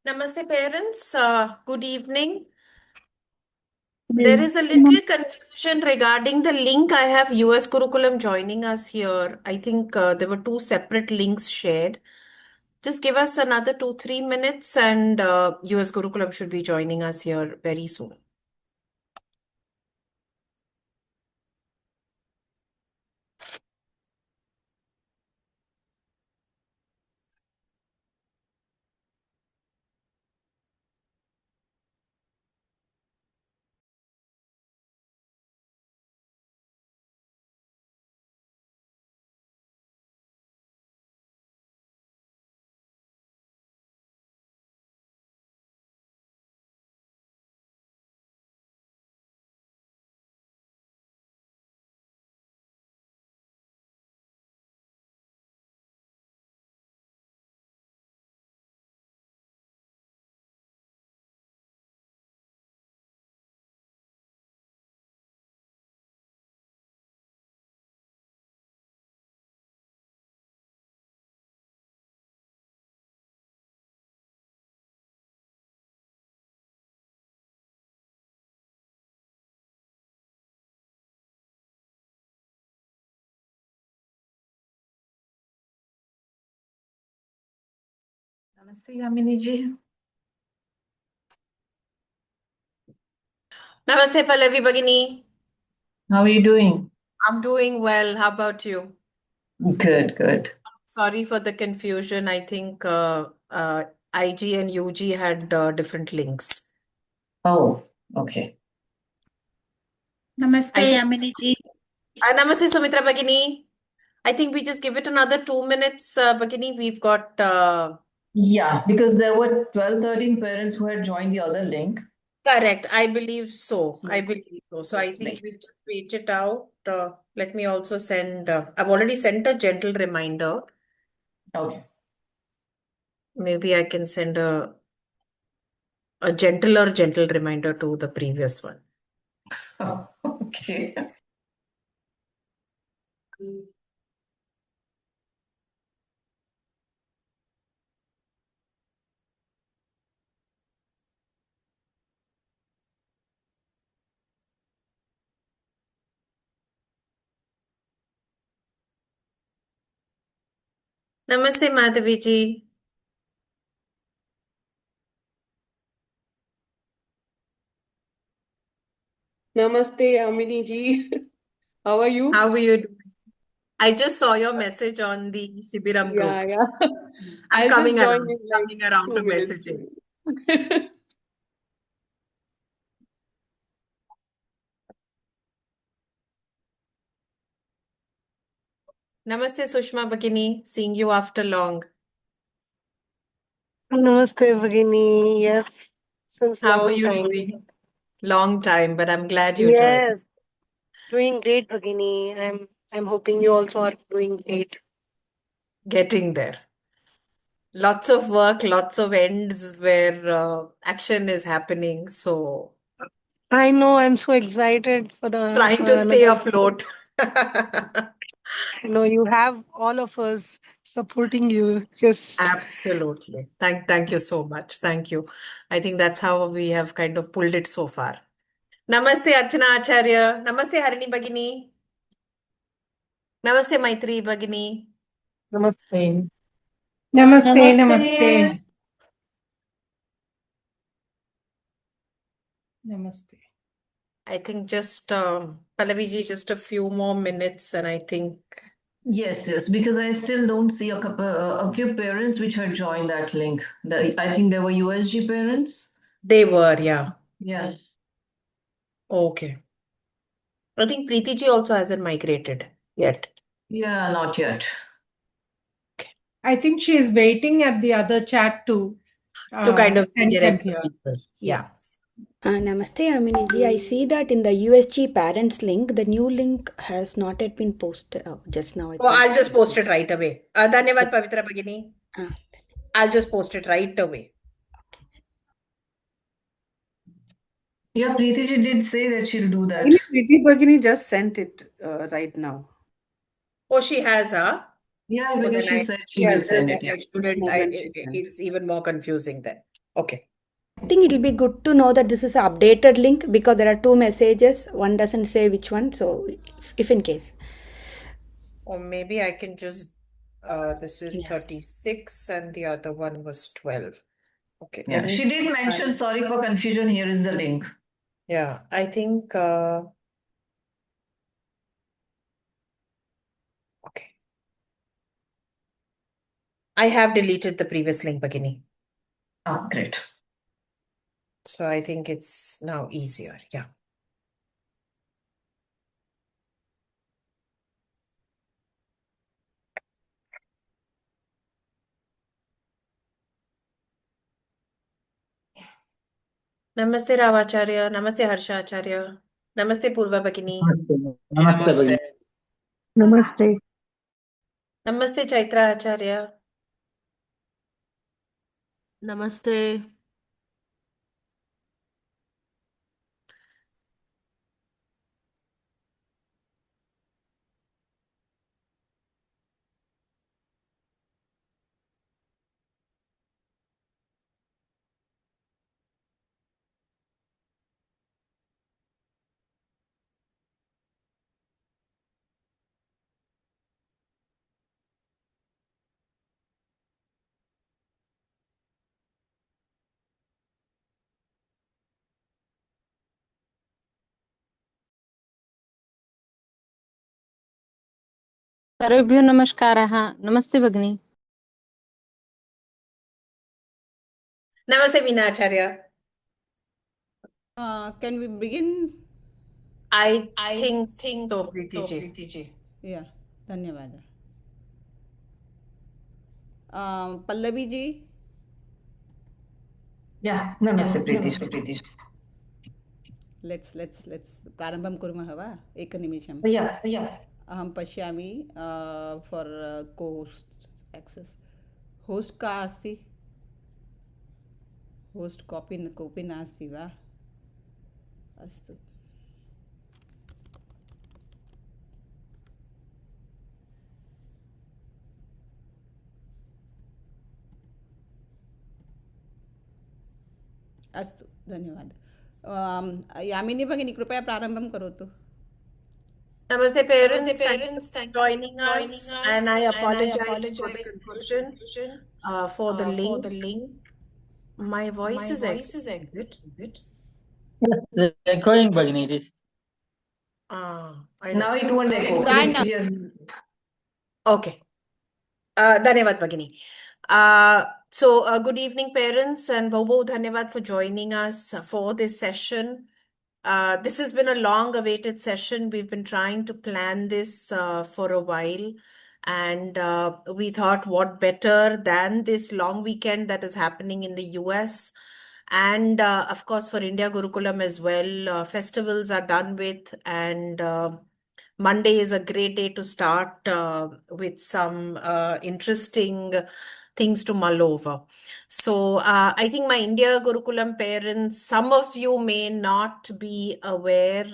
Namaste, parents. Good evening. There Well, is a little confusion regarding the link. I have US Curriculum joining us here. I think there were two separate links shared. Just give us another 2, 3 minutes, and US Curriculum should be joining us here very soon. Namaste, Yamini ji. Namaste, Pallavi Bagini. How are you doing? I'm doing well. How about you? Good, good. Sorry for the confusion. I think IG and UG had different links. Oh, okay. Namaste, I think Yamini ji. Namaste, Sumitra Bagini. I think we just give it another 2 minutes, Bagini. We've got Yeah, because there were 12, 13 parents who had joined the other link. correct. I believe so. I So believe so. So I just think wait. we'll just wait it out. Let me also send. I've already sent a gentle reminder. Okay. Maybe I can send a gentle reminder to the previous one. Okay. Namaste, Madhavi ji. Namaste, Amini ji. How are you? How are you doing? I just saw your message on the Shibiram Yeah, group. yeah. I'm I'll just coming join around, in like coming around to 2 minutes. messaging. Namaste, Sushma Bagini. Seeing you after long. Namaste, Bhagini. Yes, since How are long you time. doing? Long time, but I'm glad you joined. Yes, doing great, Bhagini. I'm hoping you also are doing great. Getting there. Lots of work, lots of ends where action is happening. So I know I'm so excited for trying to stay another. afloat. I know you have all of us supporting you. Just Absolutely. Thank you so much. Thank you. I think that's how we have kind of pulled it so far. Namaste, Archana Acharya. Namaste, Harini Bagini. Namaste, Maitri Bagini. Namaste. Namaste, Namaste. namaste, namaste. I think just Pallavi ji, just a few more minutes, and I think Yes, because I still don't see a few parents which had joined that link. I think there were USG parents. they were, yeah. Yeah. Okay. I think Preeti ji also hasn't migrated yet. Yeah, not yet. I think she is waiting at the other chat to To kind of send them direct the here. people. Yeah. Yes. Namaste, Aminiji. I see that in the USG parents link, the new link has not yet been posted. Oh, just now it Oh, was. I'll just post it right away. Dhanyavad, Pavitra Bagini. Ah, I'll just post it right away. Yeah, Preeti ji did say that she'll do that. Preeti Bhagini just sent it right now. Oh, she has, huh? Yeah, Oh, because then she I, said she will send it. then Yeah. I This shouldn't. moment she sent. It's even more confusing then. Okay. I think it'll be good to know that this is an updated link because there are two messages. One doesn't say which one. So, if in case. Or maybe I can just, this is Yeah. 36 and the other one was 12. Okay, Yeah, let me she did mention, sorry for confusion, here is the link. Yeah, I think, okay. I have deleted the previous link, Bhagini. Ah, great. So I think it's now easier. Yeah. Namaste Ravacharya. Namaste Harsha Acharya. Namaste Purva Bhagini. नमस्ते भगिनी Namaste. Namaste Chaitra Acharya. Namaste. सर्वेभ्यो नमस्कारः नमस्ते भगिनी Namaste Veena Acharya. Can we begin? I I think think so, so, Preeti ji. Preeti ji. Yeah, धन्यवाद. Pallavi ji. Yeah, namaste Preeti. नमस्ते प्रीति. Let's प्रारम्भं कुर्मः वा एकनिमिषं. Yeah. अहं पश्यामि for co-host access. Host का अस्ति? Host कोऽपि नास्ति वा? अस्तु. अस्तु धन्यवादः. यामिनी भगिनी कृपया प्रारम्भं करोतु. Namaste parents. Parents, Thank thank you for you joining for us. joining us. And I And I apologize for the apologize for the confusion confusion for the for link. the link. My voice My is voice is echoing. good. It's echoing भगिनी it is I Now know. it won't echo. Try now. Yes. Okay. Dhanyavad Bhagini. So good evening, parents, and Bobo Dhanyavad for joining us for this session. This has been a long-awaited session. We've been trying to plan this for a while, and we thought, what better than this long weekend that is happening in the US, and of course for India Gurukulam as well. Festivals are done with, and Monday is a great day to start with some interesting things to mull over. So I think my India Gurukulam parents, some of you may not be aware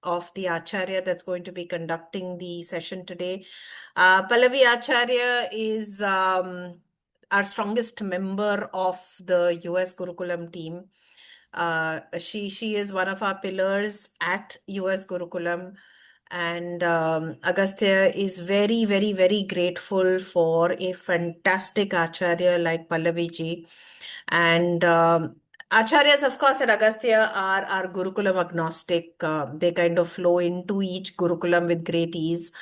of the Acharya that's going to be conducting the session today. Pallavi Acharya is our strongest member of the US Gurukulam team. She is one of our pillars at US Gurukulam. And Agastya is very, very, very grateful for a fantastic Acharya like Pallavi ji. And Acharyas, of course, at Agastya are Gurukulam agnostic. They kind of flow into each Gurukulam with great ease.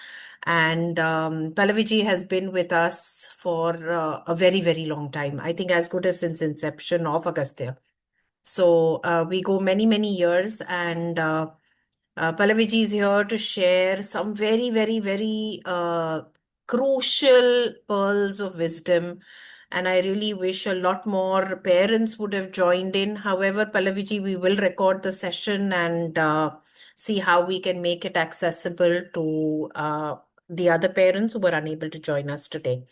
And Pallavi ji has been with us for a very, very long time. I think as good as since inception of Agastya. So we go many, many years, and Pallavi ji is here to share some very, very, very crucial pearls of wisdom. And I really wish a lot more parents would have joined in. However, Pallavi ji, we will record the session and see how we can make it accessible to the other parents who were unable to join us today.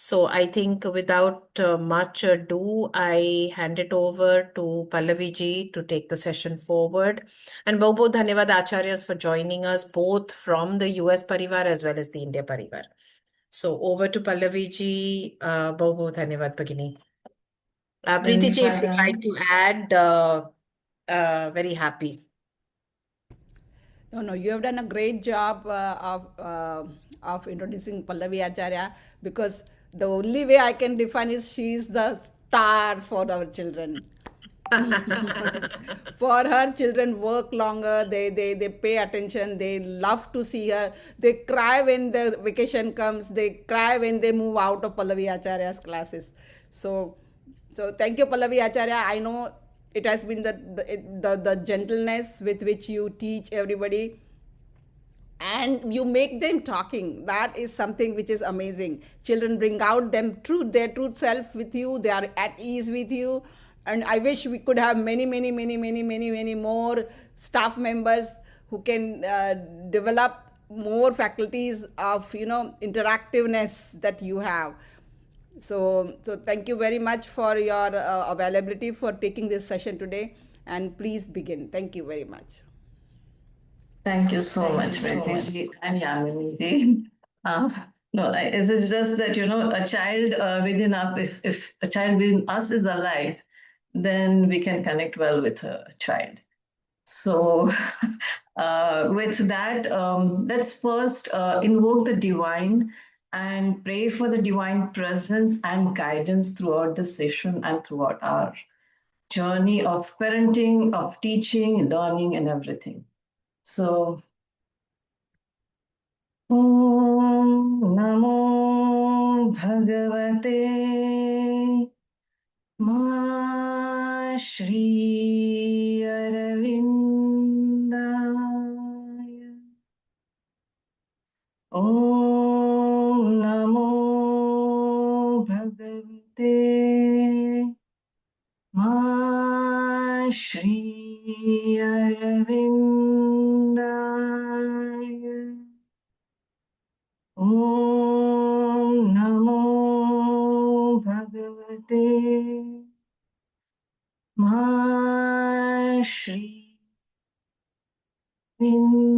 So I think without much ado, I hand it over to Pallavi ji to take the session forward. And Bobo Dhanyavad Acharyas for joining us both from the US Parivar as well as the India Parivar. So over to Pallavi ji. Bobo Dhanyavad Bhagini. Preeti ji, if you'd Madam. like to add, very happy. No, you have done a great job of introducing Pallavi Acharya, because the only way I can define is she is the star for our children. For her, children work longer, they pay attention, they love to see her, they cry when the vacation comes, they cry when they move out of Pallavi Acharya's classes. So thank you, Pallavi Acharya. I know it has been the gentleness with which you teach everybody, and you make them talking. That is something which is amazing. Children bring out their truth self with you. They are at ease with you, and I wish we could have many more staff members who can develop more faculties of interactiveness that you have. So thank you very much for your availability for taking this session today, and please begin. Thank you very much. Thank you so much, Preeti ji and Yamini ji. No, it's just that, a child within us, if a child within us is alive, then we can connect well with a child. So, with that, let's first invoke the divine and pray for the divine presence and guidance throughout the session and throughout our journey of parenting, of teaching, learning, and everything. So, Om Namo Bhagavate Ma Shri Aravindaya. Om Namo Bhagavate Ma Shri Aravindaya. Om Namo Bhagavate Ma Shri Aravindaya.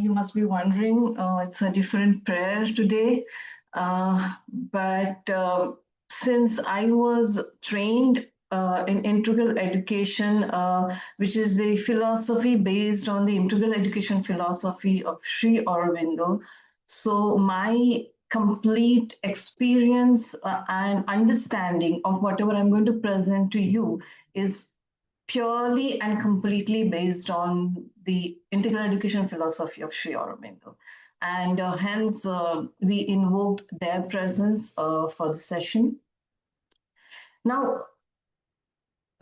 You must be wondering, it's a different prayer today. But since I was trained in integral education, which is the philosophy based on the integral education philosophy of Sri Aurobindo, so my complete experience and understanding of whatever I'm going to present to you is purely and completely based on the integral education philosophy of Sri Aurobindo. And hence, we invoked their presence for the session. Now,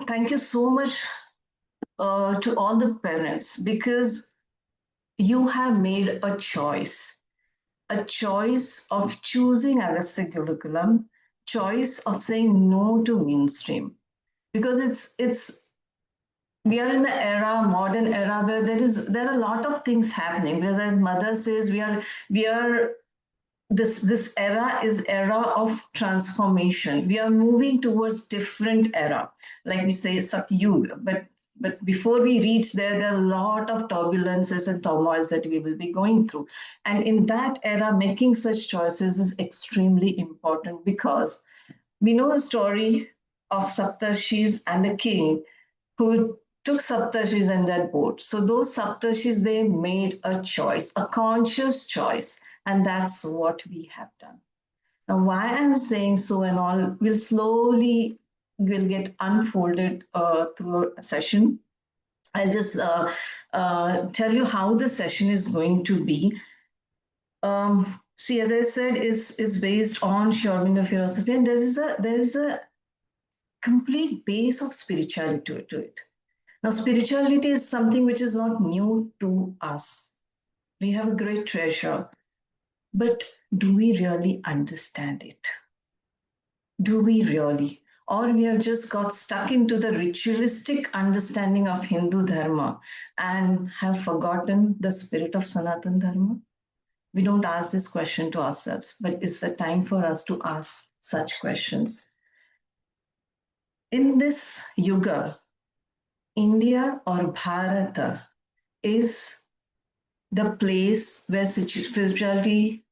thank you so much to all the parents, because you have made a choice of choosing Agastya Gurukulam, choice of saying no to mainstream, because we are in the modern era, where there are a lot of things happening. Because as mother says, we are this era is era of transformation. We are moving towards different era, like we say Satyug. But before we reach there are a lot of turbulences and turmoils that we will be going through. And in that era, making such choices is extremely important, because we know the story of Saptarshis and the king who took Saptarshis in that boat. So those Saptarshis, they made a choice, a conscious choice, and that's what we have done. Now, why I'm saying so and all will get unfolded through a session. I'll just tell you how the session is going to be. See, as I said, is based on Sri Aurobindo philosophy, and there is a complete base of spirituality to it. Now, spirituality is something which is not new to us. We have a great treasure, but do we really understand it? Do we really? Or we have just got stuck into the ritualistic understanding of Hindu Dharma and have forgotten the spirit of Sanatan Dharma? We don't ask this question to ourselves, but it's the time for us to ask such questions. In this yuga, India or Bharata is the place where spirituality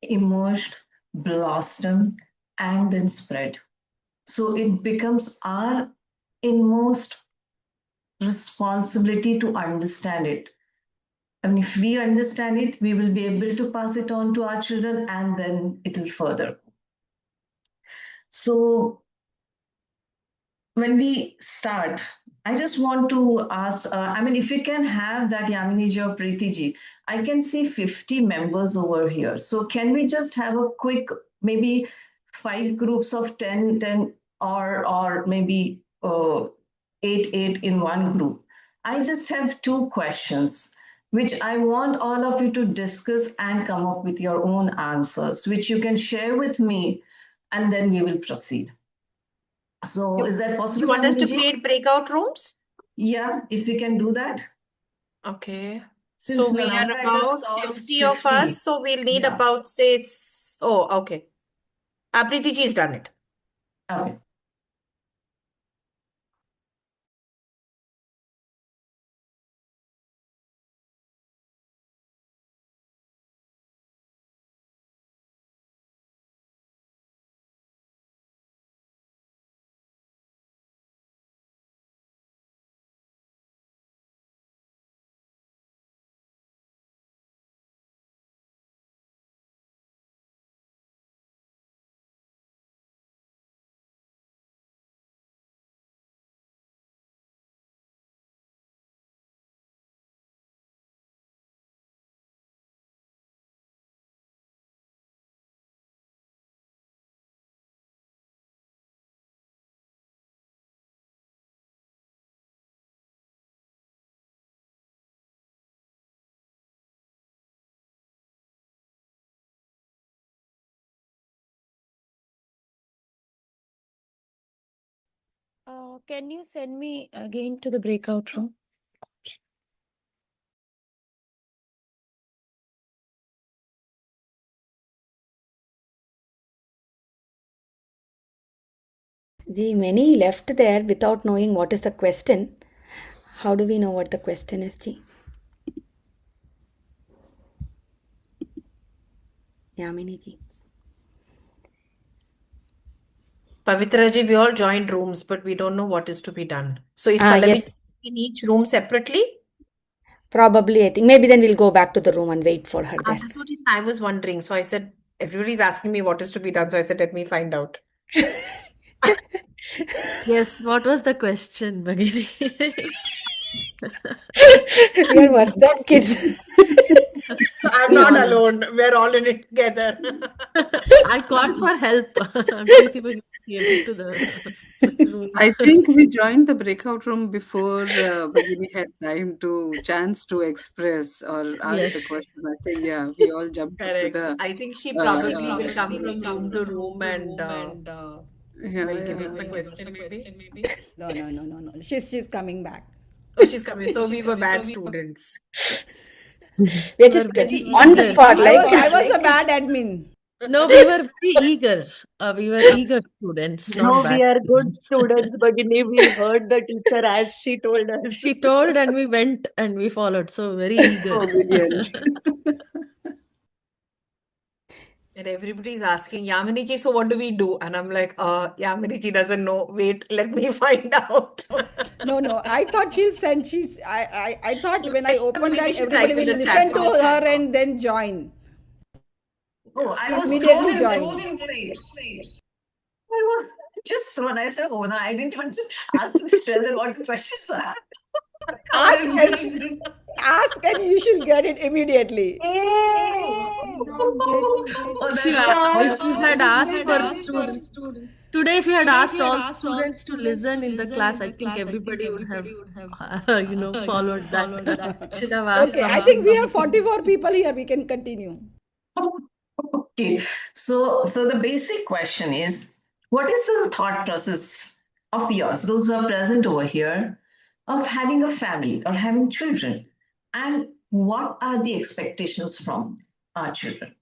emerged, blossomed, and then spread. So it becomes our inmost responsibility to understand it. And if we understand it, we will be able to pass it on to our children and then it will further. So when we start, I just want to ask, if you can have that Yaminiji or Preetiji, I can see 50 members over here. So can we just have a quick, maybe 5 groups of 10, or maybe 8 in one group? I just have 2 questions, which I want all of you to discuss and come up with your own answers, which you can share with me, and then we will proceed. So is that possible? You want us to Yaminiji? create breakout rooms? Yeah, if we can do that. Okay. Since So we are Namaste about just solves 50 of us. So we'll need Yeah. about, say, oh, okay. Preeti ji has done it. Okay. Can you send me again to the breakout room? Gee, many left there without knowing what is the question. How do we know what the question is, Ji? Yamini ji. Pavitra ji, we all joined rooms, but we don't know what is to be done. So is Ah, Pallavi yes. in each room separately? Probably, I think. Maybe then we'll go back to the room and wait for her there. That's what I was wondering. So I said, everybody's asking me what is to be done. So I said, let me find out. Yes, what was the question, Bhagini? We are worse than kids. I'm We not all- alone. We're all in it together. I called for help. Preeti Bhagini came to the room. I think we joined the breakout room before Bhagini had chance to express or ask the Yes. question. I think, yeah, we all jumped into Correct. the I think she uh, probably will come from room to room and yeah, will give yeah, us the yeah. question, maybe. No. She's coming back. Oh, she's coming. So we were bad students. We are We were just very on the eager. spot, I like. was a bad admin. No, we were very eager. We were eager students, not No, bad we are good students. students, Bhagini. We heard the teacher as she told us. She told and we went and we followed. So very eager. Obedient. And everybody's asking, Yamini ji, so what do we do? And I'm like, Yamini ji doesn't know. Wait, let me find out. No. I thought she'll send. I thought when I opened Maybe that, she'll everybody type in will the chat listen to box. her and then join. Oh, I was Immediately thrown join. in place. I was just thrown. I said, oh no, I didn't want to ask to tell them what the questions are. Ask and you shall get it immediately. Oh, If you, that if you had asked for students today, if you had asked all students to listen in the class, I think everybody would have, followed that. Should have asked Okay, some. I think we have 44 people here. We can continue. Okay, so the basic question is, what is the thought process of yours, those who are present over here, of having a family or having children, and what are the expectations from our children?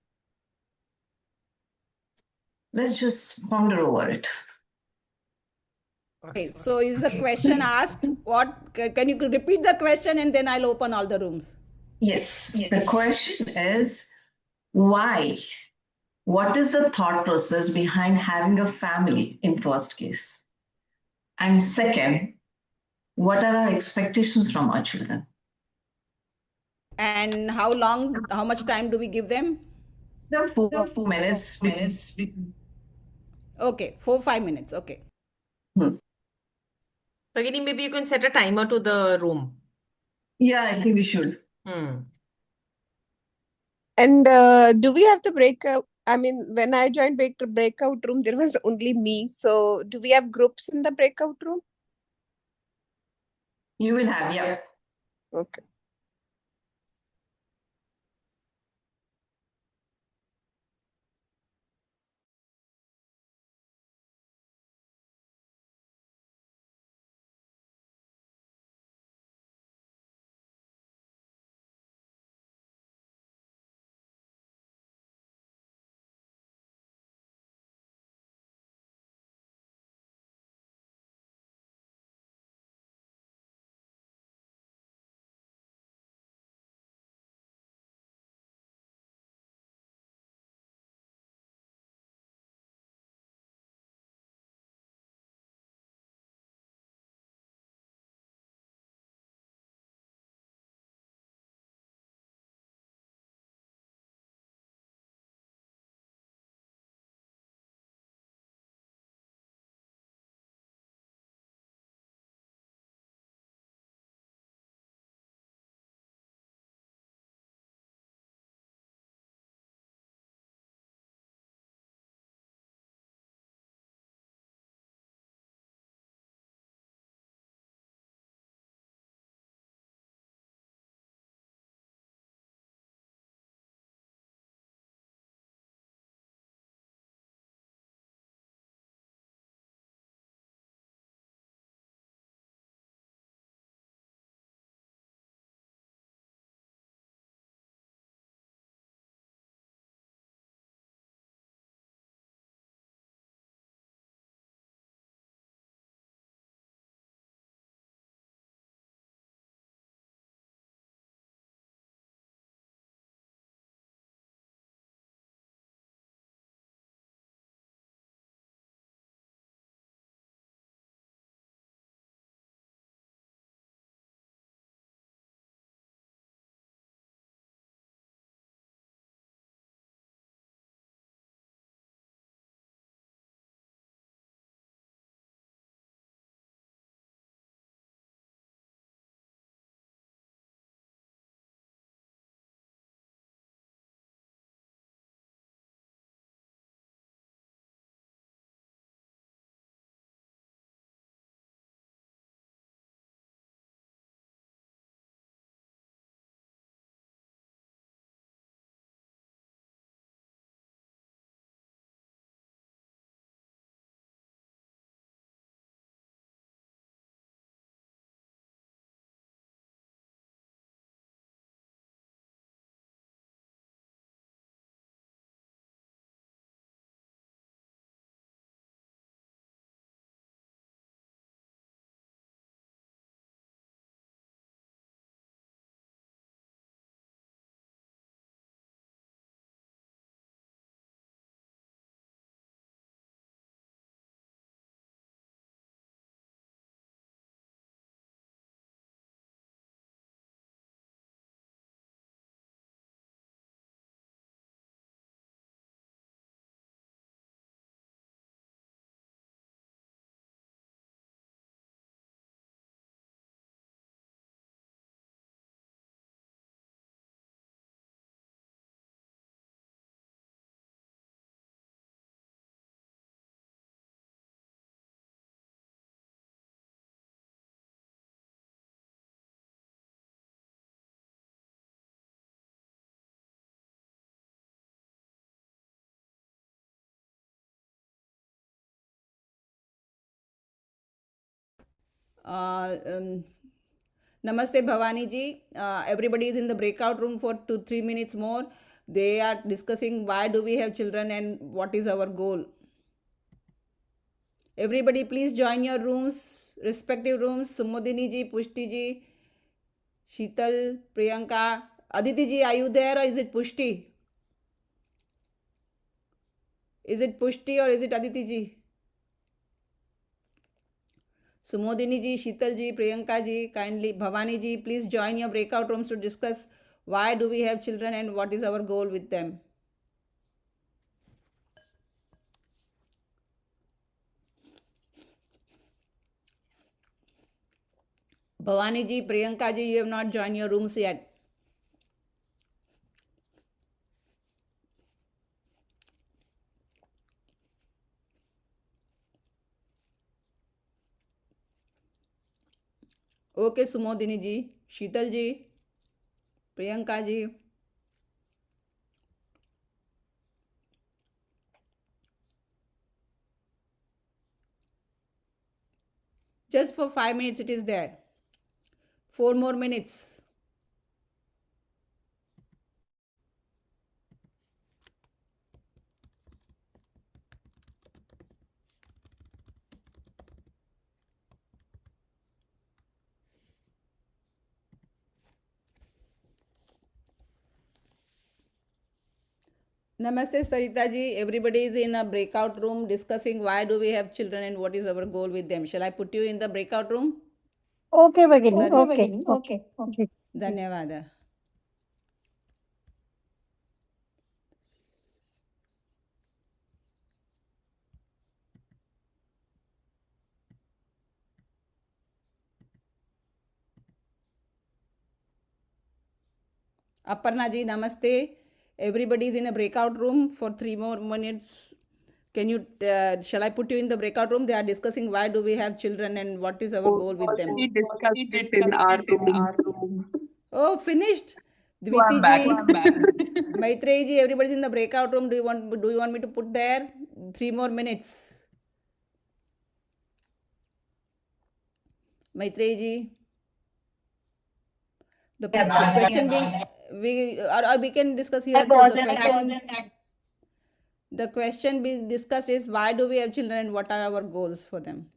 Let's just ponder over it. Okay, so is the question asked? What can you repeat the question and then I'll open all the rooms. Yes. The question is why? What is the thought process behind having a family in first case? And second, what are our expectations from our children? And how much time do we give them? The 4 minutes. Okay, 4-5 minutes. Okay. Bhagini, maybe you can set a timer to the room. Yeah, I think we should. And do we have to break out? I mean, when I joined breakout room, there was only me. So do we have groups in the breakout room? You will have, yeah. Okay. Namaste Bhavani ji. Everybody is in the breakout room for 2-3 minutes more. They are discussing why do we have children and what is our goal. Everybody please join your rooms, respective rooms. Sumodini ji, Pushti ji, Sheetal, Priyanka, Aditi ji, are you there or is it Pushti? Is it Pushti or is it Aditi ji? Sumodini ji, Sheetal ji, Priyanka ji, kindly, Bhavani ji, please join your breakout rooms to discuss why do we have children and what is our goal with them. Bhavani ji, Priyanka ji, you have not joined your rooms yet. Okay, Sumodini ji, Sheetal ji, Priyanka ji. Just for 5 minutes it is there. 4 more minutes. Namaste Sarita ji, everybody is in a breakout room discussing why do we have children and what is our goal with them. Shall I put you in the breakout room? Okay, Bhagini. Sari. Okay. Okay. Okay. Dhanyawada. Aparna ji, namaste. Everybody is in a breakout room for 3 more minutes. Can you, shall I put you in the breakout room? They are discussing why do we have children and what is our goal with them. We discussed it in our room. Oh, finished? So I'm back. Maitreyi ji, everybody's in the breakout room. Do you want me to put there? 3 more minutes. Maitreyi ji. The question being, we can discuss here too. The question being discussed is why do we have children and what are our goals for them?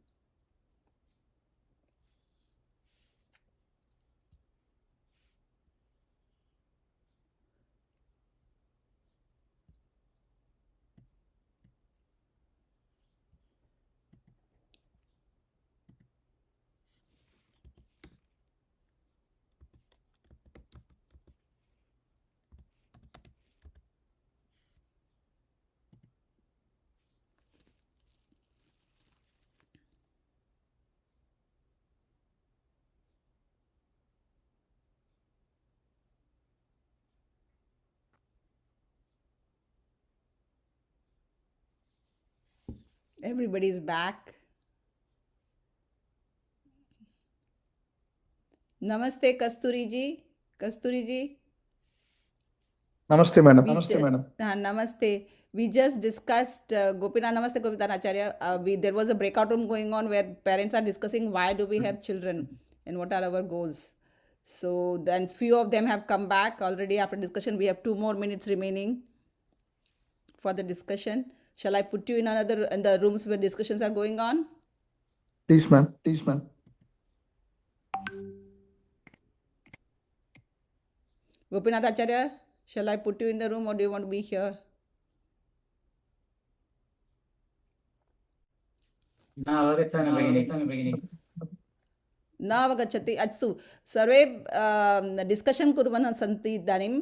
Everybody is back. Namaste, Kasturi ji. Kasturi ji. Namaste, madam. Namaste, madam. Namaste. We just discussed, Gopinath, Namaste, Gopinath Acharya. There was a breakout room going on where parents are discussing why do we have children and what are our goals. So then few of them have come back already after discussion. We have 2 more minutes remaining for the discussion. Shall I put you in the rooms where discussions are going on? Please, ma'am. Please, ma'am. Gopinath Acharya, shall I put you in the room or do you want to be here? न अवगच्छति अस्तु सर्वे discussion कुर्वन्तः सन्ति इदानीं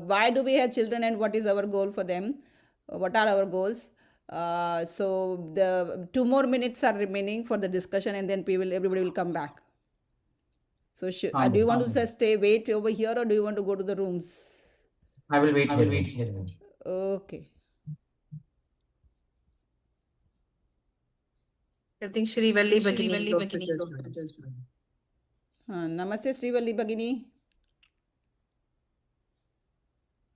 why do we have children and what is our goal for them, what are our goals. So the 2 more minutes are remaining for the discussion and then everybody will come back. So do you want to wait over here or do you want to go to the rooms? I will wait here. Okay. I think Shrivalli Bhagini. Namaste Shrivalli Bhagini.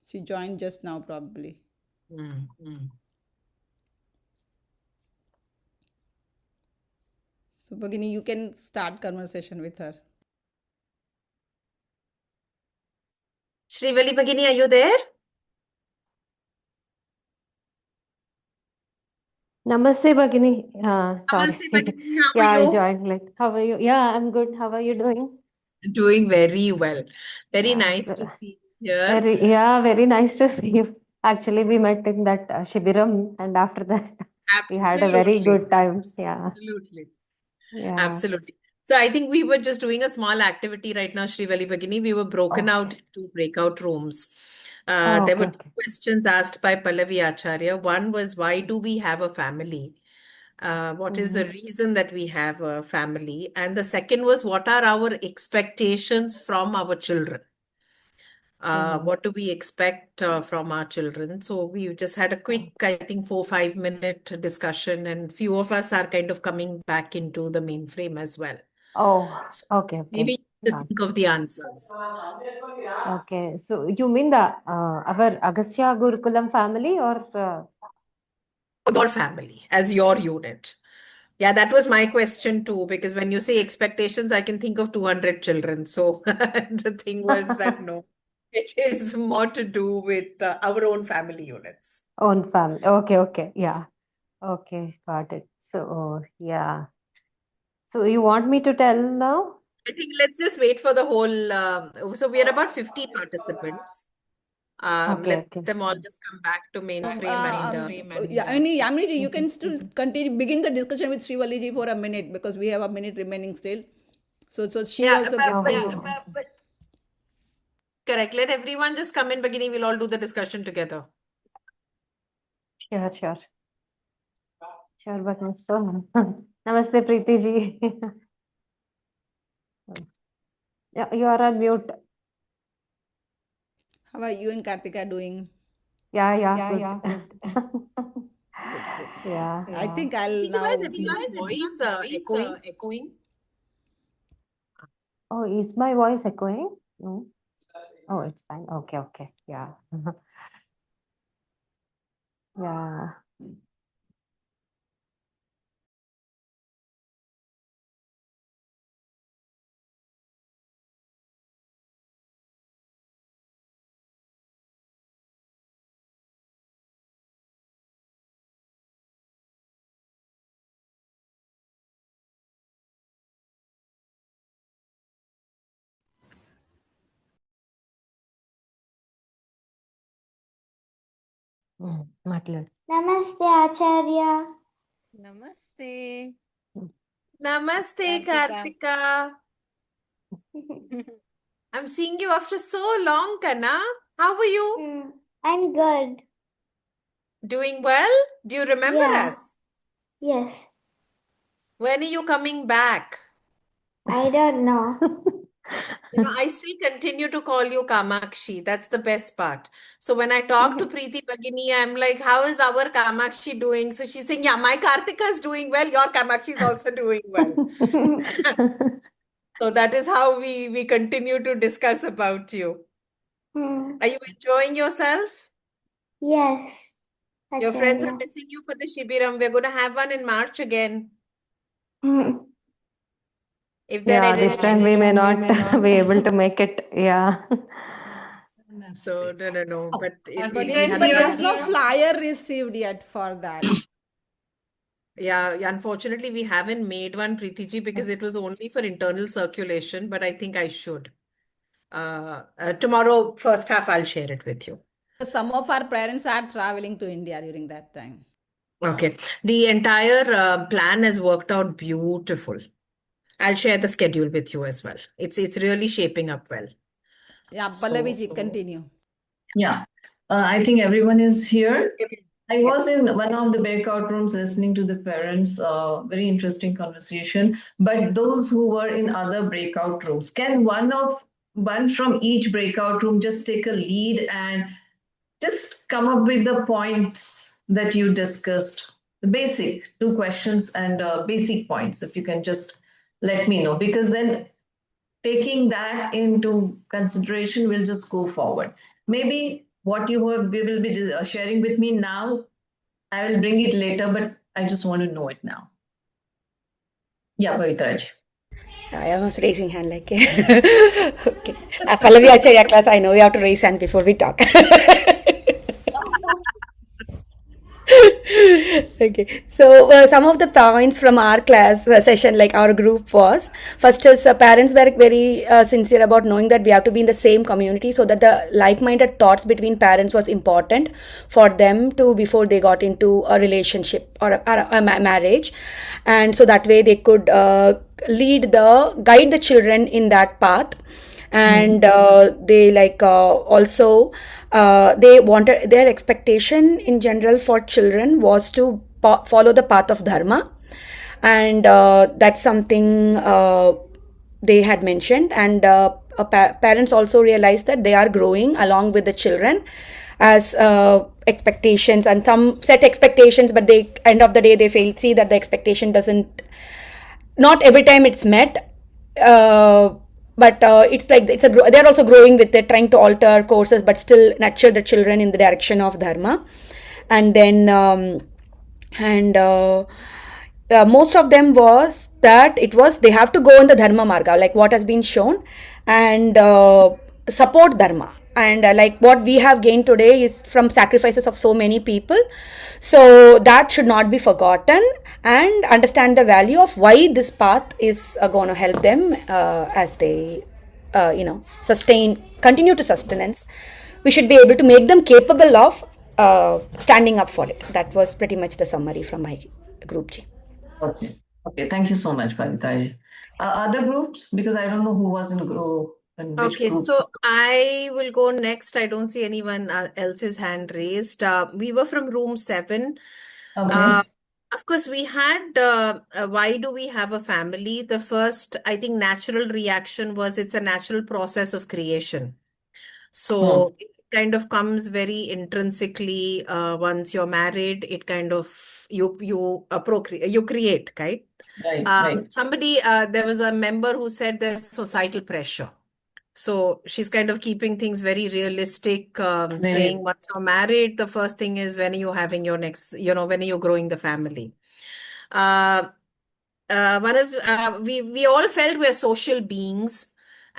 She joined just now probably. So Bhagini, you can start conversation with her. Shrivalli Bhagini, are you there? Namaste, Bhagini. Sorry. Namaste, Bhagini. How Yeah, are I you? joined late. How are you? Yeah, I'm good. How are you doing? Doing very well. Very Yeah, nice to see you here. very nice to see you. Actually, we met in that Shibiram, and after that, we had a very Absolutely. good time. Yeah, Absolutely. yeah. Absolutely. So I think we were just doing a small activity right now, Srivali Bhagini. We were broken out Okay. into breakout rooms. Oh, There okay, were two okay. questions asked by Pallavi Acharya. One was, why do we have a family? What is the Mm-hmm. reason that we have a family? And the second was, what are our expectations from our children? Mm-hmm. What do we expect from our children? So we just had a quick, I think, 4-5 minute discussion, and few of us are kind of coming back into the mainframe as well. Oh, So okay, okay. maybe just Yeah. think of the answers. Okay. So you mean the our Agastya Gurukulam family or Your family as your unit. Yeah, that was my question too, because when you say expectations, I can think of 200 children. So the thing was that no, it is more to do with our own family units. own family? Okay, okay. Yeah. Okay, got it. So yeah. So you want me to tell now? I think let's just wait for the whole. So we are about 50 participants. Okay, Let okay. them all just come back to mainframe and Yeah, I mean, Yamini ji, you can still continue, begin the discussion with Srivali ji for a minute because we have a minute remaining still. So she yeah, also gets but, to. but correct. Let everyone just come in beginning. We'll all do the discussion together. Sure, sure. Sure, but so Namaste, Preeti ji. Yeah, you are on mute. How are you and Kartika doing? Yeah, good. Good, good. Yeah. I think I'll Why is now. everyone's voice echoing? Oh, is my voice echoing? No. Oh, it's fine. Okay, okay. Yeah. Yeah. Matlad. Namaste, Acharya. Namaste. Namaste, Kartika. Kartika. I'm seeing you after so long, Kana. How are you? I'm good. Doing well? Do you remember Yeah. us? Yes. When are you coming back? I don't know. You know, I still continue to call you Kamakshi. That's the best part. So when I talk to Preeti Bhagini, I'm like, how is our Kamakshi doing? So she's saying, yeah, my Kartika is doing well. Your Kamakshi is also doing well. So that is how we continue to discuss about you. Are you enjoying yourself? Yes, Your friends are Acharya. missing you for the Shibiram. We're going to have one in March again. If they're Yeah, this time we may not be able to make it. Yeah. So, no. But if But we have there's no flyer received yet for that. Yeah, unfortunately, we haven't made one, Preeti ji, because it was only for internal circulation, but I think I should. Tomorrow, first half, I'll share it with you. Some of our parents are traveling to India during that time. Okay. The entire plan has worked out beautiful. I'll share the schedule with you as well. It's really shaping up well. Yeah, Pallavi ji, continue. Yeah, I think everyone is here. I was in one of the breakout rooms listening to the parents, very interesting conversation. But those who were in other breakout rooms, can one from each breakout room just take a lead and just come up with the points that you discussed? The basic two questions and basic points, if you can just let me know, because then taking that into consideration, we'll just go forward. Maybe what you will be sharing with me now, I will bring it later, but I just want to know it now. Yeah, Pavitraj. I was raising hand like okay. Pallavi Acharya class, I know you have to raise hand before we talk. Okay, so some of the points from our class session, like our group was first is parents were very sincere about knowing that we have to be in the same community, so that the like-minded thoughts between parents was important for them to before they got into a relationship or a marriage, and so that way they could guide the children in that path, and they also they wanted their expectation in general for children was to follow the path of dharma, and that's something they had mentioned, and parents also realized that they are growing along with the children as expectations, and some set expectations, but they end of the day they see that the expectation doesn't, not every time it's met, but it's like they're also growing with it, trying to alter courses but still nurture the children in the direction of dharma. And then and most of them was that it was they have to go in the dharma marga, like what has been shown, and support dharma, and like what we have gained today is from sacrifices of so many people, so that should not be forgotten, and understand the value of why this path is going to help them as they continue to sustenance. We should be able to make them capable of standing up for it. That was pretty much the summary from my group G. Okay. Okay. Thank you so much, Pavitra. Other groups, because I don't know who was in group and which Okay, groups. so I will go next. I don't see anyone else's hand raised. We were from room 7. Okay. Of course, we had why do we have a family? The first, I think, natural reaction was it's a natural process of creation. So it kind of comes very intrinsically once you're married. It kind of you procreate, you create, right? Right. Somebody there was a member who said there's societal pressure. So she's kind of keeping things very realistic, saying once you're married, the first thing is when are you having your next, when are you growing the family? Uh, we all felt we're social beings,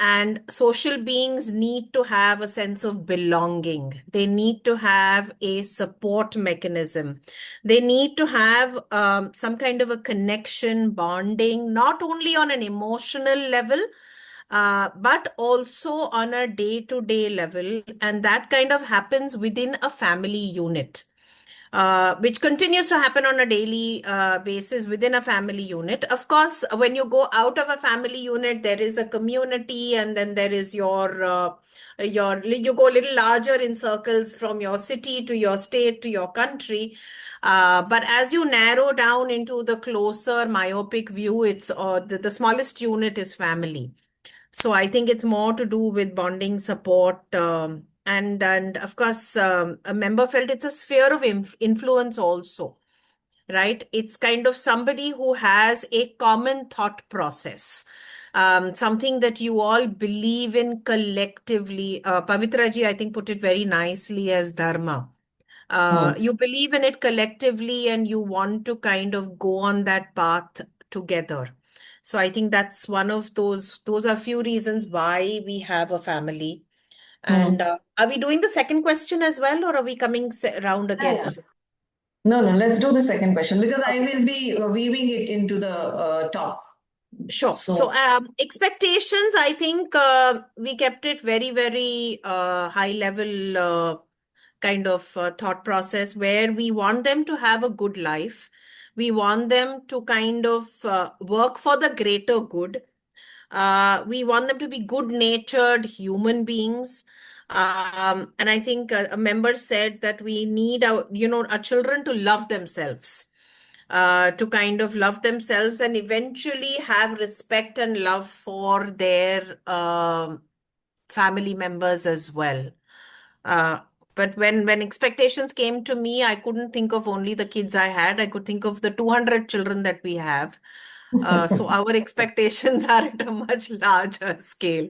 and social beings need to have a sense of belonging. They need to have a support mechanism. They need to have some kind of a connection, bonding, not only on an emotional level, but also on a day-to-day level, and that kind of happens within a family unit, which continues to happen on a daily basis within a family unit. Of course, when you go out of a family unit, there is a community, and then there is you go a little larger in circles from your city to your state to your country. But as you narrow down into the closer myopic view, it's the smallest unit is family. So I think it's more to do with bonding support. And of course, a member felt it's a sphere of influence also, right? It's kind of somebody who has a common thought process, something that you all believe in collectively. Pavitra ji, I think, put it very nicely as dharma. You believe in it collectively and you want to kind of go on that path together. So I think that's one of those are few reasons why we have a family. And are we doing the second question as well, or are we coming round again for this? No, let's do the second question because I will be weaving it into the talk. Sure. So expectations, I think we kept it very, very high level kind of thought process where we want them to have a good life. We want them to kind of work for the greater good. We want them to be good-natured human beings. And I think a member said that we need our children to love themselves, to kind of love themselves and eventually have respect and love for their family members as well. But when expectations came to me, I couldn't think of only the kids I had. I could think of the 200 children that we have. So our expectations are at a much larger scale.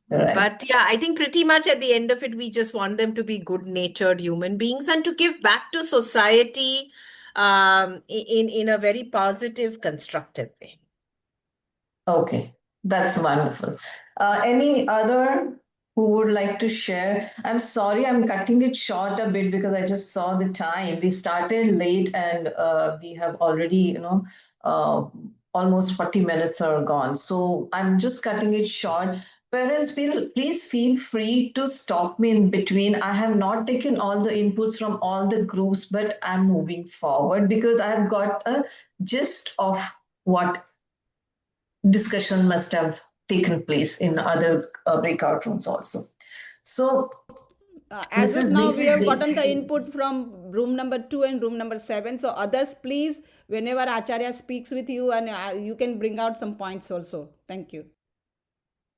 Right. But yeah, I think pretty much at the end of it, we just want them to be good-natured human beings and to give back to society in a very positive, constructive way. Okay, that's wonderful. Any other who would like to share? I'm sorry, I'm cutting it short a bit because I just saw the time. We started late and we have already, uh, almost 40 minutes are gone. So I'm just cutting it short. Parents, please feel free to stop me in between. I have not taken all the inputs from all the groups, but I'm moving forward because I've got a gist of what discussion must have taken place in other breakout rooms also. So As this of is now, we have basically gotten the input from room number 2 and room number 7. So others, please, whenever Acharya speaks with you, and you can bring out some points also. Thank you.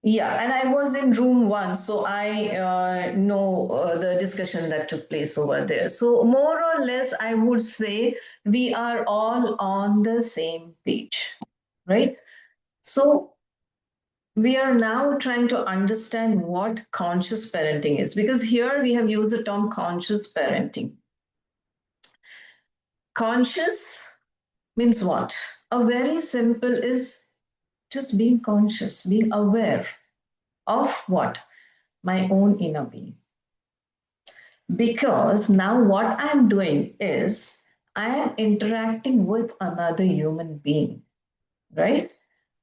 yeah, and I was in room 1, so I know the discussion that took place over there. So more or less, I would say we are all on the same page, right? So we are now trying to understand what conscious parenting is, because here we have used the term conscious parenting. Conscious means what? A very simple is just being conscious, being aware of what? My own inner being. Because now what I'm doing is I am interacting with another human being, right?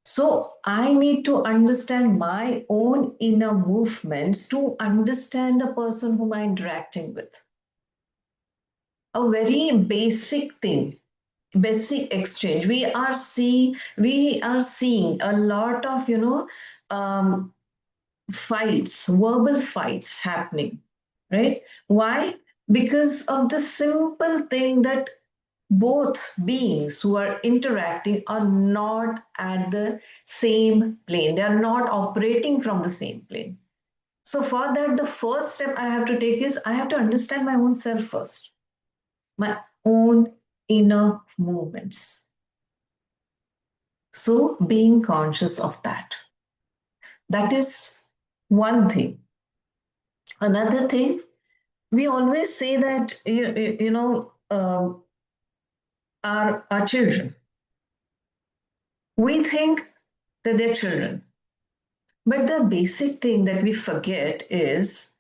So I need to understand my own inner movements to understand the person whom I'm interacting with. A very basic thing, basic exchange. We are seeing a lot of fights, verbal fights happening, right? Why? Because of the simple thing that both beings who are interacting are not at the same plane. They are not operating from the same plane. So, for that, the first step I have to take is I have to understand my own self first, my own inner movements. So, being conscious of that. That is one thing. Another thing, we always say that, our children, we think that they're children. But the basic thing that we forget is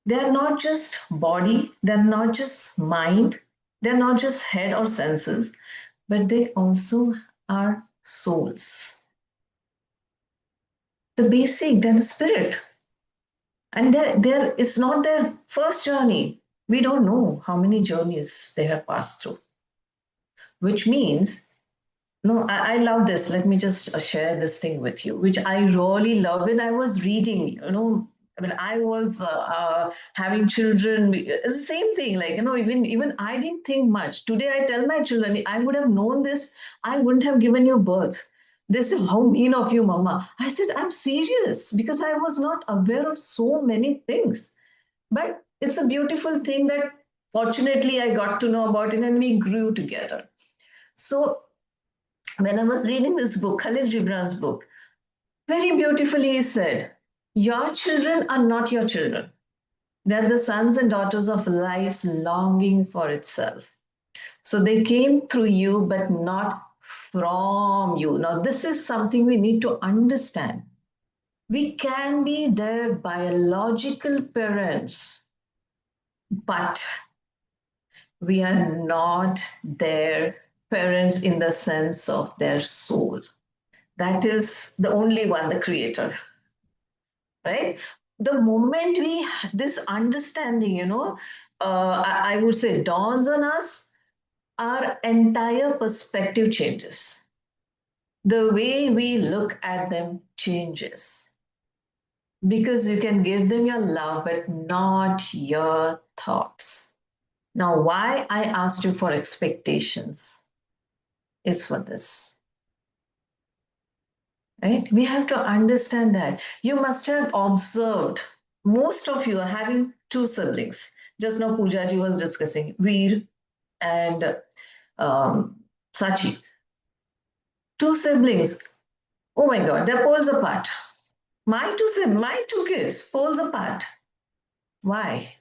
they're not just body, they're not just mind, they're not just head or senses, but they also are souls. The basic, they're the spirit. And it's not their first journey. We don't know how many journeys they have passed through, which means, no, I love this. Let me just share this thing with you, which I really love. When I was reading, when I was having children, it's the same thing. Like, even I didn't think much. Today, I tell my children, I would have known this, I wouldn't have given you birth. They say, how mean of you, Mama. I said, I'm serious because I was not aware of so many things. But it's a beautiful thing that fortunately I got to know about it and we grew together. So when I was reading this book, Khalil Gibran's book, very beautifully he said, your children are not your children. They're the sons and daughters of life's longing for itself. So they came through you, but not from you. Now, this is something we need to understand. We can be their biological parents, but we are not their parents in the sense of their soul. That is the only one, the creator, right? The moment this understanding, I would say dawns on us, our entire perspective changes. The way we look at them changes. Because you can give them your love, but not your thoughts. Now, why I asked you for expectations is for this. Right? We have to understand that. You must have observed, most of you are having two siblings. Just now, Poojaji was discussing Veer and Sachi. Two siblings. Oh my God, they're poles apart. My two kids, poles apart. Why?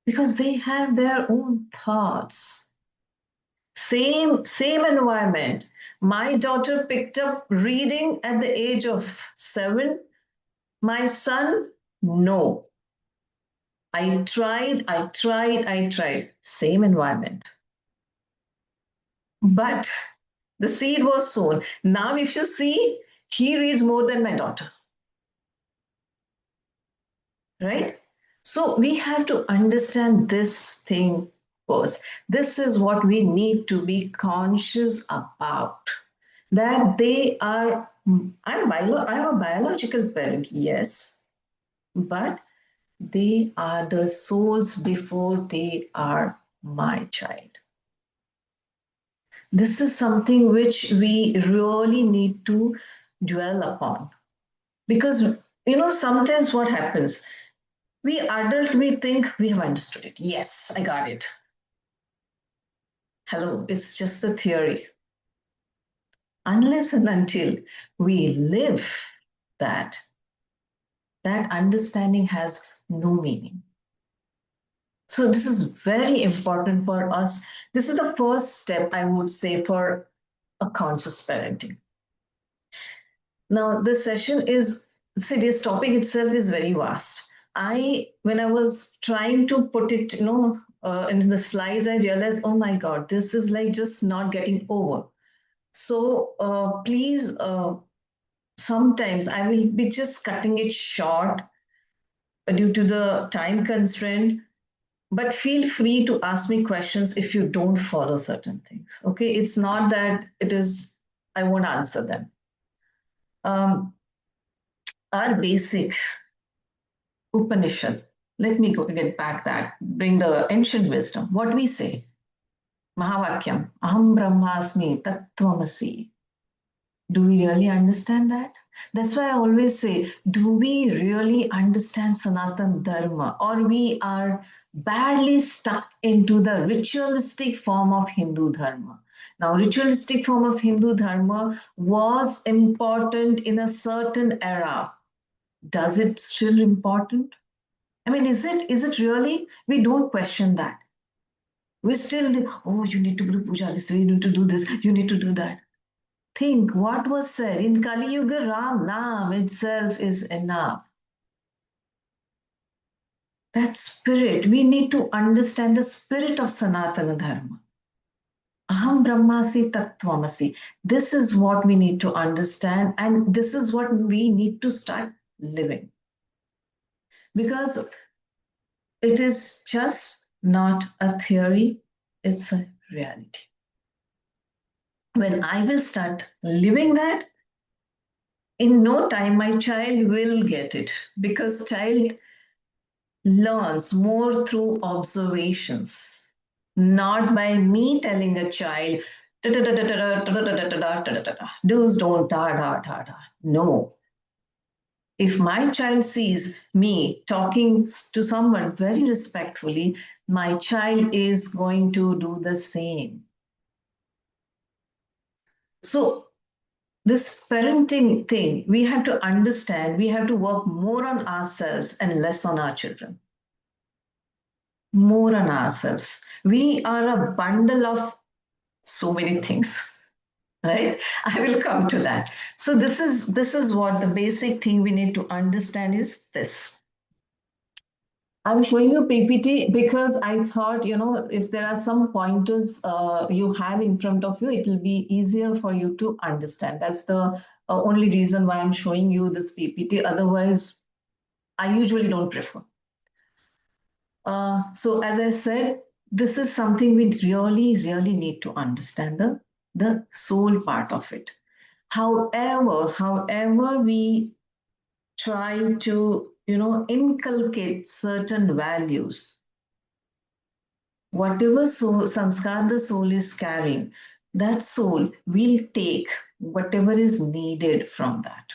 Because they have their own thoughts. Same environment. My daughter picked up reading at the age of 7. My son, no. I tried. Same environment. But the seed was sown. Now, if you see, he reads more than my daughter. Right? So we have to understand this thing first. This is what we need to be conscious about. That they are, I'm a biological parent, yes, but they are the souls before they are my child. This is something which we really need to dwell upon. Because, sometimes what happens, we adult, we think we have understood it. Yes, I got it. Hello, it's just a theory. Unless and until we live that, that understanding has no meaning. So this is very important for us. This is the first step, I would say, for a conscious parenting. Now, this session is, see, this topic itself is very vast. When I was trying to put it, in the slides, I realized, oh my God, this is like just not getting over. So please, sometimes I will be just cutting it short due to the time constraint. But feel free to ask me questions if you don't follow certain things. Okay, it's not that it is, I won't answer them. Our basic Upanishad, let me get back that, bring the ancient wisdom. What we say, Mahavakyam, Aham Brahmasmi Tattvamasi. Do we really understand that? That's why I always say, do we really understand Sanatan Dharma, or we are badly stuck into the ritualistic form of Hindu Dharma? Now, ritualistic form of Hindu Dharma was important in a certain era. Does it still important? I mean, is it really? We don't question that. We still, oh, you need to do puja this way, you need to do this, you need to do that. Think what was said in Kali Yuga. Ram Naam itself is enough. That spirit, we need to understand the spirit of Sanatana Dharma. Aham Brahmasi Tattvamasi. This is what we need to understand, and this is what we need to start living. Because it is just not a theory, it's a reality. When I will start living that, in no time my child will get it, because child learns more through observations, not by me telling a child, do's don't, da, da, da, da. No. If my child sees me talking to someone very respectfully, my child is going to do the same. So, this parenting thing, we have to understand, we have to work more on ourselves and less on our children. More on ourselves. We are a bundle of so many things, right? I will come to that. So this is what the basic thing we need to understand is this. I'm showing you PPT because I thought, if there are some pointers you have in front of you, it will be easier for you to understand. That's the only reason why I'm showing you this PPT. Otherwise, I usually don't prefer. So as I said, this is something we really, really need to understand, the soul part of it. However, we try to, inculcate certain values. Whatever samskar the soul is carrying, that soul will take whatever is needed from that.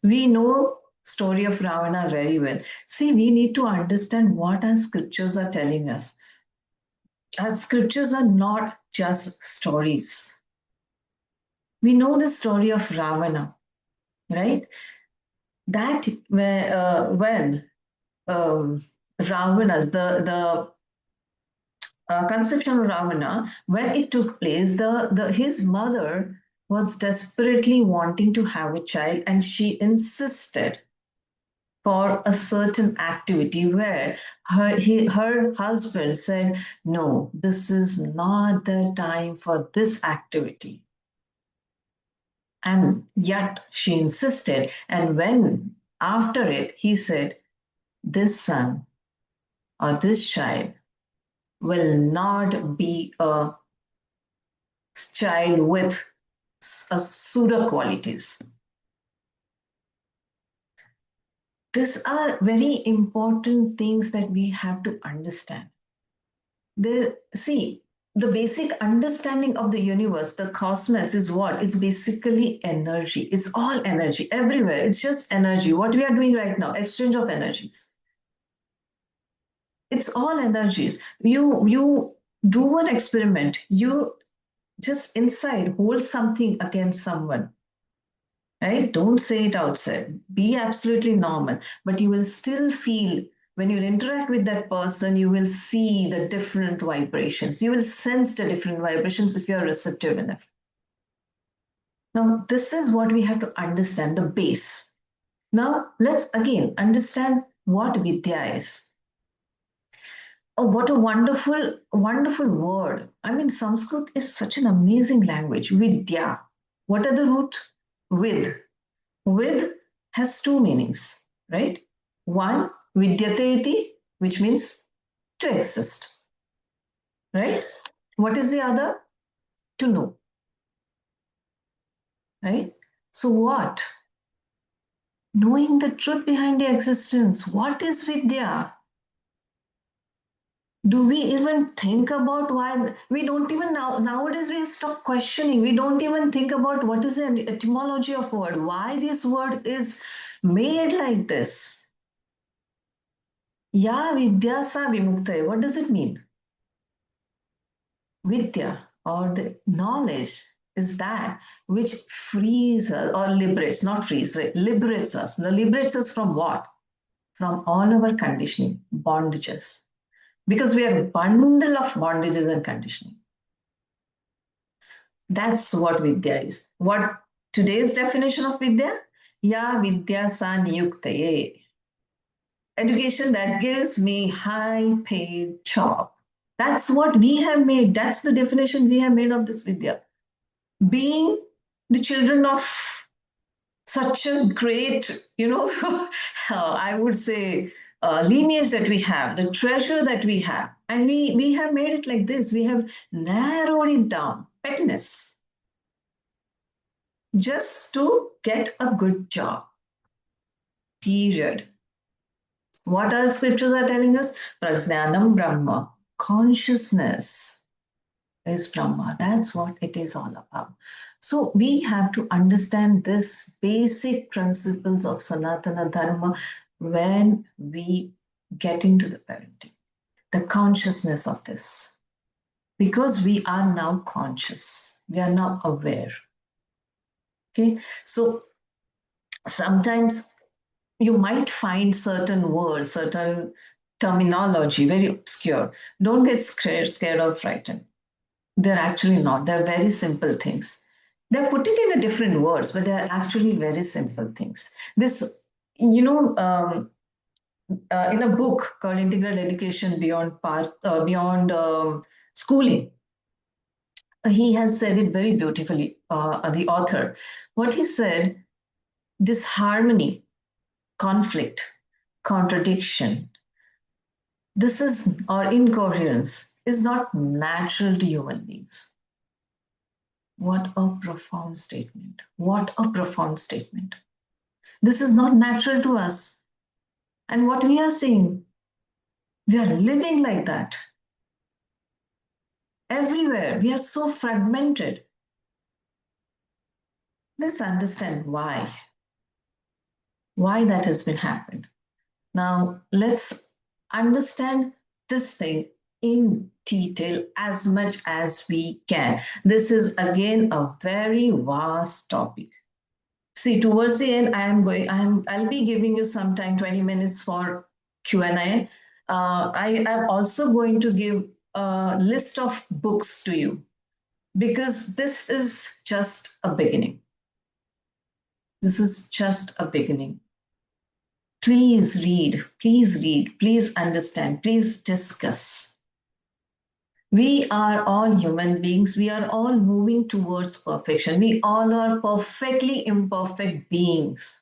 We know story of Ravana very well. See, we need to understand what our scriptures are telling us. Our scriptures are not just stories. We know the story of Ravana, right? That when Ravana's the conception of Ravana, when it took place, his mother was desperately wanting to have a child, and she insisted for a certain activity where her husband said, no, this is not the time for this activity. And yet she insisted. And when after it, he said, this son or this child will not be a child with a pseudo qualities. These are very important things that we have to understand. See, the basic understanding of the universe, the cosmos, is what? It's basically energy. It's all energy everywhere. It's just energy. What we are doing right now, exchange of energies. It's all energies. You do an experiment. You just inside hold something against someone. Right? Don't say it outside. Be absolutely normal, but you will still feel when you interact with that person, you will see the different vibrations. You will sense the different vibrations if you are receptive enough. Now, this is what we have to understand, the base. Now, let's again understand what Vidya is. Oh, what a wonderful, wonderful word. I mean, Sanskrit is such an amazing language. Vidya. What are the root? With. With has two meanings, right? One, vidyate iti, which means to exist, right? What is the other? To know, right? So what? Knowing the truth behind the existence. What is vidya? Do we even think about why? We don't even nowadays we stop questioning. We don't even think about what is the etymology of word, why this word is made like this. Ya vidya sa vimukta. What does it mean? Vidya or the knowledge is that which frees us or liberates, not frees, right? Liberates us. Now, liberates us from what? From all our conditioning, bondages. Because we are a bundle of bondages and conditioning. That's what Vidya is. What today's definition of Vidya? Ya Vidya sa niyuktaye. Education that gives me high paid job. That's what we have made. That's the definition we have made of this Vidya. Being the children of such a great, I would say, lineage that we have, the treasure that we have. And we have made it like this. We have narrowed it down. Pettiness. Just to get a good job. Period. What our scriptures are telling us? Prajnanam Brahma. Consciousness is Brahma. That's what it is all about. So we have to understand this basic principles of Sanatana Dharma when we get into the parenting. The consciousness of this. Because we are now conscious. We are now aware. Okay. So sometimes you might find certain words, certain terminology very obscure. Don't get scared or frightened. They're actually not. They're very simple things. They're put it in a different words, but they're actually very simple things. This, in a book called Integral Education Beyond Schooling, he has said it very beautifully, the author. What he said, disharmony, conflict, contradiction, this is, or incoherence, is not natural to human beings. What a profound statement. What a profound statement. This is not natural to us. And what we are seeing, we are living like that. Everywhere, we are so fragmented. Let's understand why. Why that has been happened. Now, let's understand this thing in detail as much as we can. This is again a very vast topic. See, towards the end, I'll be giving you some time, 20 minutes for Q&A. I am also going to give a list of books to you. because this is just a beginning. This is just a beginning. Please read, please understand, please discuss. We are all human beings. We are all moving towards perfection. We all are perfectly imperfect beings.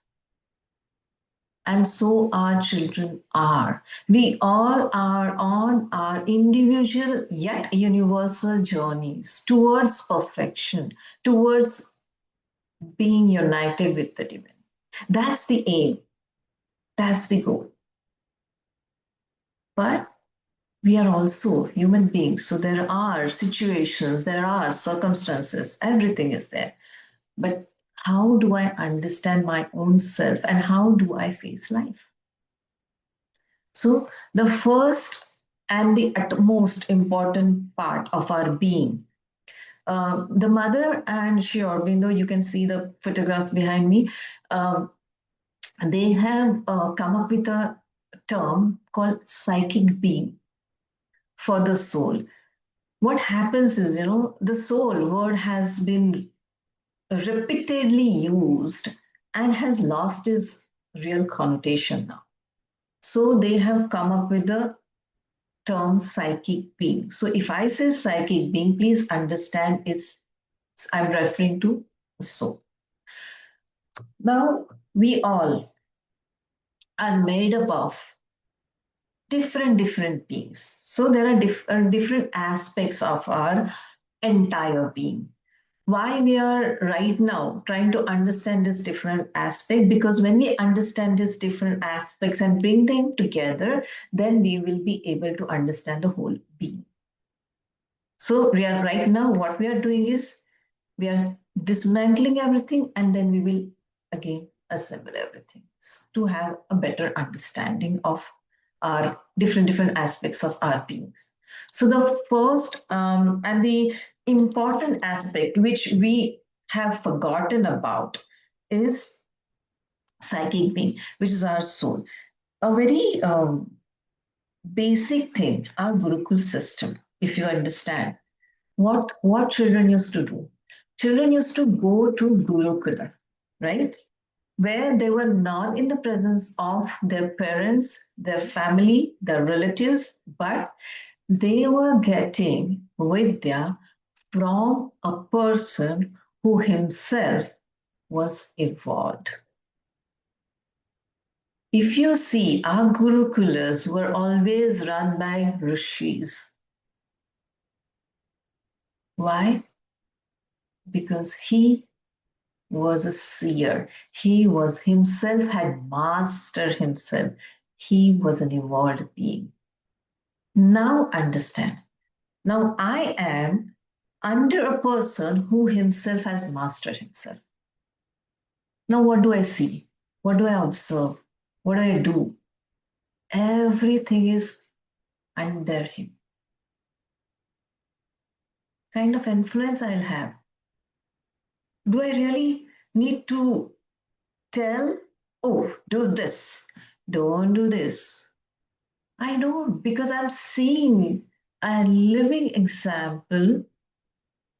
And so our children are. We all are on our individual yet universal journeys towards perfection, towards being united with the divine. That's the aim. That's the goal. But we are also human beings. So there are situations, there are circumstances, everything is there. But how do I understand my own self and how do I face life? So the first and the utmost important part of our being, the mother and Sri Aurobindo, you can see the photographs behind me, they have come up with a term called psychic being for the soul. What happens is, the soul word has been repeatedly used and has lost its real connotation now. So they have come up with the term psychic being. So if I say psychic being, please understand I'm referring to the soul. Now, we all are made up of different beings. So there are different aspects of our entire being. Why we are right now trying to understand this different aspect? Because when we understand these different aspects and bring them together, then we will be able to understand the whole being. So we are right now, what we are doing is we are dismantling everything and then we will again assemble everything to have a better understanding of our different aspects of our beings. So the first and the important aspect which we have forgotten about is psychic being, which is our soul. A very basic thing, our Gurukul system, if you understand, what children used to do. Children used to go to Gurukula, right? Where they were not in the presence of their parents, their family, their relatives, but they were getting Vidya from a person who himself was evolved. If you see, our Gurukulas were always run by rishis. Why? Because he was a seer. He was himself, had mastered himself. He was an evolved being. Now understand. Now I am under a person who himself has mastered himself. Now what do I see? What do I observe? What do I do? Everything is under him. Kind of influence I'll have. Do I really need to tell, oh, do this, don't do this? I don't, because I'm seeing a living example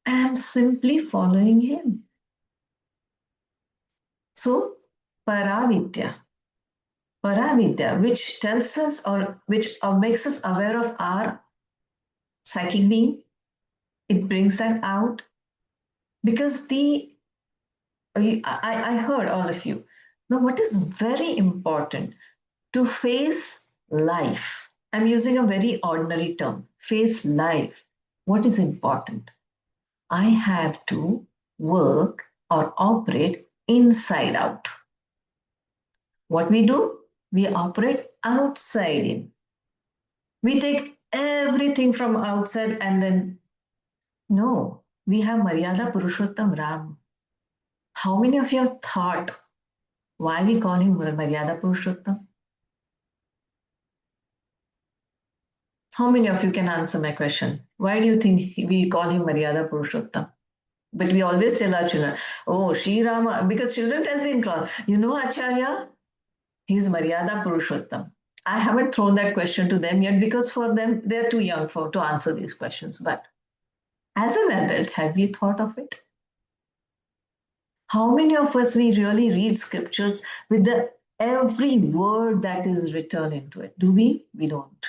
and I'm simply following him. So, Paravidya, which tells us or which makes us aware of our psychic being, it brings that out. Because I heard all of you. Now, what is very important to face life? I'm using a very ordinary term, face life. What is important? I have to work or operate inside out. What we do? We operate outside in. We take everything from outside and then, no, we have Maryada Purushottam Ram. How many of you have thought why we call him Maryada Purushottam? How many of you can answer my question? Why do you think we call him Maryada Purushottam? But we always tell our children, oh, Sri Rama, because children tells me in class, Acharya, he's Maryada Purushottam. I haven't thrown that question to them yet because for them, they're too young to answer these questions. But As an adult, have you thought of it? How many of us we really read scriptures with the every word that is written into it? Do we? We don't.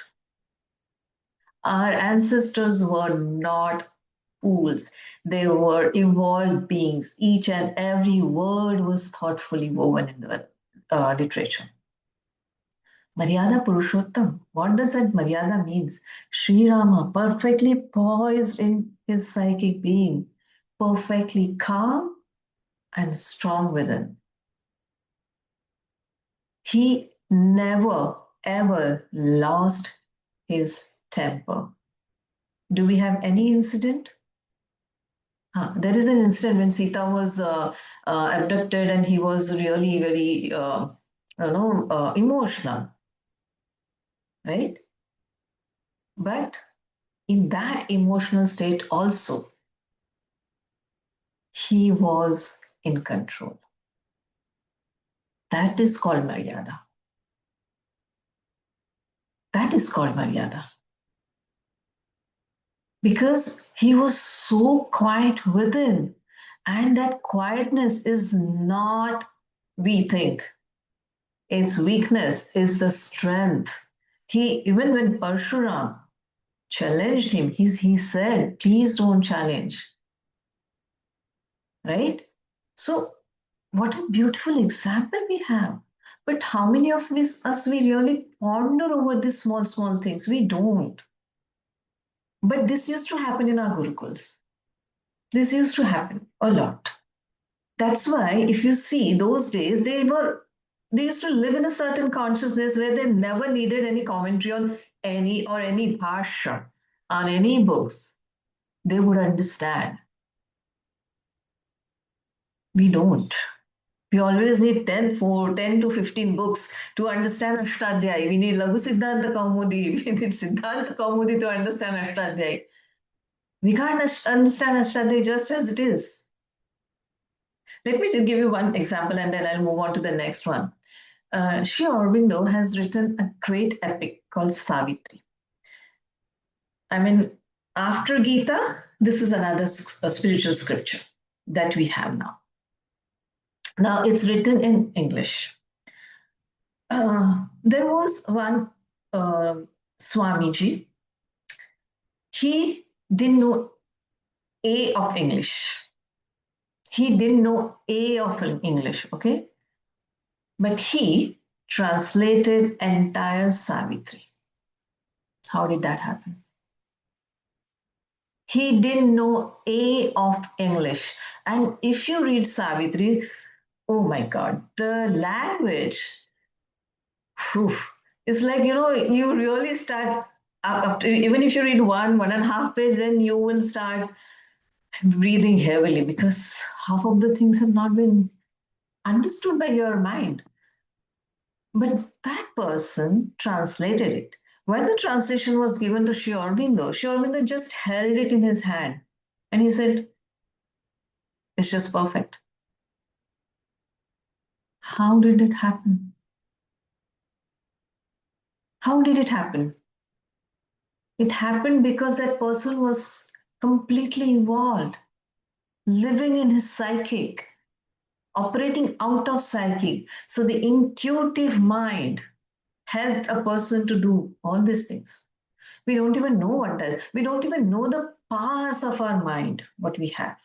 Our ancestors were not fools. They were evolved beings. Each and every word was thoughtfully woven in the literature. Maryada Purushottam. What does that Maryada means? Sri Rama, perfectly poised in his psychic being, perfectly calm and strong within. He never ever lost his temper. Do we have any incident? There is an incident when Sita was abducted and he was really very, emotional, right? But in that emotional state also, he was in control. That is called Maryada. That is called Maryada. Because he was so quiet within. And that quietness is not, we think, its weakness is the strength. Even when Parshuram challenged him, he said, please don't challenge. Right? So, what a beautiful example we have. But how many of us we really ponder over these small, small things? We don't. But this used to happen in our Gurukuls. This used to happen a lot. That's why if you see those days, they used to live in a certain consciousness where they never needed any commentary on any bhasha, on any books. They would understand. We don't. We always need 10 to 15 books to understand Ashtadhyayi. We need Laghu Siddhanta Kaumudi. We need Siddhanta Kaumudi to understand Ashtadhyayi. We can't understand Ashtadhyayi just as it is. Let me just give you one example and then I'll move on to the next one. Sri Aurobindo has written a great epic called Savitri. I mean, after Gita, this is another spiritual scripture that we have now. Now, it's written in English. There was one Swamiji. He didn't know A of English. He didn't know A of English, okay? But he translated entire Savitri. How did that happen? He didn't know A of English. And if you read Savitri, oh my God, the language, whew, it's like, you really start, after, even if you read 1.5 page, then you will start breathing heavily because half of the things have not been understood by your mind. But that person translated it. When the translation was given to Sri Aurobindo just held it in his hand and he said, it's just perfect. How did it happen? How did it happen? It happened because that person was completely involved, living in his psychic, operating out of psychic. So the intuitive mind helped a person to do all these things. We don't even know what does. We don't even know the powers of our mind, what we have.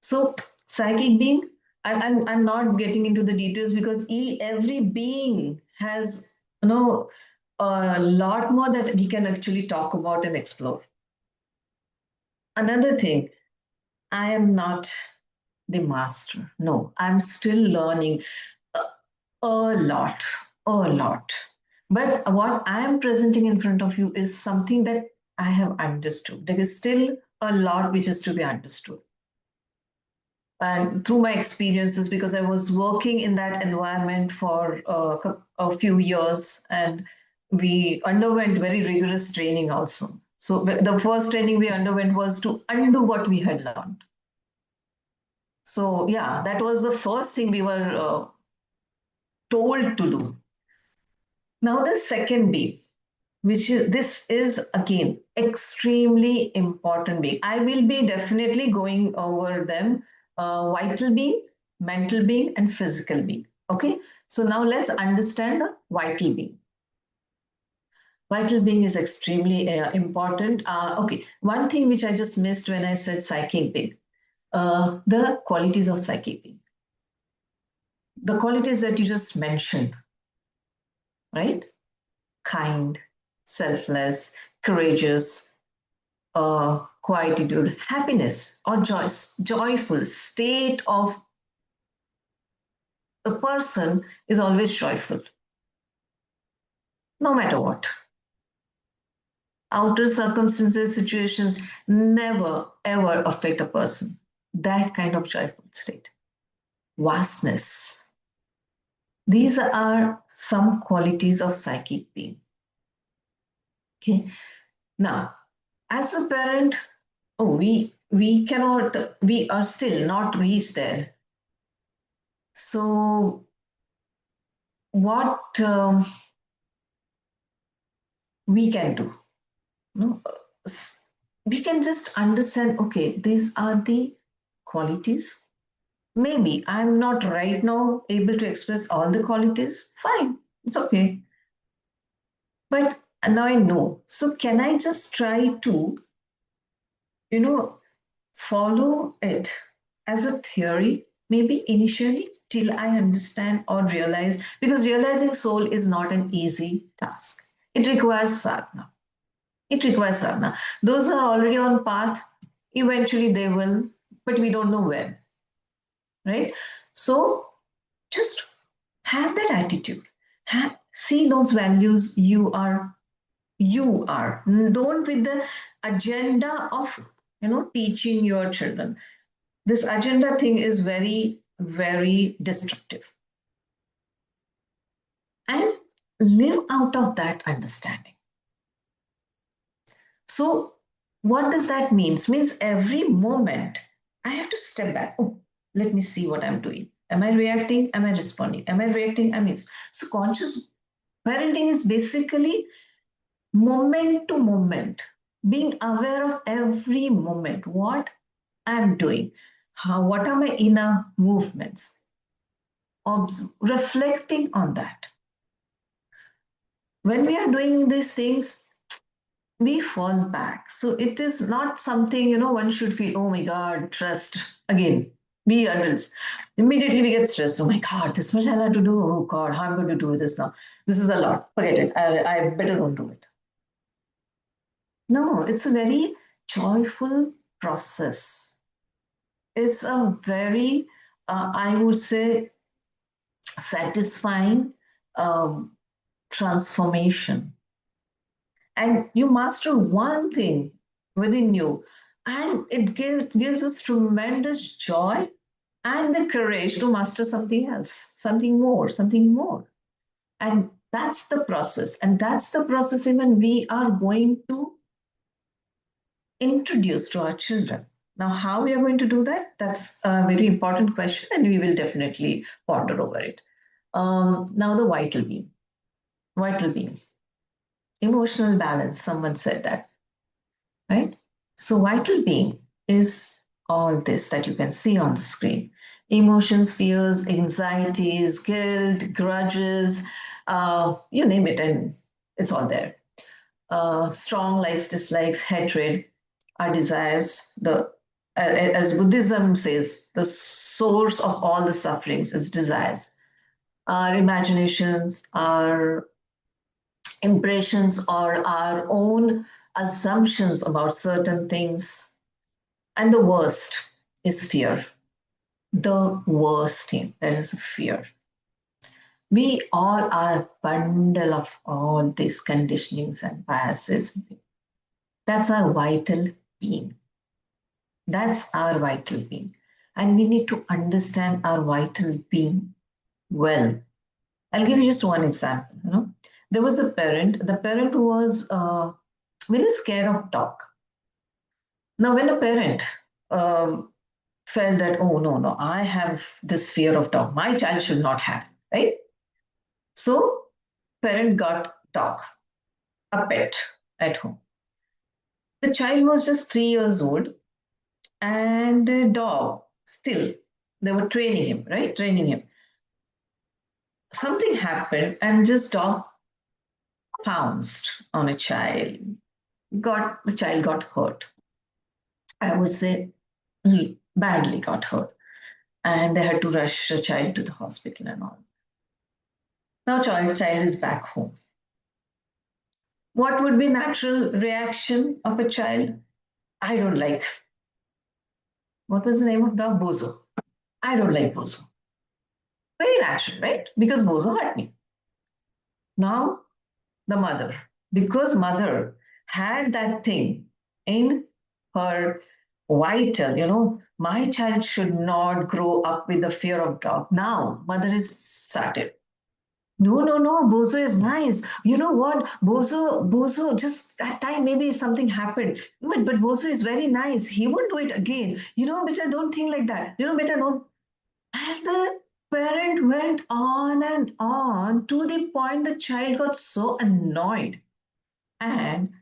So psychic being, I'm not getting into the details because every being has, a lot more that we can actually talk about and explore. Another thing, I am not the master. No, I'm still learning a lot, a lot. But what I am presenting in front of you is something that I have understood. There is still a lot which is to be understood. And through my experiences, because I was working in that environment for a few years and we underwent very rigorous training also. So the first training we underwent was to undo what we had learned. So yeah, that was the first thing we were told to do. Now the second B, this is again extremely important being. I will be definitely going over them, vital being, mental being, and physical being. Okay, so now let's understand the vital being. Vital being is extremely important. Okay, one thing which I just missed when I said psychic being, the qualities of psychic being, the qualities that you just mentioned, right? Kind, selfless, courageous, quietude, happiness, or joyful state of a person is always joyful, no matter what. Outer circumstances, situations never ever affect a person. That kind of joyful state. Vastness. These are some qualities of psychic being. Okay. Now, as a parent, we cannot, we are still not reached there. So what we can do? No, we can just understand, okay, these are the qualities. Maybe I'm not right now able to express all the qualities. Fine, it's okay. But now I know. So can I just try to, follow it as a theory, maybe initially, till I understand or realize, because realizing soul is not an easy task. It requires sadhana. It requires sadhana. Those who are already on path, eventually they will, but we don't know when. Right? So just have that attitude. See those values you are. Don't with the agenda of teaching your children. This agenda thing is very, very destructive. And live out of that understanding. So what does that mean? Means every moment I have to step back. Oh, let me see what I'm doing. Am I reacting? Am I responding? Am I reacting? So conscious parenting is basically moment to moment, being aware of every moment, what I'm doing, what are my inner movements, reflecting on that. When we are doing these things, we fall back. So it is not something, one should feel, oh my God, trust. Again, we adults, immediately we get stressed. Oh my God, this much I'll have to do. Oh God, how I'm going to do this now. This is a lot. Forget it. I better don't do it. No, it's a very joyful process. It's a very, I would say, satisfying transformation. And you master one thing within you, and it gives us tremendous joy and the courage to master something else, something more, something more. And that's the process. And that's the process even we are going to introduce to our children. Now, how we are going to do that? That's a very important question, and we will definitely ponder over it. Now, the vital being. Vital being. Emotional balance, someone said that, right? So, vital being is all this that you can see on the screen. Emotions, fears, anxieties, guilt, grudges, you name it, and it's all there. Strong likes, dislikes, hatred, our desires, as Buddhism says, the source of all the sufferings is desires. Our imaginations, our impressions, or our own assumptions about certain things. And the worst is fear. The worst thing, that is fear. We all are a bundle of all these conditionings and biases. That's our vital being. That's our vital being. And we need to understand our vital being well. I'll give you just one example. There was a parent, the parent was very scared of dog. Now, when a parent felt that, oh, no, I have this fear of dog, my child should not have, right? So, parent got dog, a pet at home. The child was just 3 years old, and a dog, still, they were training him, right? Training him. Something happened, and this dog pounced on a child. The child got hurt. I would say he badly got hurt. And they had to rush the child to the hospital and all. Now child is back home. What would be natural reaction of a child? I don't like. What was the name of dog? Bozo. I don't like Bozo. Very natural, right? Because Bozo hurt me. Now the mother, because mother had that thing in her vital, my child should not grow up with the fear of dog. Now mother is started. No, Bozo is nice. You know what? Bozo, just that time maybe something happened. But Bozo is very nice. He won't do it again. Beta, don't think like that. Beta, don't. And the parent went on and on to the point the child got so annoyed. And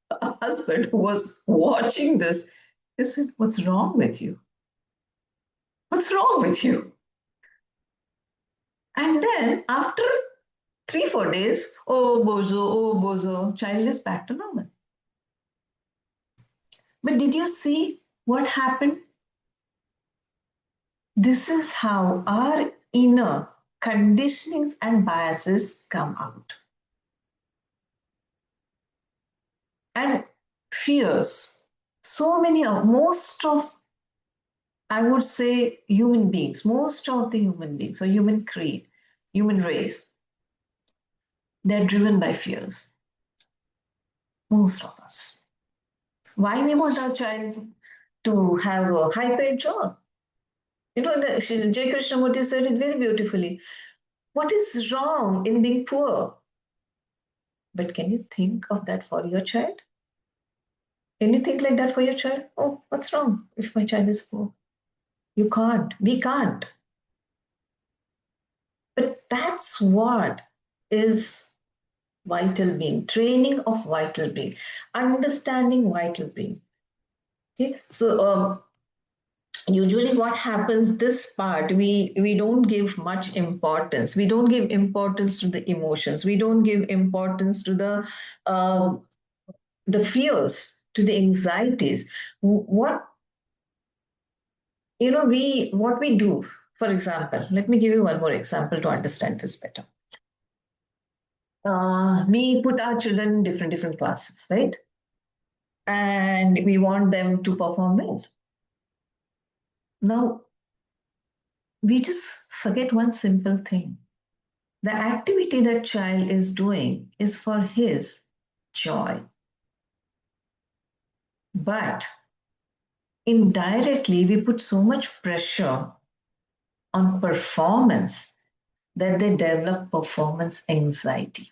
a husband who was watching this, he said, "What's wrong with you? What's wrong with you?" And then after 3-4 days, oh Bozo, child is back to normal. But did you see what happened? This is how our inner conditionings and biases come out. And fears. Most of, I would say, human beings, most of the human beings or human creed, human race, they're driven by fears. Most of us. Why we want our child to have a high-paid job? J. Krishnamurti said it very beautifully. What is wrong in being poor? But can you think of that for your child? Can you think like that for your child? Oh, what's wrong if my child is poor? You can't. We can't. But that's what is vital being, training of vital being, understanding vital being. Okay, so usually what happens, this part, we don't give much importance. We don't give importance to the emotions. We don't give importance to the fears, to the anxieties. What we do, for example, let me give you one more example to understand this better. We put our children in different classes, right? And we want them to perform well. Now, we just forget one simple thing. The activity that child is doing is for his joy. But indirectly, we put so much pressure on performance that they develop performance anxiety.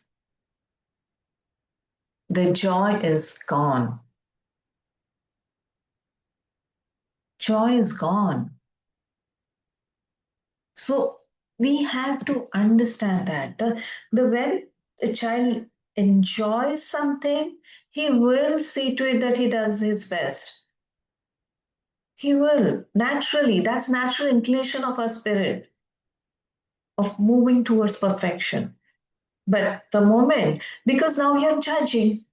The joy is gone. Joy is gone. So we have to understand that when a child enjoys something, he will see to it that he does his best. He will, naturally. That's natural inclination of our spirit, of moving towards perfection. But the moment, because now you're judging,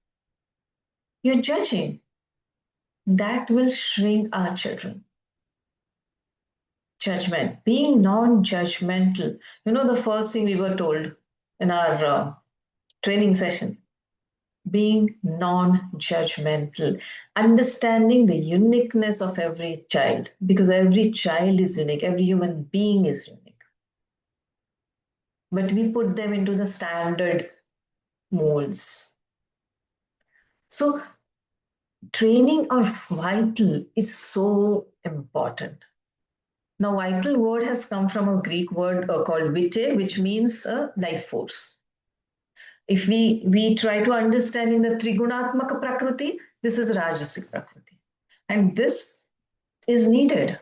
that will shrink our children. Judgment, being non-judgmental. The first thing we were told in our training session, being non-judgmental, understanding the uniqueness of every child, because every child is unique, every human being is unique. But we put them into the standard molds. So training of vital is so important. Now, vital word has come from a Greek word called vitae, which means life force. If we try to understand in the Trigunatmaka Prakriti, this is Rajasic Prakriti. And this is needed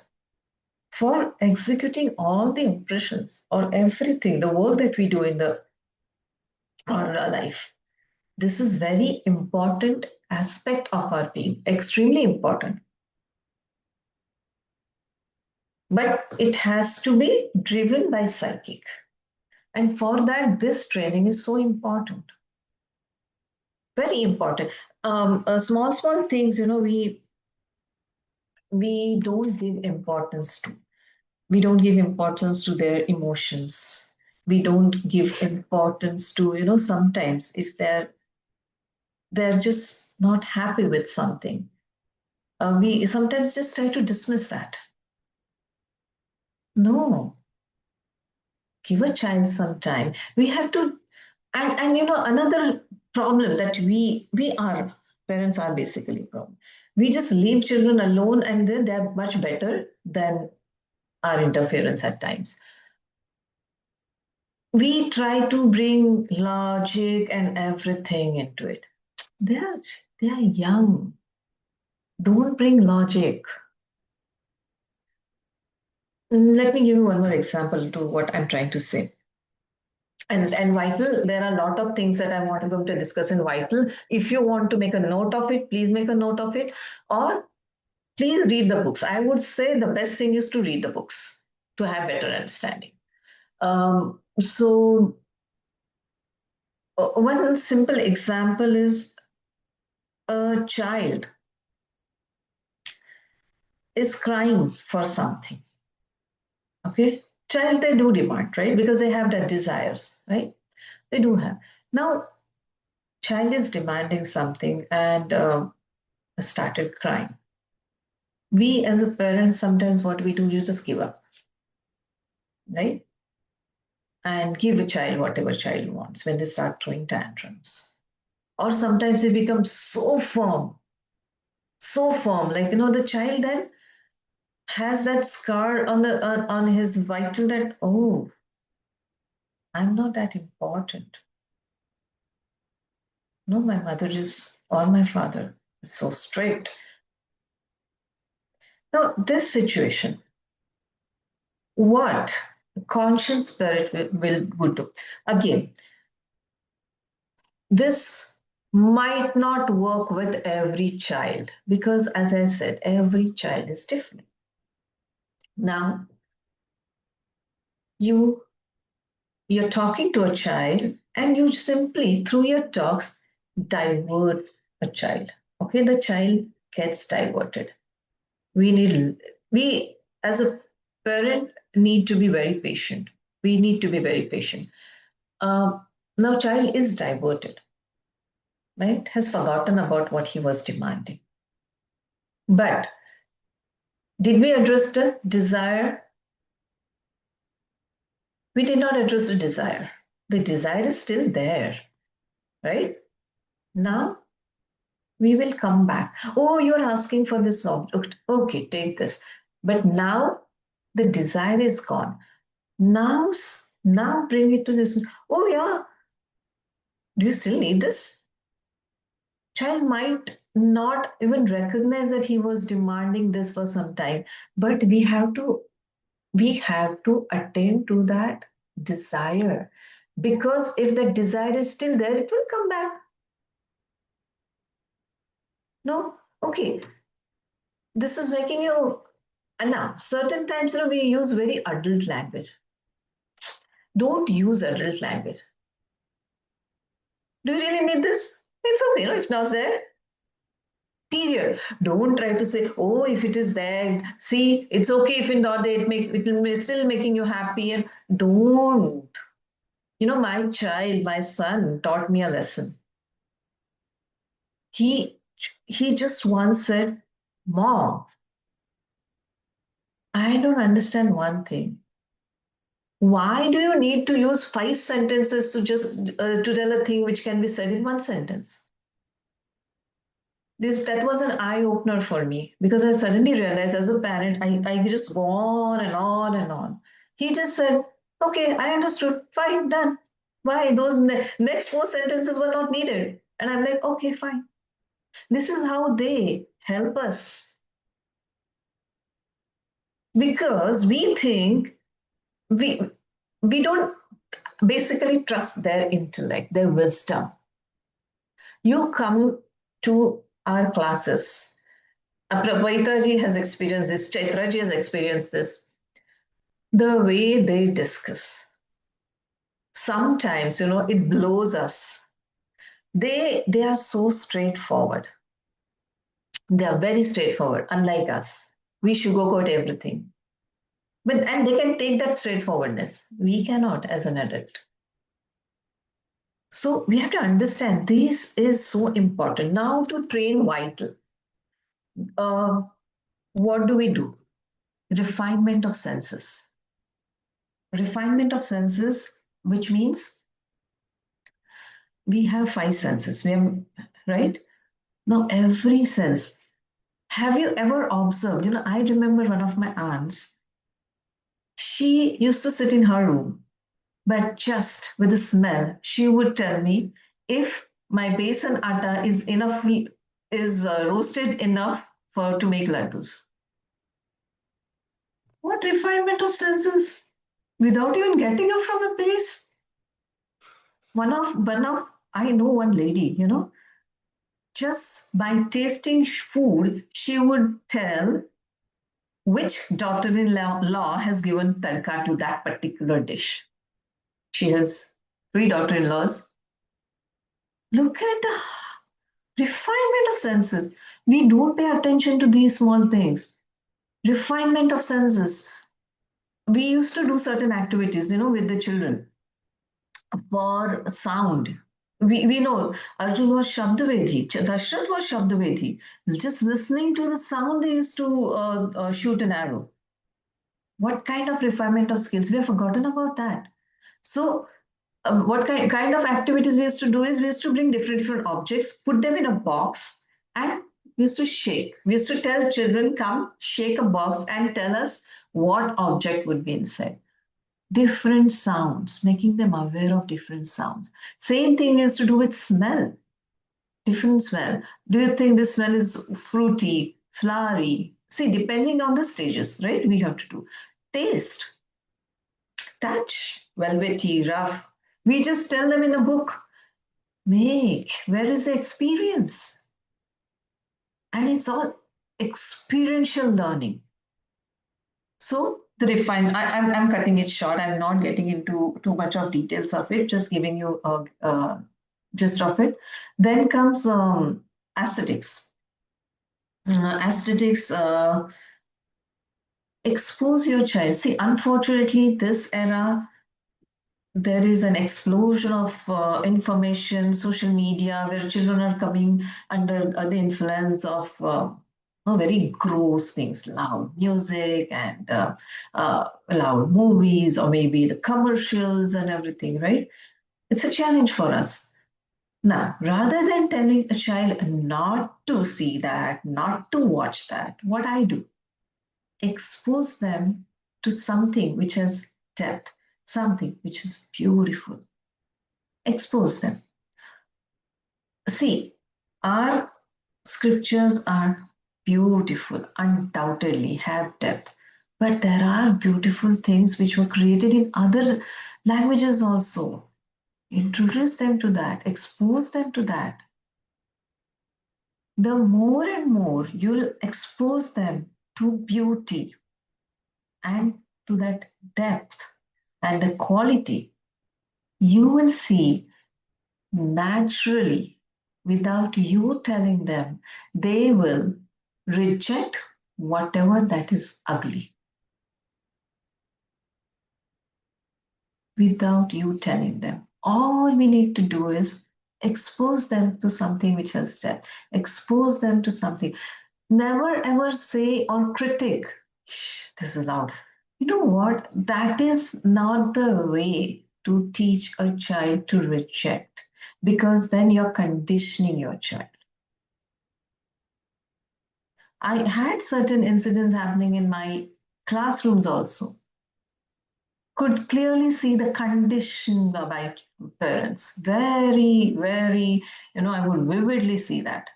for executing all the impressions or everything, the work that we do in our life. This is very important aspect of our being, extremely important. But it has to be driven by psychic. And for that, this training is so important. Very important. Small things, we don't give importance to. We don't give importance to their emotions. We don't give importance to, sometimes if they're just not happy with something. We sometimes just try to dismiss that. No, give a child some time. We have to, and another problem that we are parents are basically a problem. We just leave children alone, and then they're much better than our interference at times. We try to bring logic and everything into it. They are young. Don't bring logic. Let me give you one more example to what I'm trying to say. And Vital, there are a lot of things that I want them to discuss in Vital. If you want to make a note of it, please make a note of it, or please read the books. I would say the best thing is to read the books to have better understanding. So one simple example is a child is crying for something. Okay, child, they do demand, right? Because they have their desires, right? They do have. Now, child is demanding something and started crying. We as a parent, sometimes what we do is just give up, right? And give a child whatever child wants when they start throwing tantrums. Or sometimes they become so firm, like, the child then has that scar on his vital that, oh, I'm not that important. No, my mother is, or my father is so strict. Now, this situation, what conscious spirit would do? Again, this might not work with every child because, as I said, every child is different. Now, you're talking to a child and you simply, through your talks, divert a child. Okay, the child gets diverted. We as a parent need to be very patient. We need to be very patient. Now, child is diverted, right? Has forgotten about what he was demanding. But did we address the desire? We did not address the desire. The desire is still there, right? Now we will come back. Oh, you're asking for this object. Okay, take this. But now the desire is gone. Now bring it to this. Oh, yeah. Do you still need this? Child might not even recognize that he was demanding this for some time, but we have to attend to that desire, because if the desire is still there, it will come back. No, okay, this is making you. And now certain times we use very adult language. Don't use adult language. Do you really need this? It's okay, if not there, period. Don't try to say, oh, if it is there, see, it's okay if it's not there, it will be still making you happy. And don't. My son taught me a lesson. He just once said, Mom, I don't understand one thing. Why do you need to use 5 sentences to just to tell a thing which can be said in 1 sentence? That was an eye opener for me, because I suddenly realized as a parent, I just go on and on and on. He just said, okay, I understood, fine, done. Why? Those next 4 sentences were not needed. And I'm like, okay, fine. This is how they help us. Because we think we don't basically trust their intellect, their wisdom. You come to our classes. Pavitra ji has experienced this, Chaitra ji has experienced this. The way they discuss, sometimes, it blows us. They are so straightforward. They are very straightforward, unlike us. We sugarcoat everything. And they can take that straightforwardness. We cannot as an adult. So we have to understand this is so important. Now to train vital, what do we do? Refinement of senses. Refinement of senses, which means we have 5 senses. We have, right? Now every sense. Have you ever observed? I remember one of my aunts. She used to sit in her room, but just with the smell, she would tell me if my besan atta is enough, is roasted enough to make laddus. What refinement of senses? Without even getting up from a place. I know one lady, just by tasting food, she would tell which daughter-in-law has given tadka to that particular dish. She has 3 daughter-in-laws. Look at the refinement of senses. We don't pay attention to these small things. Refinement of senses. We used to do certain activities, with the children for sound. We know Arjun was Shabdavedhi, Dashrath was Shabdavedhi. Just listening to the sound, they used to shoot an arrow. What kind of refinement of skills? We have forgotten about that. So, what kind of activities we used to do is we used to bring different objects, put them in a box, and we used to shake. We used to tell children, come shake a box and tell us what object would be inside. Different sounds, making them aware of different sounds. Same thing is to do with smell. Different smell. Do you think this smell is fruity, flowery? See, depending on the stages, right? We have to do. Taste, touch, velvety, rough. We just tell them in a book. Make. Where is the experience? And it's all experiential learning. So the refinement, I'm cutting it short. I'm not getting into too much of details of it, just giving you a gist of it. Then comes aesthetics. Aesthetics, expose your child. See, unfortunately, this era, there is an explosion of information, social media, where children are coming under the influence of very gross things, loud music and loud movies, or maybe the commercials and everything, right? It's a challenge for us. Now, rather than telling a child not to see that, not to watch that, what I do, expose them to something which has depth, something which is beautiful. Expose them. See, our scriptures are beautiful, undoubtedly have depth, but there are beautiful things which were created in other languages also. Introduce them to that, expose them to that. The more and more you'll expose them to beauty and to that depth and the quality, you will see naturally, without you telling them, they will reject whatever that is ugly. Without you telling them. All we need to do is expose them to something which has depth, expose them to something. Never ever say or critic, this is loud. You know what? That is not the way to teach a child to reject, because then you're conditioning your child. I had certain incidents happening in my classrooms also. Could clearly see the condition by parents. Very, very, I would vividly see that.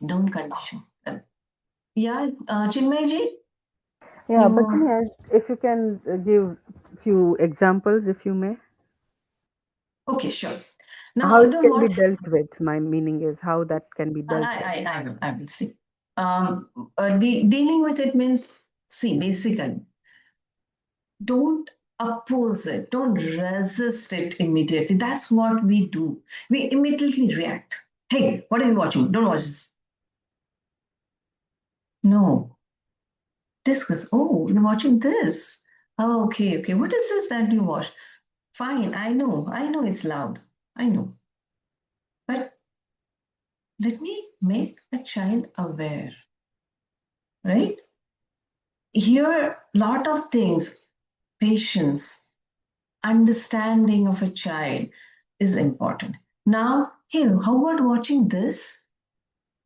Don't condition them. Yeah, Chinmayji? Yeah, Bachani, if you can give few examples, if you may. Okay, sure. Now, How it the can be what dealt with. My meaning is how that can be dealt with. I will see. Dealing with it means, see, basically, don't oppose it, don't resist it immediately. That's what we do. We immediately react. Hey, what are you watching? Don't watch this. No. Discuss. Oh, you're watching this. Oh, okay, okay. What is this that you watch? Fine, I know it's loud. I know. But let me make a child aware, right? Here, lot of things, patience, understanding of a child is important. Now, hey, how about watching this?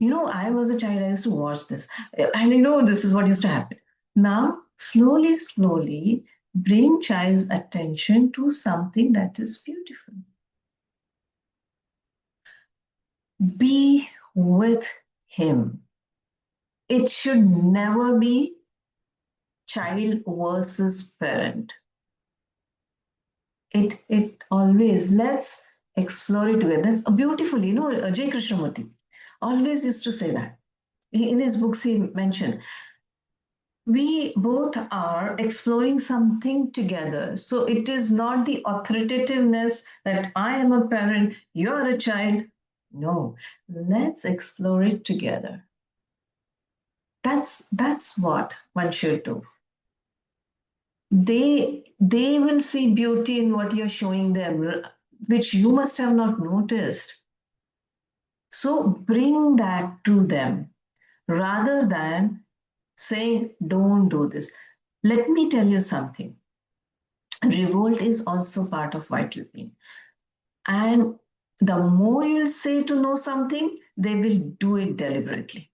I was a child, I used to watch this. And this is what used to happen. Now, slowly, slowly, bring child's attention to something that is beautiful. Be with him. It should never be child versus parent. It always, let's explore it together. That's beautiful. Jay Krishnamurti always used to say that. In his books, he mentioned, we both are exploring something together. So it is not the authoritativeness that I am a parent, you're a child. No, let's explore it together. That's what one should do. They will see beauty in what you're showing them, which you must have not noticed. So bring that to them rather than saying, don't do this. Let me tell you something. Revolt is also part of vital being. And the more you'll say to know something, they will do it deliberately.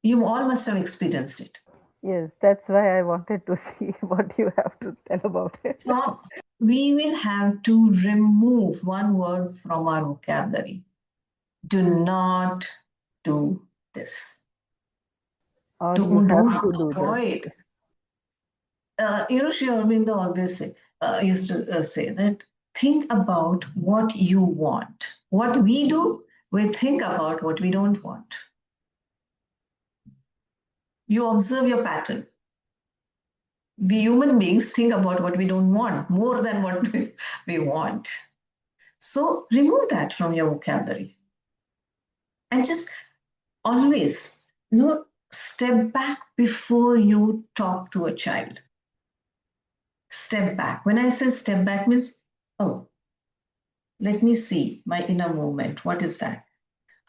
You all must have experienced it. Yes, that's why I wanted to see what you have to tell about it. Now, we will have to remove one word from our vocabulary. Do not do this. Or you Don't have to do this. avoid. Sri Aurobindo always used to say that think about what you want. What we do, we think about what we don't want. You observe your pattern. We human beings think about what we don't want more than what we want. So remove that from your vocabulary. And just always, step back before you talk to a child. Step back. When I say step back means, oh, let me see my inner movement. What is that?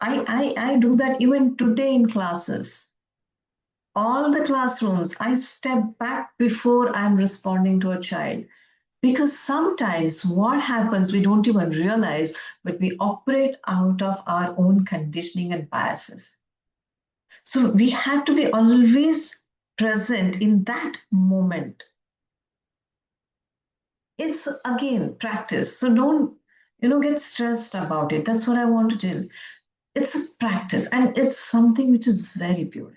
I do that even today in classes. All the classrooms, I step back before I'm responding to a child. Because sometimes what happens, we don't even realize, but we operate out of our own conditioning and biases. So we have to be always present in that moment. It's again practice. So don't, get stressed about it. That's what I want to tell. It's a practice and it's something which is very beautiful.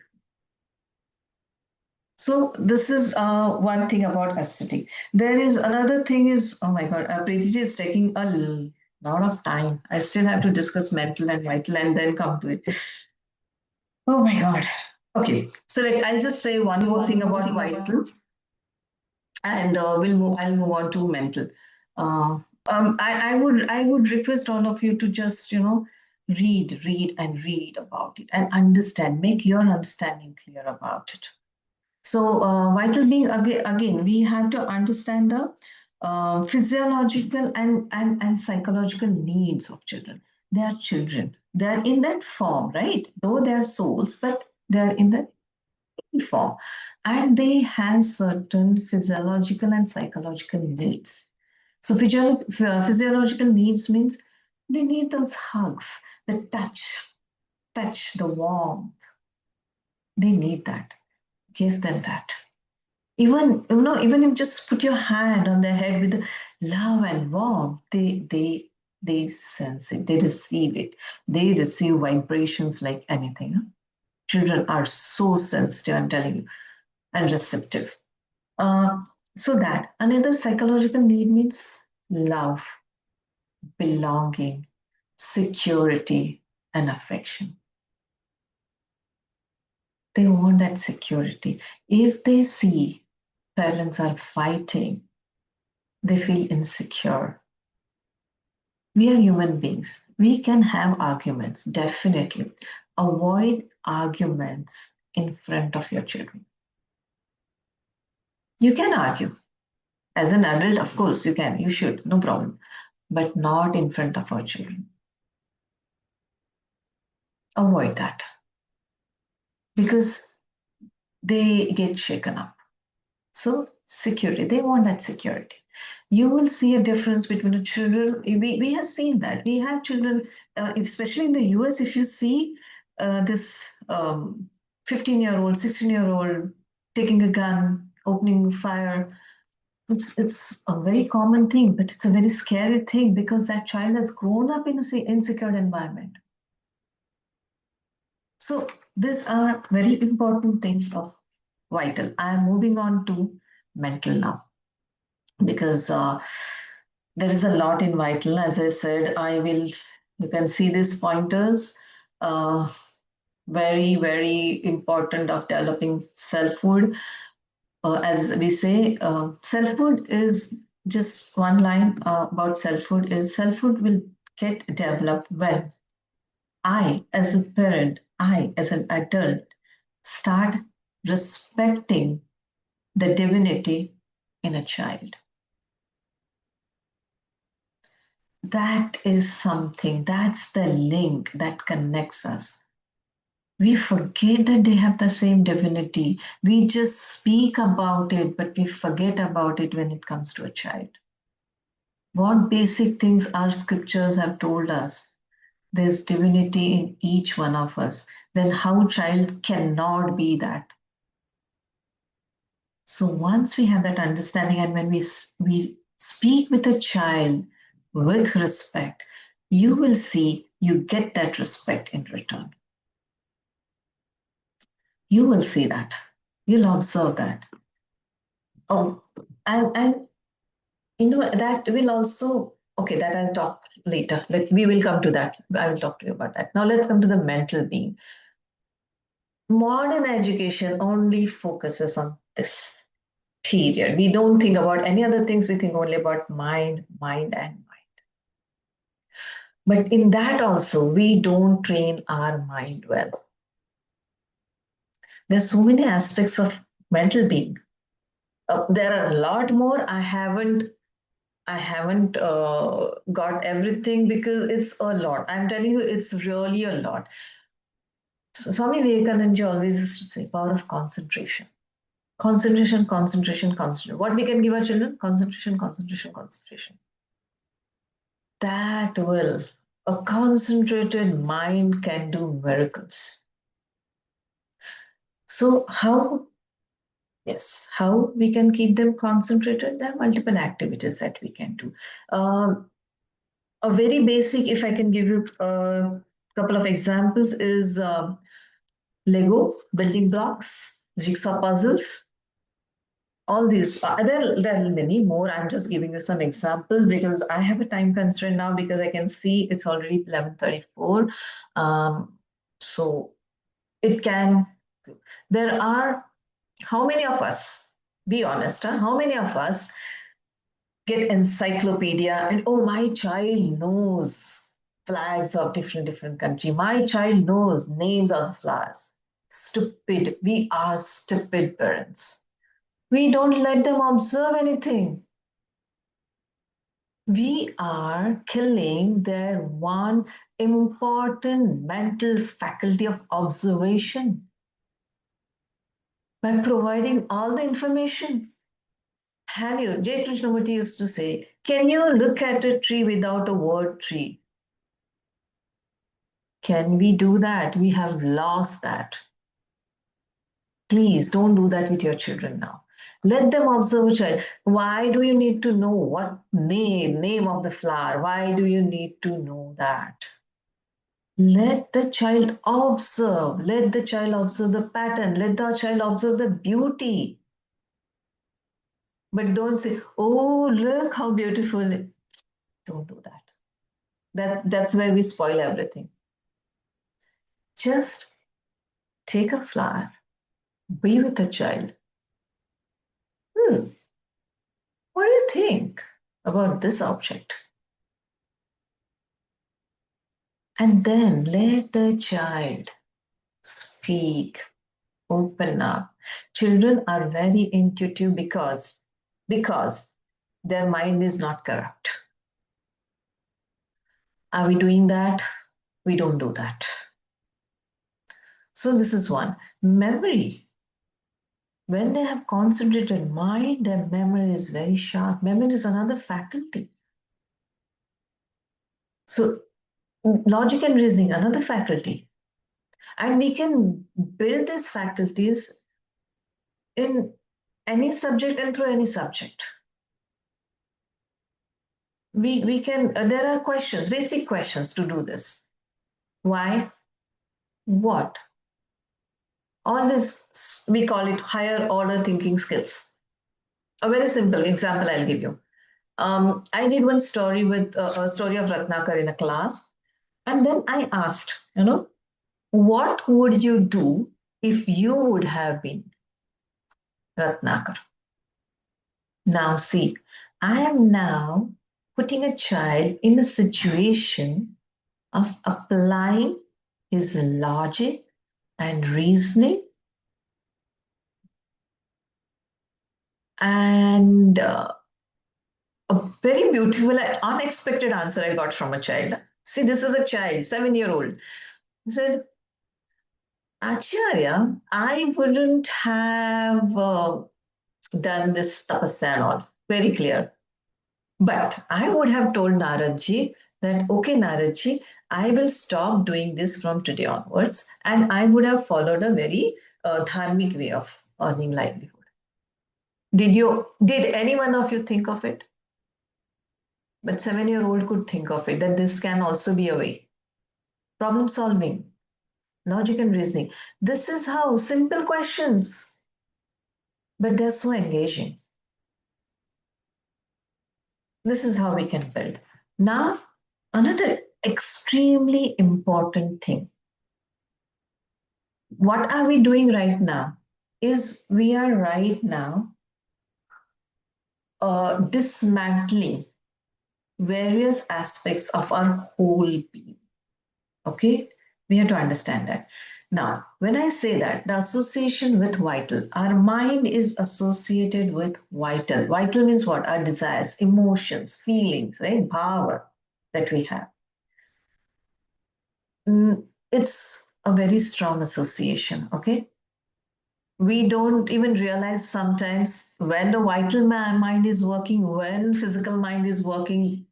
So this is one thing about aesthetic. There is another thing is, oh my God, Preeti is taking a lot of time. I still have to discuss mental and vital and then come to it. Oh my God. Okay, so I'll just say one more thing about vital, and I'll move on to mental. I would request all of you to just read and read about it and understand, make your understanding clear about it. So vital being, again, we have to understand the physiological and psychological needs of children. They are children. They are in that form, right? Though they are souls, but they are in that form. And they have certain physiological and psychological needs. So physiological needs means they need those hugs, the touch, the warmth. They need that. Give them that. Even if you just put your hand on their head with love and warmth, they sense it, they receive it, they receive vibrations like anything. Children are so sensitive, I'm telling you, and receptive. So that another psychological need means love, belonging, security, and affection. They want that security. If they see parents are fighting, they feel insecure. We are human beings. We can have arguments, definitely. Avoid arguments in front of your children. You can argue. As an adult, of course, you can, you should, no problem. But not in front of our children. Avoid that. Because they get shaken up. So, security, they want that security. You will see a difference between the children. We have seen that. We have children, especially in the US, if you see this 15-year-old, 16-year-old taking a gun, opening fire, it's a very common thing, but it's a very scary thing because that child has grown up in an insecure environment. So these are very important things of vital. I am moving on to mental now because there is a lot in vital. As I said, you can see these pointers. Very, very important of developing selfhood. As we say, selfhood is just one line about selfhood is selfhood will get developed when I, as a parent, I, as an adult, start respecting the divinity in a child. That is something, that's the link that connects us. We forget that they have the same divinity. We just speak about it, but we forget about it when it comes to a child. What basic things our scriptures have told us? There's divinity in each one of us. Then how child cannot be that? So once we have that understanding and when we speak with a child with respect, you will see you get that respect in return. You will see that. You'll observe that. Oh, and you know, that will also, okay, that I'll talk later. We will come to that. I will talk to you about that. Now let's come to the mental being. Modern education only focuses on this, period. We don't think about any other things. We think only about mind, mind, and mind. But in that also, we don't train our mind well. There's so many aspects of mental being. There are a lot more. I haven't got everything because it's a lot. I'm telling you, it's really a lot. So Swami Vivekananda always used to say, power of concentration. Concentration, concentration, concentration. What we can give our children? Concentration, concentration, concentration. That will, a concentrated mind can do miracles. So how we can keep them concentrated? There are multiple activities that we can do. A very basic, if I can give you a couple of examples, is Lego, building blocks, jigsaw puzzles. All these, there are many more. I'm just giving you some examples because I have a time constraint now because I can see it's already 11:34. So it can, there are, how many of us, be honest, how many of us get encyclopedia and, oh, my child knows flags of different country. My child knows names of the flowers. Stupid. We are stupid parents. We don't let them observe anything. We are killing their one important mental faculty of observation by providing all the information. Have you, J. Krishnamurti used to say, can you look at a tree without a word tree? Can we do that? We have lost that. Please don't do that with your children now. Let them observe a child. Why do you need to know what name of the flower? Why do you need to know that? Let the child observe. Let the child observe the pattern. Let the child observe the beauty. But don't say, oh, look how beautiful. Don't do that. That's where we spoil everything. Just take a flower, be with a child. What do you think about this object? And then let the child speak, open up. Children are very intuitive because their mind is not corrupt. Are we doing that? We don't do that. So this is one. Memory. When they have concentrated mind, their memory is very sharp. Memory is another faculty. So logic and reasoning, another faculty. And we can build these faculties in any subject and through any subject. We can, there are questions, basic questions to do this. Why? What? All this, we call it higher order thinking skills. A very simple example I'll give you. I did one story with a story of Ratnakar in a class. And then I asked, what would you do if you would have been Ratnakar? Now see, I am now putting a child in a situation of applying his logic and reasoning and a very beautiful, unexpected answer I got from a child. See, this is a child, 7-year-old. He said, Acharya, I wouldn't have done this tapasya and all. Very clear. But I would have told Naradji that, okay, Naradji, I will stop doing this from today onwards. And I would have followed a very dharmic way of earning livelihood. Did any one of you think of it? But 7-year-old could think of it, that this can also be a way. Problem solving, logic and reasoning. This is how simple questions, but they're so engaging. This is how we can build. Now, another extremely important thing. What are we doing right now? Is we are right now dismantling various aspects of our whole being. Okay? We have to understand that. Now, when I say that, the association with vital, our mind is associated with vital. Vital means what? Our desires, emotions, feelings, right? Power that we have. It's a very strong association, okay? We don't even realize sometimes when the vital mind is working, when physical mind is working,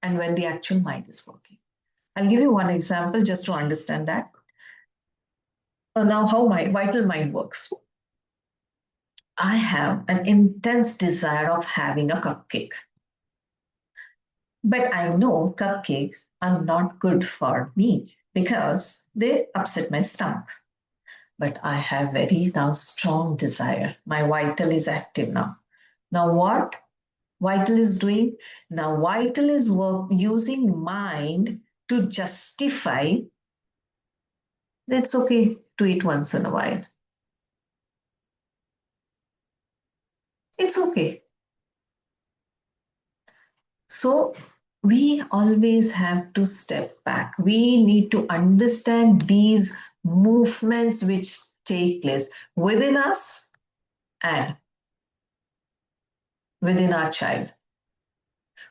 and when the actual mind is working. I'll give you one example just to understand that. Now, how my vital mind works. I have an intense desire of having a cupcake. But I know cupcakes are not good for me because they upset my stomach. But I have very now strong desire. My vital is active now. Now what vital is doing? Now vital is using mind to justify that it's okay to eat once in a while. It's okay. So we always have to step back. We need to understand these movements which take place within us and within our child.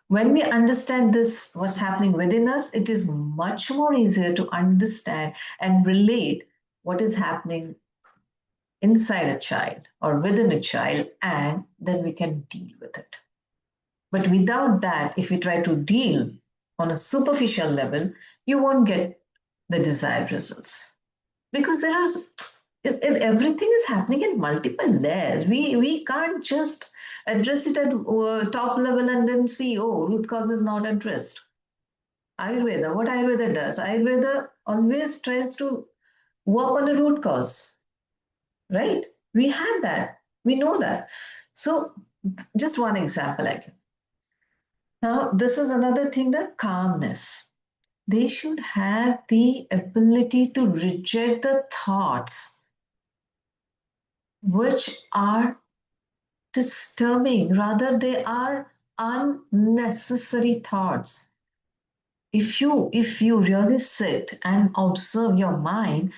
When we understand this, what's happening within us, it is much more easier to understand and relate what is happening inside a child or within a child, and then we can deal with it. But without that, if we try to deal on a superficial level, you won't get the desired results. Because everything is happening in multiple layers. We can't just address it at top level and then see, oh, root cause is not addressed. Ayurveda, what Ayurveda does, Ayurveda always tries to work on the root cause, right? We have that, we know that. So just one example I give. Now, this is another thing, the calmness. They should have the ability to reject the thoughts which are disturbing. Rather, they are unnecessary thoughts. If you really sit and observe your mind,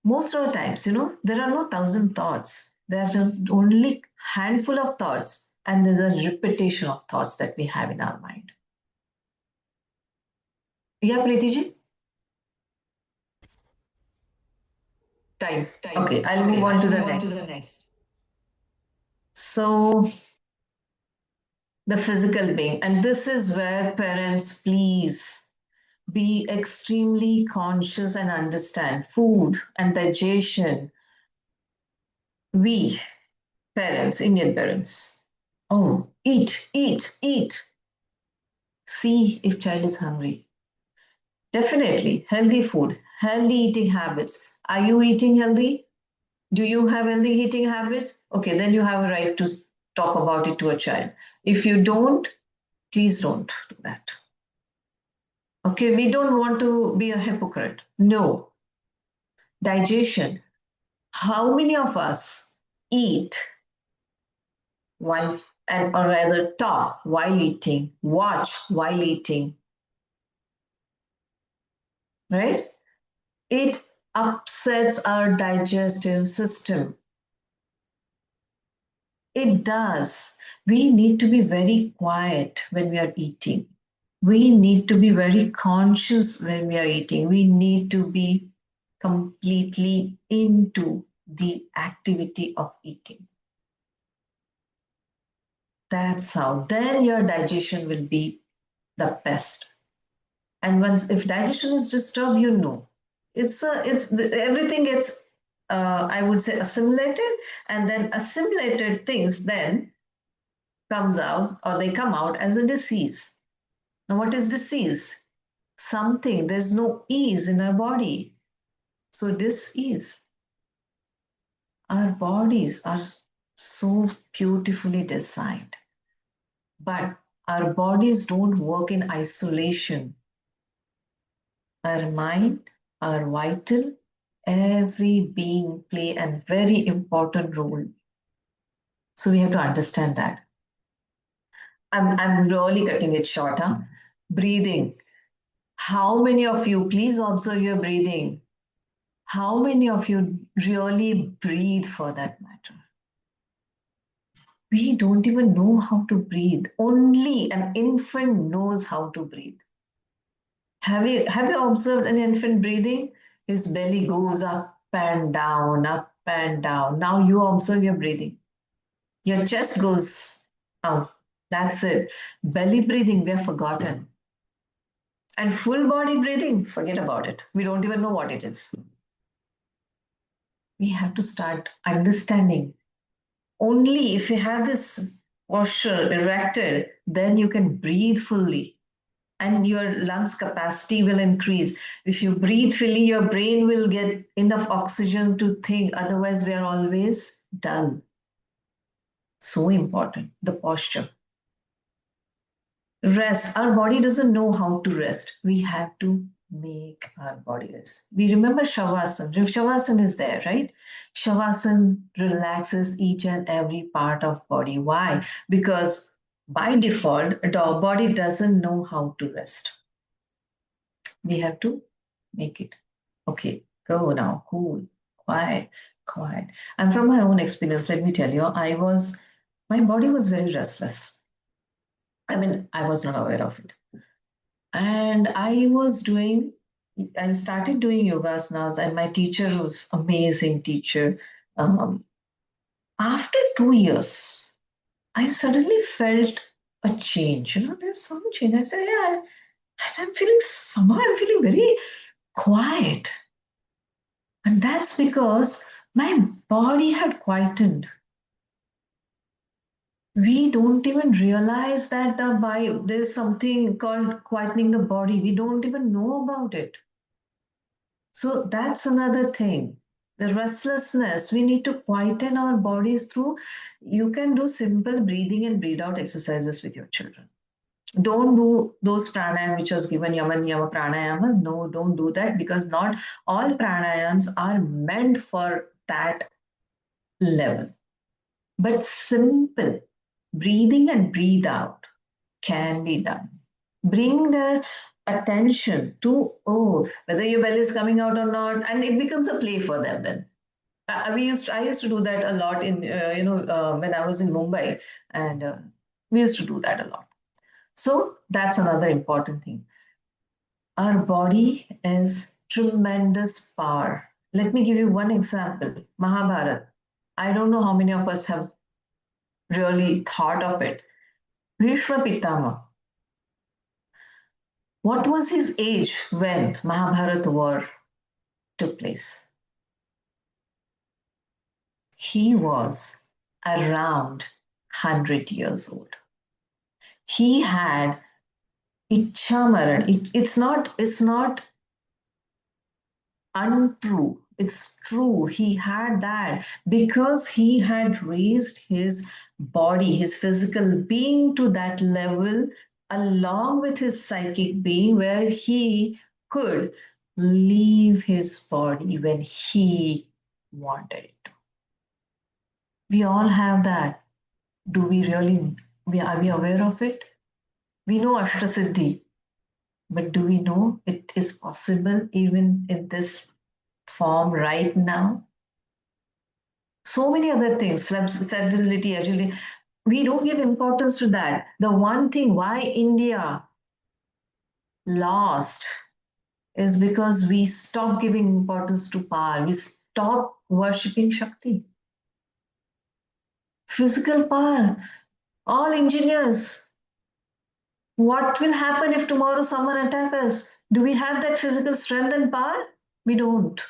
most of the times, there are no 1,000 thoughts. There are only handful of thoughts, and there's a repetition of thoughts that we have in our mind. Yeah, Preeti ji? Time. Okay, I'll move on to the next. So, the physical being, and this is where parents, please be extremely conscious and understand food and digestion. We parents, Indian parents, oh, eat, eat, eat. See if child is hungry. Definitely healthy food, healthy eating habits. Are you eating healthy? Do you have healthy eating habits? Okay, then you have a right to talk about it to a child. If you don't, please don't do that. Okay, we don't want to be a hypocrite. No. Digestion. How many of us eat while, and or rather talk while eating, watch while eating, right? It upsets our digestive system. It does. We need to be very quiet when we are eating. We need to be very conscious when we are eating. We need to be completely into the activity of eating. That's how. Then your digestion will be the best. And once, if digestion is disturbed, it's everything gets, I would say, assimilated, and then assimilated things then comes out, or they come out as a disease. Now, what is disease? Something, there's no ease in our body. So dis-ease. Our bodies are so beautifully designed, but our bodies don't work in isolation. Our mind, our vital, every being play a very important role. So we have to understand that. I'm really cutting it short, huh? Breathing. How many of you, please observe your breathing. How many of you really breathe for that matter? We don't even know how to breathe. Only an infant knows how to breathe. Have you observed an infant breathing? His belly goes up and down, up and down. Now you observe your breathing. Your chest goes out. That's it. Belly breathing, we have forgotten. And full body breathing, forget about it. We don't even know what it is. We have to start understanding. Only if you have this posture erected, then you can breathe fully and your lungs capacity will increase. If you breathe fully, your brain will get enough oxygen to think. Otherwise, we are always dull. So important, the posture. Rest. Our body doesn't know how to rest. We have to make our body rest. We remember Shavasana. Shavasana is there, right? Shavasana relaxes each and every part of body. Why? Because by default, the body doesn't know how to rest. We have to make it. Okay, go now, cool, quiet, quiet. And from my own experience, let me tell you, my body was very restless. I mean, I was not aware of it. And I started doing yogasanas, and my teacher was amazing teacher. After 2 years, I suddenly felt a change. There's some change. I said, yeah, I'm feeling very quiet. And that's because my body had quietened. We don't even realize that there's something called quietening the body. We don't even know about it. So that's another thing. The restlessness, we need to quieten our bodies through. You can do simple breathing and breathe out exercises with your children. Don't do those pranayam which was given yama niyama pranayama. No, don't do that, because not all pranayams are meant for that level. But simple breathing and breathe out can be done. Bring their attention to, oh, whether your belly is coming out or not, and it becomes a play for them then. I used to do that a lot in, when I was in Mumbai, and we used to do that a lot. So that's another important thing. Our body is tremendous power. Let me give you one example. Mahabharata. I don't know how many of us have really thought of it. Bhishma Pitama. What was his age when Mahabharata war took place? He was around 100 years old. He had Ichamaran. It's not untrue. It's true. He had that because he had raised his body, his physical being to that level, along with his psychic being, where he could leave his body when he wanted it to. We all have that. Do we really, are we aware of it? We know Ashtasiddhi, but do we know it is possible even in this form right now? So many other things, flexibility, agility. We don't give importance to that. The one thing why India lost is because we stopped giving importance to power. We stopped worshipping Shakti. Physical power. All engineers. What will happen if tomorrow someone attacks us? Do we have that physical strength and power? We don't.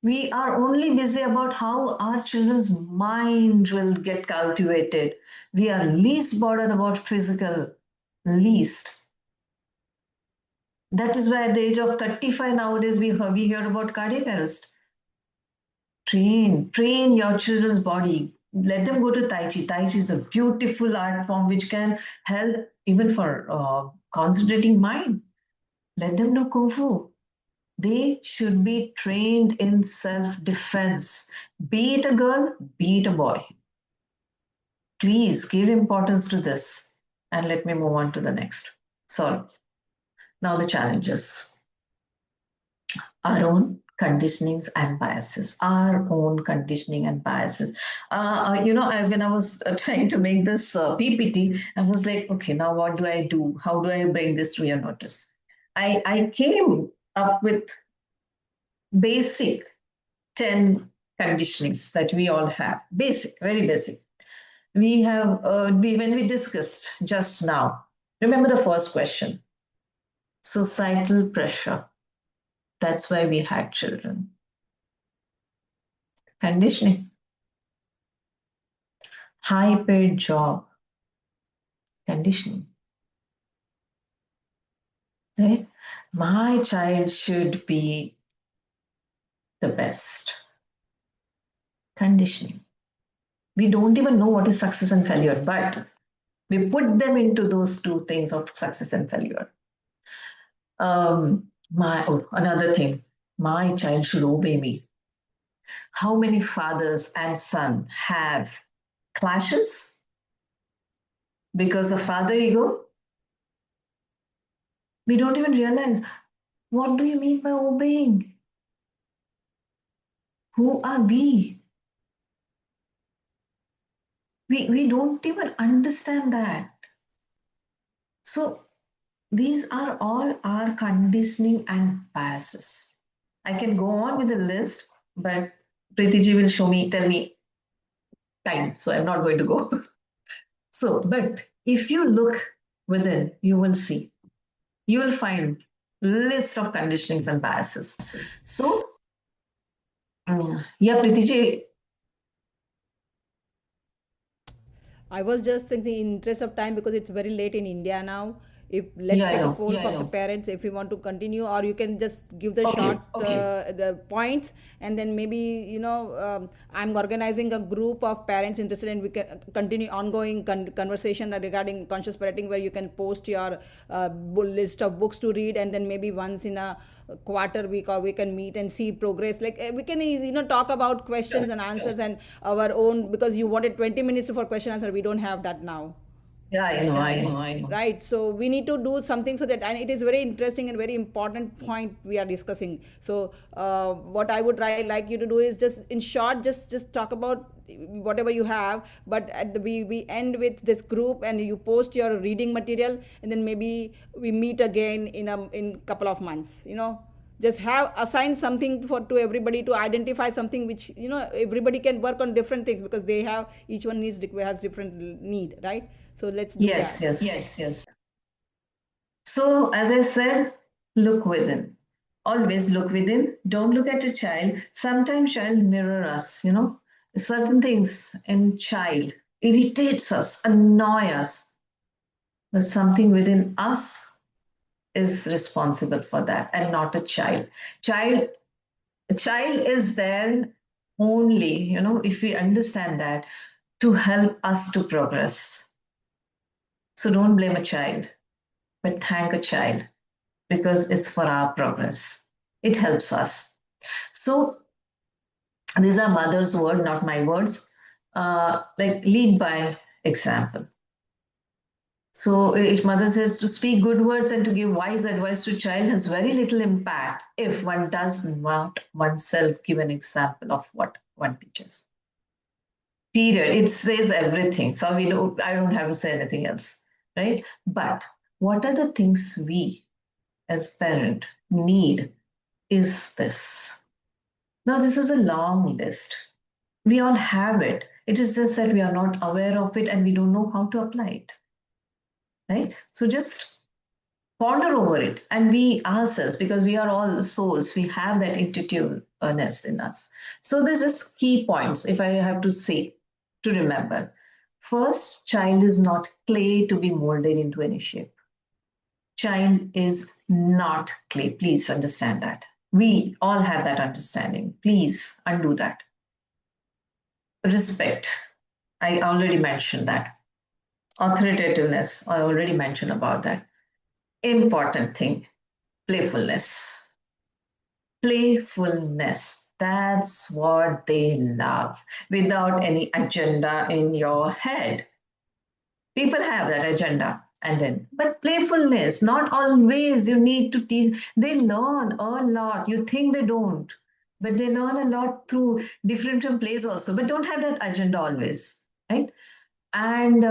We are only busy about how our children's mind will get cultivated. We are least bothered about physical, least. That is why at the age of 35 nowadays we hear about cardiac arrest. Train your children's body. Let them go to Tai Chi. Tai Chi is a beautiful art form which can help even for concentrating mind. Let them know Kung Fu. They should be trained in self-defense. Be it a girl, be it a boy. Please give importance to this. And let me move on to the next. So now the challenges. Our own conditionings and biases. Our own conditioning and biases. When I was trying to make this PPT, I was like, okay, now what do I do? How do I bring this to your notice? I came up with basic 10 conditionings that we all have. Basic, very basic. We have, when we discussed just now, remember the first question, societal pressure. That's why we had children. Conditioning. High paid job. Conditioning. Right? My child should be the best. Conditioning. We don't even know what is success and failure, but we put them into those two things of success and failure. Another thing, my child should obey me. How many fathers and son have clashes because of father ego? We don't even realize, what do you mean by obeying? Who are we? We don't even understand that. So these are all our conditioning and biases. I can go on with the list, but Preetiji will tell me time, so I'm not going to go. So, but if you look within, you will see, you will find list of conditionings and biases. So, yeah, Preetiji. I was just thinking, in interest of time, because it's very late in India now, If let's Yeah, I take a know. poll of the parents if we want to continue, or you can just give the short the points, and then maybe I'm organizing a group of parents interested, and we can continue ongoing conversation regarding conscious parenting, where you can post your list of books to read, and then maybe once in a quarter week, or we can meet and see progress. Like we can talk about questions and answers and our own, because you wanted 20 minutes for question answer, we don't have that now. Yeah, I know. Right, so we need to do something so that, and it is very interesting and very important point we are discussing. So what I would like you to do is just in short, just talk about whatever you have, but at the we end with this group, and you post your reading material, and then maybe we meet again in couple of months. Just have assign something to everybody to identify something which everybody can work on different things, because they have, each one has different need, right? So let's do Yes, that. yes. So, as I said, look within. Always look within. Don't look at a child. Sometimes child mirror us, Certain things in child irritates us, annoy us. But something within us is responsible for that, and not a child. A child is there only, if we understand that, to help us to progress. So don't blame a child, but thank a child, because it's for our progress. It helps us. So these are mother's words, not my words. Like lead by example. So if mother says to speak good words and to give wise advice to child has very little impact if one does not oneself give an example of what one teaches. Period. It says everything. So I don't have to say anything else, right? But what are the things we as parent need is this. Now, this is a long list. We all have it. It is just that we are not aware of it and we don't know how to apply it. Right? So just ponder over it and be ourselves, because we are all souls. We have that intuitiveness in us. So there's just key points, if I have to say, to remember. First, child is not clay to be molded into any shape. Child is not clay. Please understand that. We all have that understanding. Please undo that. Respect. I already mentioned that. Authoritativeness. I already mentioned about that. Important thing, playfulness. Playfulness. That's what they love, without any agenda in your head. People have that agenda, but playfulness, not always you need to teach. They learn a lot. You think they don't, but they learn a lot through different plays also, but don't have that agenda always, right? And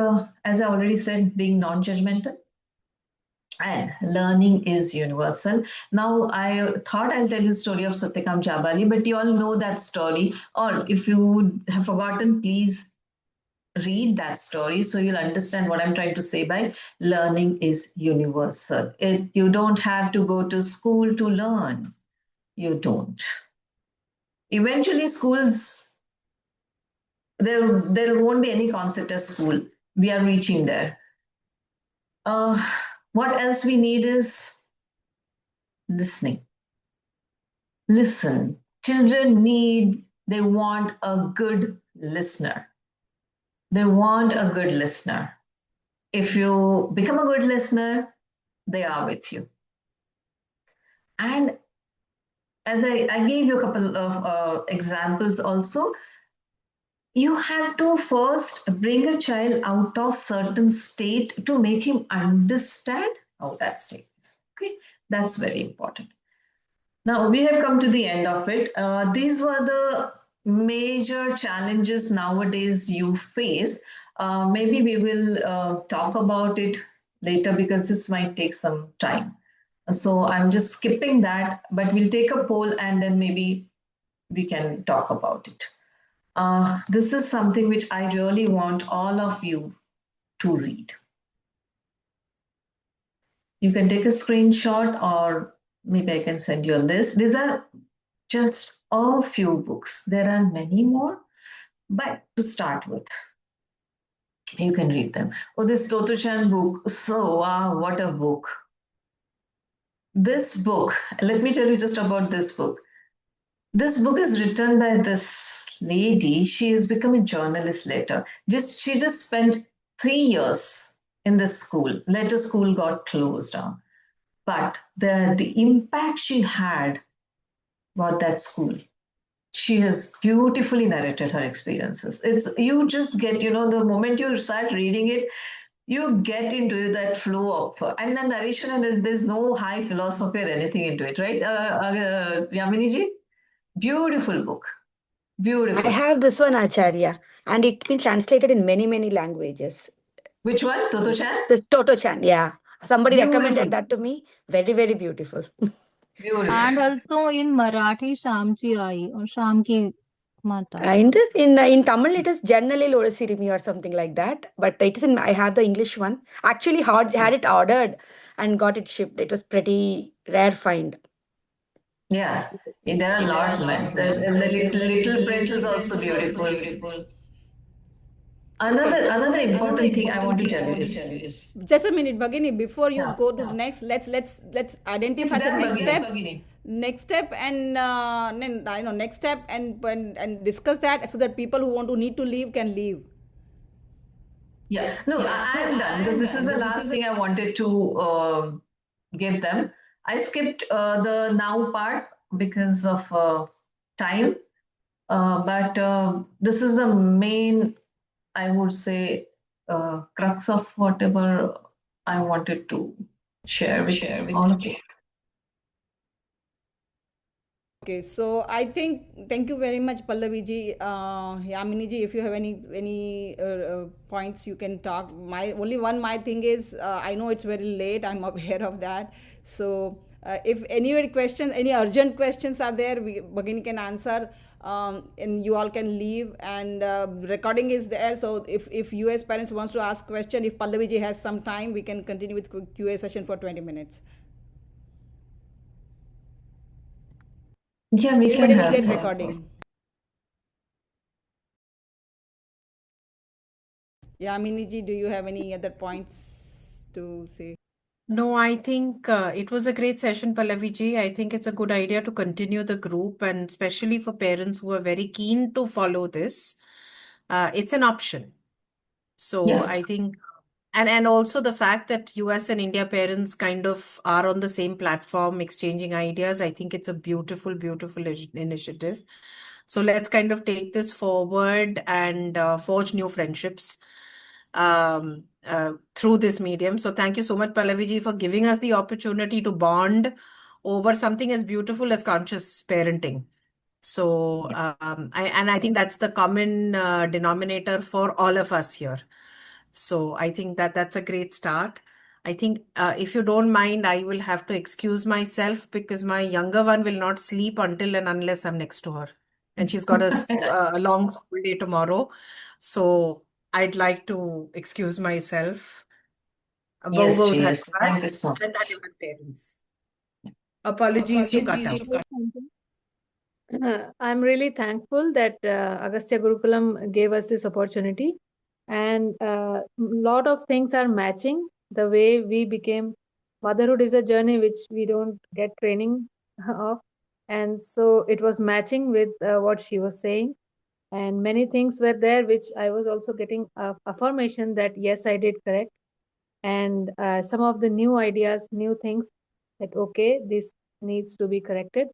as I already said, being non-judgmental. And learning is universal. Now, I thought I'll tell you the story of Satyakam Jabali, but you all know that story. Or if you have forgotten, please read that story so you'll understand what I'm trying to say by learning is universal. You don't have to go to school to learn. You don't. Eventually, schools, there won't be any concept as school. We are reaching there. What else we need is listening. Listen. Children they want a good listener. They want a good listener. If you become a good listener, they are with you. And as I gave you a couple of examples also, you have to first bring a child out of certain state to make him understand how that state is. Okay, that's very important. Now we have come to the end of it. These were the major challenges nowadays you face. Maybe we will talk about it later because this might take some time. So I'm just skipping that, but we'll take a poll and then maybe we can talk about it. This is something which I really want all of you to read. You can take a screenshot or maybe I can send you a list. These are just a few books. There are many more, but to start with, You can read them. Oh, this Toto-chan book. So, wow, what a book. This book, let me tell you just about this book. This book is written by this lady. She has become a journalist later. She just spent 3 years in this school. Later, school got closed down. But the impact she had about that school, she has beautifully narrated her experiences. It's you just get, the moment you start reading it, you get into that flow of and the narration, and there's no high philosophy or anything into it, right? Yamini ji, beautiful book, beautiful. I have this one, Acharya, and it's been translated in many, many languages. Which one? Toto-chan? This Toto-chan, yeah. Somebody recommended Beautiful. that to me. Very, very beautiful. Beautiful. And also in Marathi, Shamchi Ai or Sham Ki Mata. In Tamil, it is generally Lodasirimi or something like that. But it is I have the English one. Actually, had it ordered and got it shipped. It was pretty rare find. Yeah, there are a lot, man. The little Prince is also beautiful. Another important thing I want to tell you is Just a minute, Bhagini. Before you Yeah, go to the next, let's identify It's the done, next Bhagini. step. Next step, and then next step, and discuss that so that people who need to leave can leave. Yeah, no, I'm done because this is the last thing I wanted to give them. I skipped the now part because of time, but this is the main, I would say, crux of whatever I wanted to share with all of you. Okay, so I think thank you very much, Pallavi ji, Yamini ji. If you have any points, you can talk. My thing is, I know it's very late. I'm aware of that. So if any questions, any urgent questions are there, Bhagini can answer, and you all can leave. And recording is there. So if US parents wants to ask question, if Pallavi ji has some time, we can continue with QA session for 20 minutes. Yeah, we can Everybody will have get that. recording. Yamini ji, do you have any other points to say? No, I think it was a great session, Pallavi ji. I think it's a good idea to continue the group, and especially for parents who are very keen to follow this. It's an option. So Yeah. I think, and also the fact that US and India parents kind of are on the same platform, exchanging ideas. I think it's a beautiful, beautiful initiative. So let's kind of take this forward and forge new friendships through this medium. So thank you so much, Pallavi ji, for giving us the opportunity to bond over something as beautiful as conscious parenting. So I think that's the common denominator for all of us here. So I think that's a great start. I think if you don't mind, I will have to excuse myself because my younger one will not sleep until and unless I'm next to her. And she's got a long school day tomorrow. So I'd like to excuse myself. Yes, बहुत yes. धन्यवाद Thank you so much. and धन्यवाद parents. Apologies to Kata. I'm really thankful that Agastya Gurukulam gave us this opportunity, and a lot of things are matching. The way we became motherhood is a journey which we don't get training of, and so it was matching with what she was saying, and many things were there which I was also getting affirmation that yes, I did correct, and some of the new ideas, new things that okay, this needs to be corrected.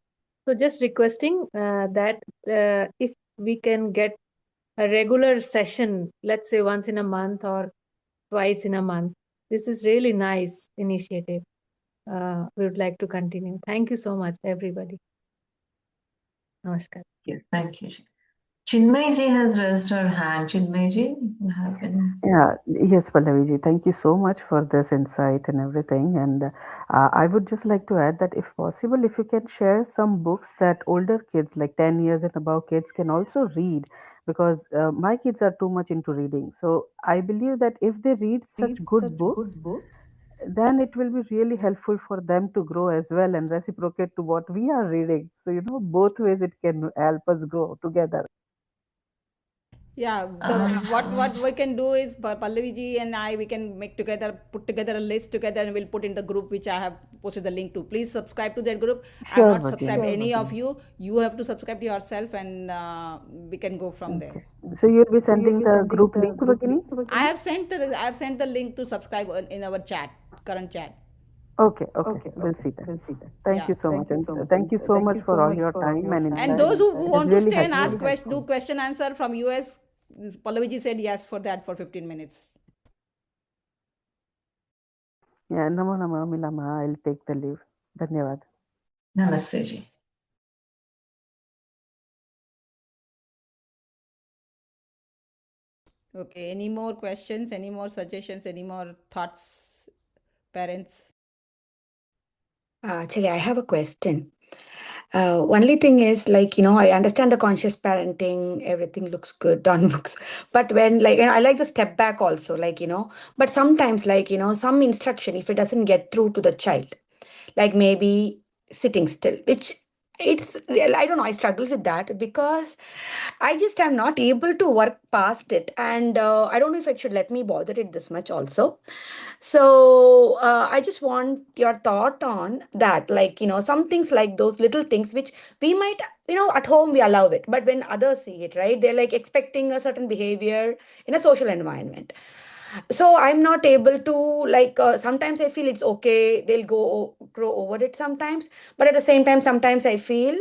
So just requesting that if we can get a regular session, let's say once in a month or twice in a month, this is really nice initiative. We would like to continue. Thank you so much, everybody. Namaskar. Yes, thank you. Chinmay ji has raised her hand. Chinmay ji, you have any? Yeah, yes, Pallavi, thank you so much for this insight and everything. And I would just like to add that if possible, if you can share some books that older kids, like 10 years and above kids, can also read, because my kids are too much into reading. So I believe that if they read such good books, then it will be really helpful for them to grow as well and reciprocate to what we are reading. So, both ways it can help us grow together. Yeah, what we can do is Pallavi ji and I, we can put together a list together, and we'll put in the group which I have posted the link to. Please subscribe to that group. I have Sure, not subscribed Bhagini. any of you. You have to subscribe to yourself, and we can go from there. Okay. So you'll be sending the group link to Bhagini? I have sent the link to subscribe in our current chat. Okay. We'll see that. Thank you so much. And thank you so much for all your time and insight. And those who It is want to really stay and helpful. do question answer from US, Pallavi ji said yes for that for 15 minutes. Yeah, Namo Nama Milama. I'll take the leave. Dhanyavad. Namaste ji. Okay, any more questions, any more suggestions, any more thoughts, parents? Actually, I have a question. Only thing is, like, I understand the conscious parenting, everything looks good on books. But when, like, I like the step back also, like, but sometimes, like, some instruction, if it doesn't get through to the child, like maybe sitting still, which it's real, I don't know, I struggle with that because I just am not able to work past it. And I don't know if it should let me bother it this much also. So I just want your thought on that. Like, some things like those little things which we might, at home we allow it. But when others see it, right, they're like expecting a certain behavior in a social environment. So I'm not able to, like, sometimes I feel it's okay, they'll grow over it sometimes. But at the same time, sometimes I feel,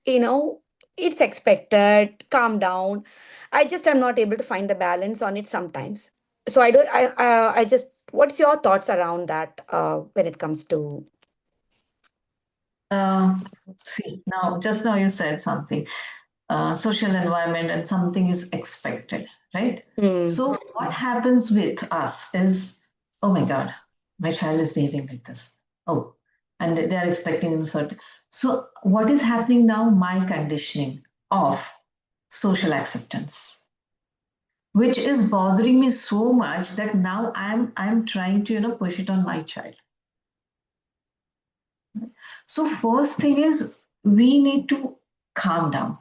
it's expected, calm down. I just am not able to find the balance on it sometimes. So I just, what's your thoughts around that when it comes to See, just now you said something, social environment and something is expected, right? So what happens with us is, oh my God, my child is behaving like this. Oh, and they are expecting a certain. So what is happening now? My conditioning of social acceptance, which is bothering me so much that now I'm trying to push it on my child. So first thing is we need to calm down.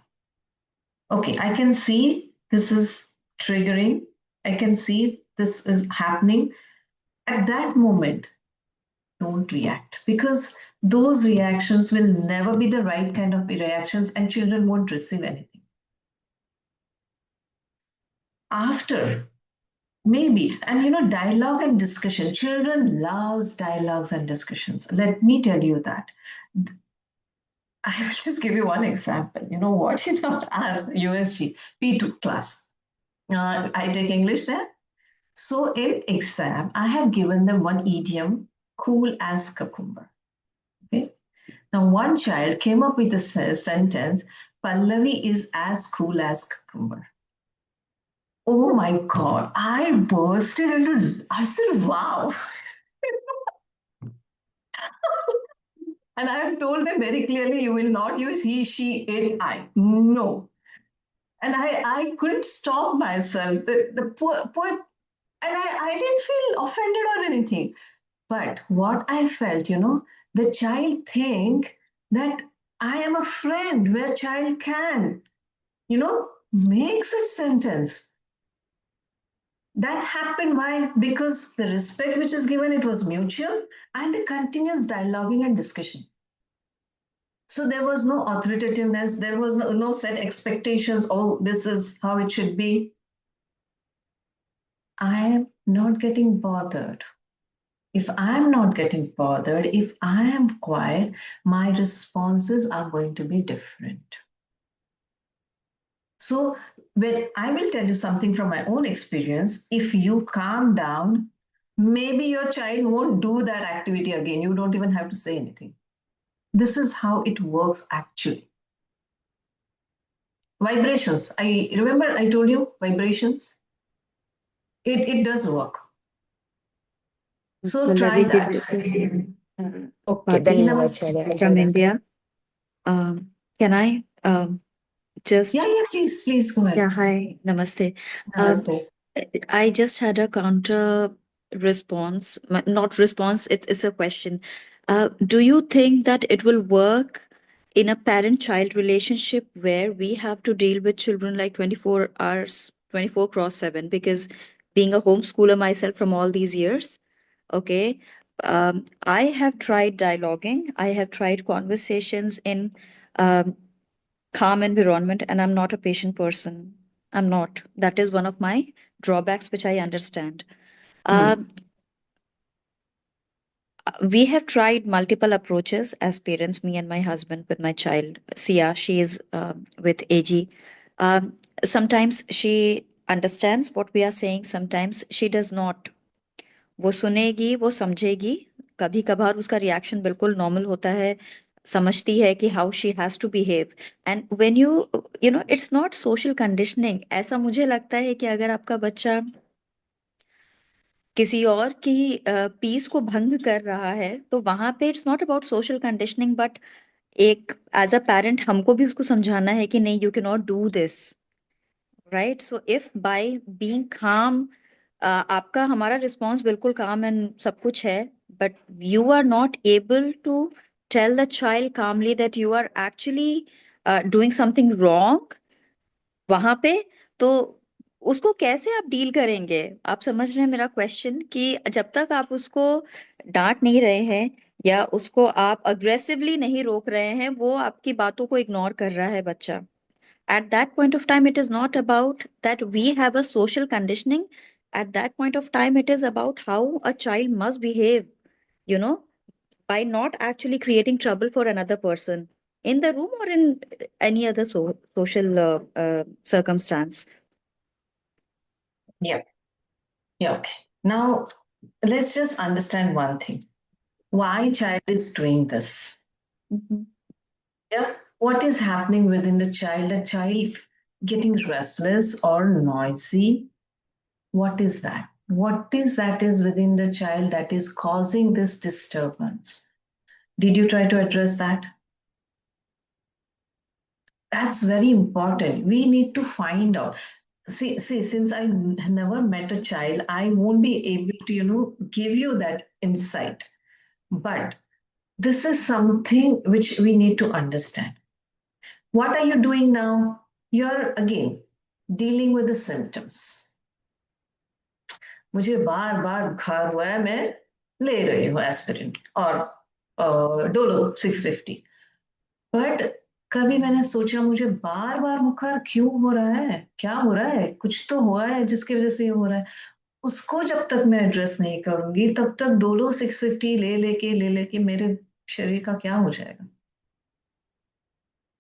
Okay, I can see this is triggering. I can see this is happening. At that moment, don't react, because those reactions will never be the right kind of reactions and children won't receive anything. After, maybe, and dialogue and discussion. Children loves dialogues and discussions. Let me tell you that. I will just give you one example. You know what? Our USG P2 class. I take English there. So in exam, I have given them one idiom, cool as cucumber. Okay. Now one child came up with a sentence, Pallavi is as cool as cucumber. Oh my God, I bursted into, I said, wow. And I have told them very clearly, you will not use he, she, it, I. No. And I couldn't stop myself. The poor, and I didn't feel offended or anything. But what I felt, the child think that I am a friend where child can, make such sentence. That happened. Why? Because the respect which is given, it was mutual and a continuous dialoguing and discussion. So there was no authoritativeness. There was no set expectations. Oh, this is how it should be. I am not getting bothered. If I'm not getting bothered, if I am quiet, my responses are going to be different. So when I will tell you something from my own experience, if you calm down, maybe your child won't do that activity again. You don't even have to say anything. This is how it works actually. Vibrations. I remember I told you vibrations. It does work. So try that. Okay, Bhagini Dhanyavad, from India. Can I just? Yeah, please go ahead. Yeah, hi, namaste. Namaste. I just had a counter response, not response, it's a question. Do you think that it will work in a parent-child relationship where we have to deal with children like 24 hours, 24 cross 7, because being a homeschooler myself from all these years, okay, I have tried dialoguing, I have tried conversations in um, calm environment, and I'm not a patient person. I'm not. That is one of my drawbacks, which I understand. Um, we have tried multiple approaches as parents, me and my husband, with my child. Sia, she is with AG. Sometimes she understands what we are saying, sometimes she does not. वो सुनेगी, वो समझेगी, कभी कभार उसका reaction बिल्कुल normal होता है, समझती है कि how she has to behave. And when you know it's not social conditioning. ऐसा मुझे लगता है कि अगर आपका बच्चा किसी और की पीस को भंग कर रहा है, तो वहां पे it's not about social conditioning, but एक एज अ पेरेंट हमको भी उसको समझाना है कि नहीं, you can not do this, right. So if by being काम, आपका हमारा रिस्पॉन्स बिल्कुल काम एंड सब कुछ है, but you are not able to tell the child calmly that you are actually doing something wrong वहां पे, तो उसको कैसे आप डील करेंगे? आप समझ रहे हैं मेरा क्वेश्चन, कि जब तक आप उसको डांट नहीं रहे हैं या उसको आप अग्रेसिवली नहीं रोक रहे हैं, वो आपकी बातों को इग्नोर कर रहा है बच्चा. At that point of time, it is not about that we have a social conditioning. At that point of time, it is about how a child must behave, you know, by not actually creating trouble for another person in the room or in any other social circumstance. Yeah. Yeah. Okay. Now, let's just understand one thing. Why child is doing this? Yeah. What is happening within the child? A child getting restless or noisy? What is that? What is that is within the child that is causing this disturbance? Did you try to address that? That's very important. We need to find out. See, since I never met a child, I won't be able to, give you that insight. But this is something which we need to understand. What are you doing now? You're again dealing with the symptoms. मुझे बार बार बुखार हुआ है, मैं ले रही हूँ aspirin और Dolo 650. But कभी मैंने सोचा मुझे बार बार बुखार क्यों हो रहा है, क्या हो रहा है, कुछ तो हुआ है जिसकी वजह से ये हो रहा है. उसको जब तक मैं एड्रेस नहीं करूंगी, तब तक डोलो 650 ले लेके मेरे शरीर का क्या हो जाएगा.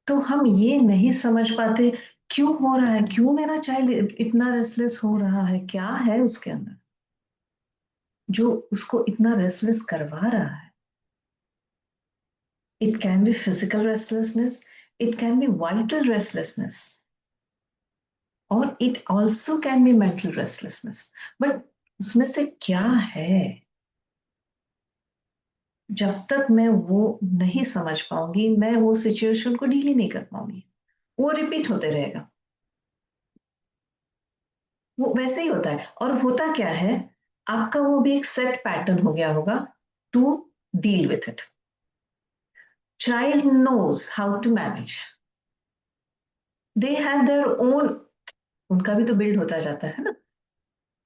तो हम ये नहीं समझ पाते क्यों हो रहा है, क्यों मेरा चाइल्ड इतना रेस्टलेस हो रहा है, क्या है उसके अंदर जो उसको इतना रेस्टलेस करवा रहा है. It can be physical restlessness, it can be vital restlessness, or it also can be mental restlessness. But उसमें से क्या है, जब तक मैं वो नहीं समझ पाऊंगी, मैं वो सिचुएशन को डील ही नहीं कर पाऊंगी. वो रिपीट होते रहेगा, वो वैसे ही होता है. और होता क्या है, आपका वो भी एक सेट पैटर्न हो गया होगा to deal with it. Child knows how to manage. They have their own. उनका भी तो बिल्ड होता जाता है ना,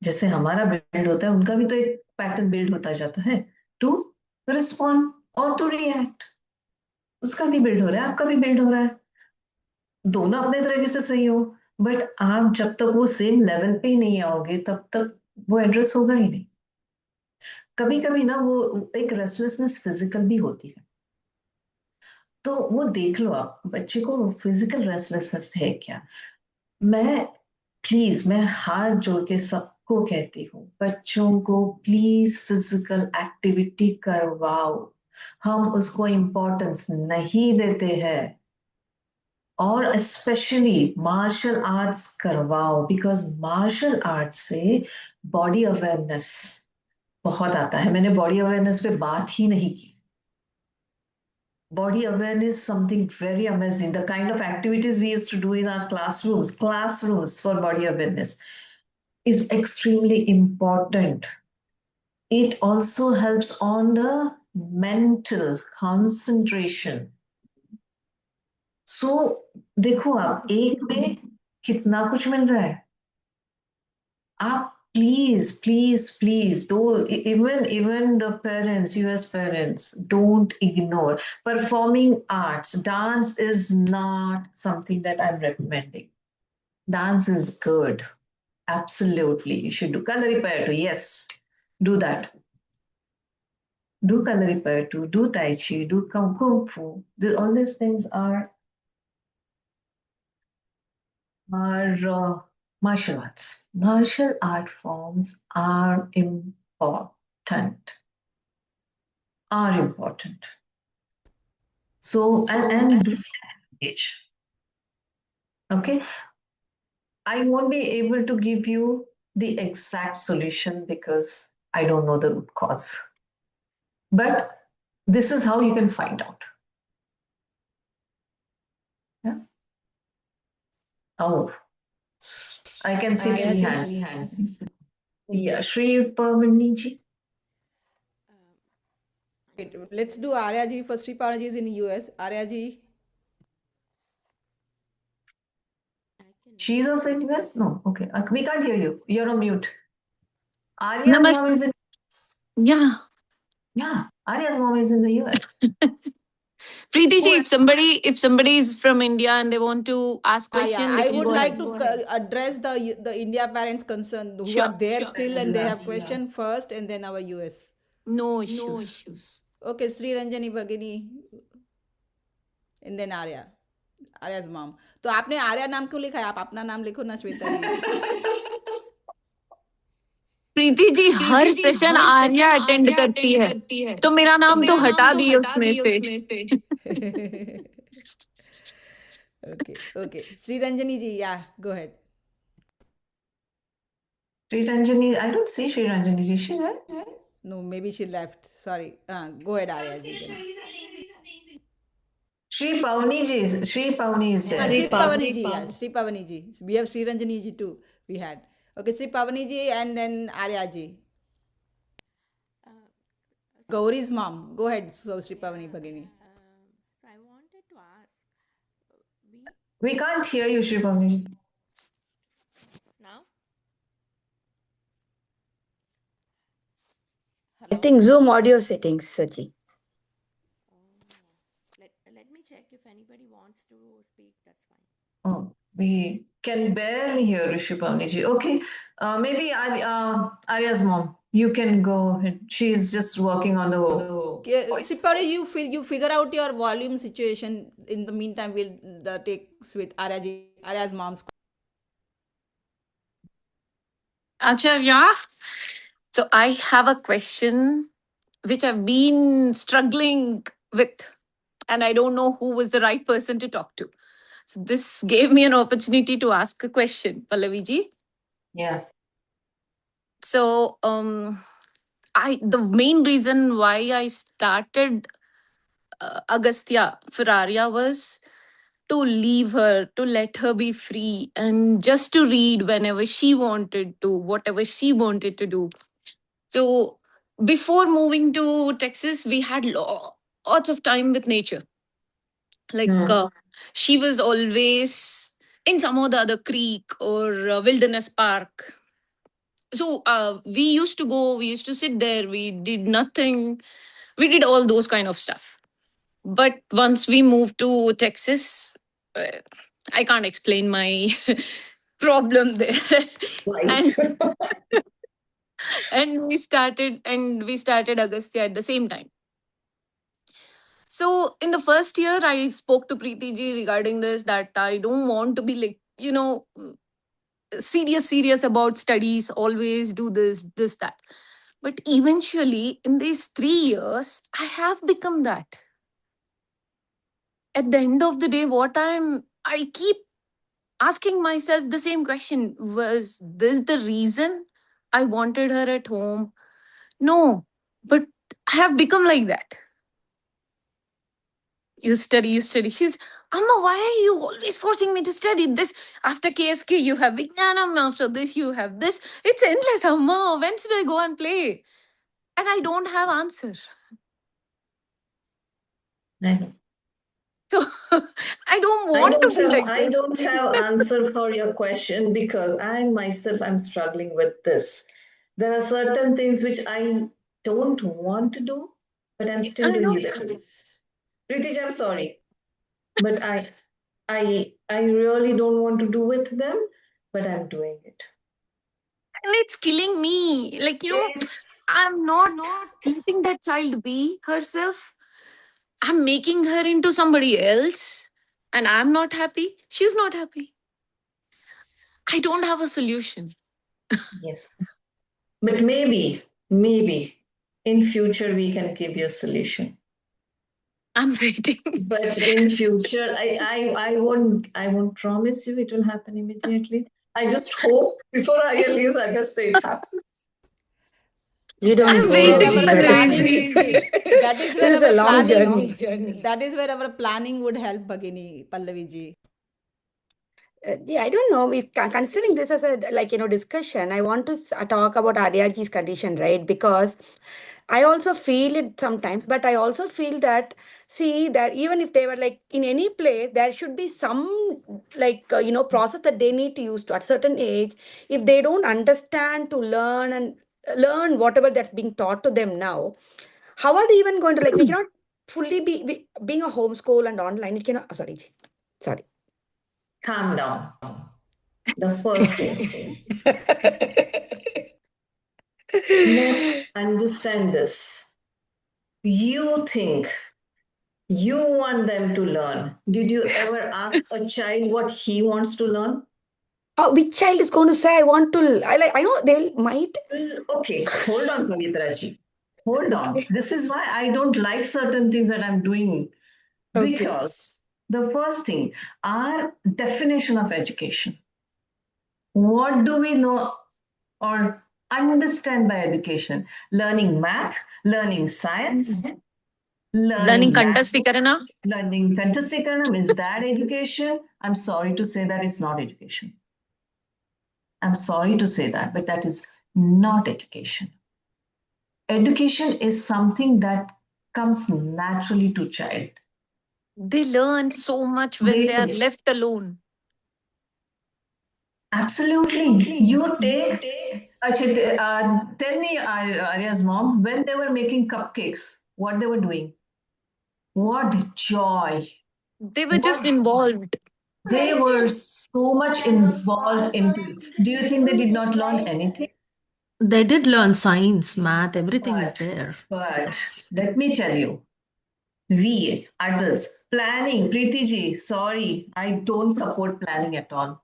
जैसे हमारा बिल्ड होता है, उनका भी तो एक पैटर्न बिल्ड होता जाता है टू रिस्पॉन्ड और टू रिएक्ट. उसका भी बिल्ड हो रहा है, आपका भी बिल्ड हो रहा है, दोनों अपने तरीके से सही हो. बट आप जब तक वो सेम लेवल पे ही नहीं आओगे, तब तक वो एड्रेस होगा ही नहीं. कभी कभी ना वो एक रेस्टलेसनेस फिजिकल भी होती है, तो वो देख लो आप बच्चे को फिजिकल रेस्टलेसनेस है क्या. मैं हाथ जोड़ के सबको कहती हूँ, बच्चों को प्लीज फिजिकल एक्टिविटी करवाओ. हम उसको इम्पोर्टेंस नहीं देते हैं, और स्पेशली मार्शल आर्ट्स करवाओ, बिकॉज मार्शल आर्ट्स से बॉडी अवेयरनेस बहुत आता है. मैंने बॉडी अवेयरनेस पे बात ही नहीं की. Body awareness, something very amazing. The kind of activities we used to do in our classrooms for body awareness is extremely important. It also helps on the mental concentration. सो देखो आप एक में कितना कुछ मिल रहा है. आप please, though even the parents, US parents, don't ignore performing arts. Dance is not something that I'm recommending. Dance is good. Absolutely. You should do Kalaripayattu. Yes, do that. Do Kalaripayattu, do Tai Chi, do Kung Fu. All these things are martial arts. Martial art forms are important. Are important. So, and do engage. Okay. I won't be able to give you the exact solution because I don't know the root cause. But this is how you can find out. Yeah. Oh, I can see three hands. Yeah, Shri Pavani ji. Wait, let's do Arya ji first. Sri Pavani ji is in the US. Arya ji. She's also in US? No. Okay. We can't hear you. You're on mute. Arya's mom is in. Yeah. Yeah. Arya's mom is in the US. Preeti ji, if somebody is from India and they want to ask Yeah, question, they I can would go like ahead. to address the India parents concern who are there still and they have question first, and then our US. No issues. Okay, Sri Ranjani Bhagini, and then Arya. Arya's mom. तो आपने आर्या नाम क्यों लिखा है? आप अपना नाम लिखो ना श्वेता जी. प्रीति जी हर सेशन आर्या अटेंड करती है तो मेरा नाम तो हटा दिए उसमें से. Okay. Sri Ranjani ji, yeah, go ahead. Sri Ranjani, I don't see Sri Ranjani. Is she there? No, maybe she left. Sorry. Go ahead, Arya ji. Sri Pavani ji is there. Sri Pavani ji, yeah. Sri Pavani ji. We have Sri Ranjani ji too. We had. Okay, Sri Pavani ji and then Arya ji. Gauri's mom. Go ahead, so Sri Pavani Bhagini. We can't hear you, Sri Pavani ji. I think Zoom audio settings, Saji. Let me check if anybody wants to speak. That's fine. Oh, we can barely hear Rishi Pavani ji. Okay, maybe Arya's mom. You can go ahead. She's just working on the voice. Sipari, you figure out your volume situation. In the meantime, we'll take with Arya's mom's. Acharya, so I have a question which I've been struggling with, and I don't know who was the right person to talk to. So this gave me an opportunity to ask a question, Pallavi ji. Yeah. So the main reason why I started Agastya for Arya was to leave her, to let her be free, and just to read whenever she wanted to, whatever she wanted to do. So before moving to Texas, we had lots of time with nature. Like she was always in some or the other creek or wilderness park. So we used to go, we used to sit there, we did nothing. We did all those kind of stuff. But once we moved to Texas, I can't explain my problem there. and we started Agastya at the same time. So in the first year, I spoke to Preeti ji regarding this, that I don't want to be like, serious about studies, always do this, that. But eventually, in these 3 years, I have become that. At the end of the day, I keep asking myself the same question. Was this the reason I wanted her at home? No, but I have become like that. You study. She's, Amma, why are you always forcing me to study this? After KSK, you have Vijnanam. After this, you have this. It's endless, Amma. When should I go and play? And I don't have answer. So I don't want to be like I this. don't have answer for your question because I myself I'm struggling with this. There are certain things which I don't want to do, but I'm still I doing know. it anyways. Pritesh, I'm sorry, but I really don't want to do with them, but I'm doing it. And it's killing me. Like, I'm not letting that child be herself. I'm making her into somebody else. And I'm not happy. She's not happy. I don't have a solution. Yes. But maybe in future we can give you a solution. I'm waiting. But in future, I won't promise you it will happen immediately. I just hope before Arya leaves August it happens. You don't I'm worry, waiting for Bhagini. this. That is This where is a our long planning. journey. That is where our planning would help, Bhagini, Pallavi ji. Yeah, I don't know. If considering this as a discussion, I want to talk about Aryaji's condition, right? Because I also feel it sometimes, but I also feel that that even if they were like in any place, there should be some process that they need to use to at certain age. If they don't understand to learn and learn whatever that's being taught to them now, how are they even going to we cannot fully be being a homeschool and online. It cannot. Sorry. Calm down. The first thing. Let's understand this. You think you want them to learn. Did you ever ask a child what he wants to learn? Oh, which child is going to say I want to? I know they might. Okay, hold on, Pavitra ji. Hold on. This is why I don't like certain things that I'm doing. Because the first thing, our definition of education. What do we know or understand by education? Learning math, learning science, Learning learning Kantasthikaranam. learning Kantasthikaranam. Is that education? I'm sorry to say that it's not education. I'm sorry to say that, but that is not education. Education is something that comes naturally to child. They learn so much when they are left alone. Absolutely. You take, tell me, Arya's mom, when they were making cupcakes, what they were doing? What joy. They were just involved. They were so much involved into it. Do you think they did not learn anything? They did learn science, math, everything is there. But let me tell you, we adults, planning, Preeti ji, sorry, I don't support planning at all.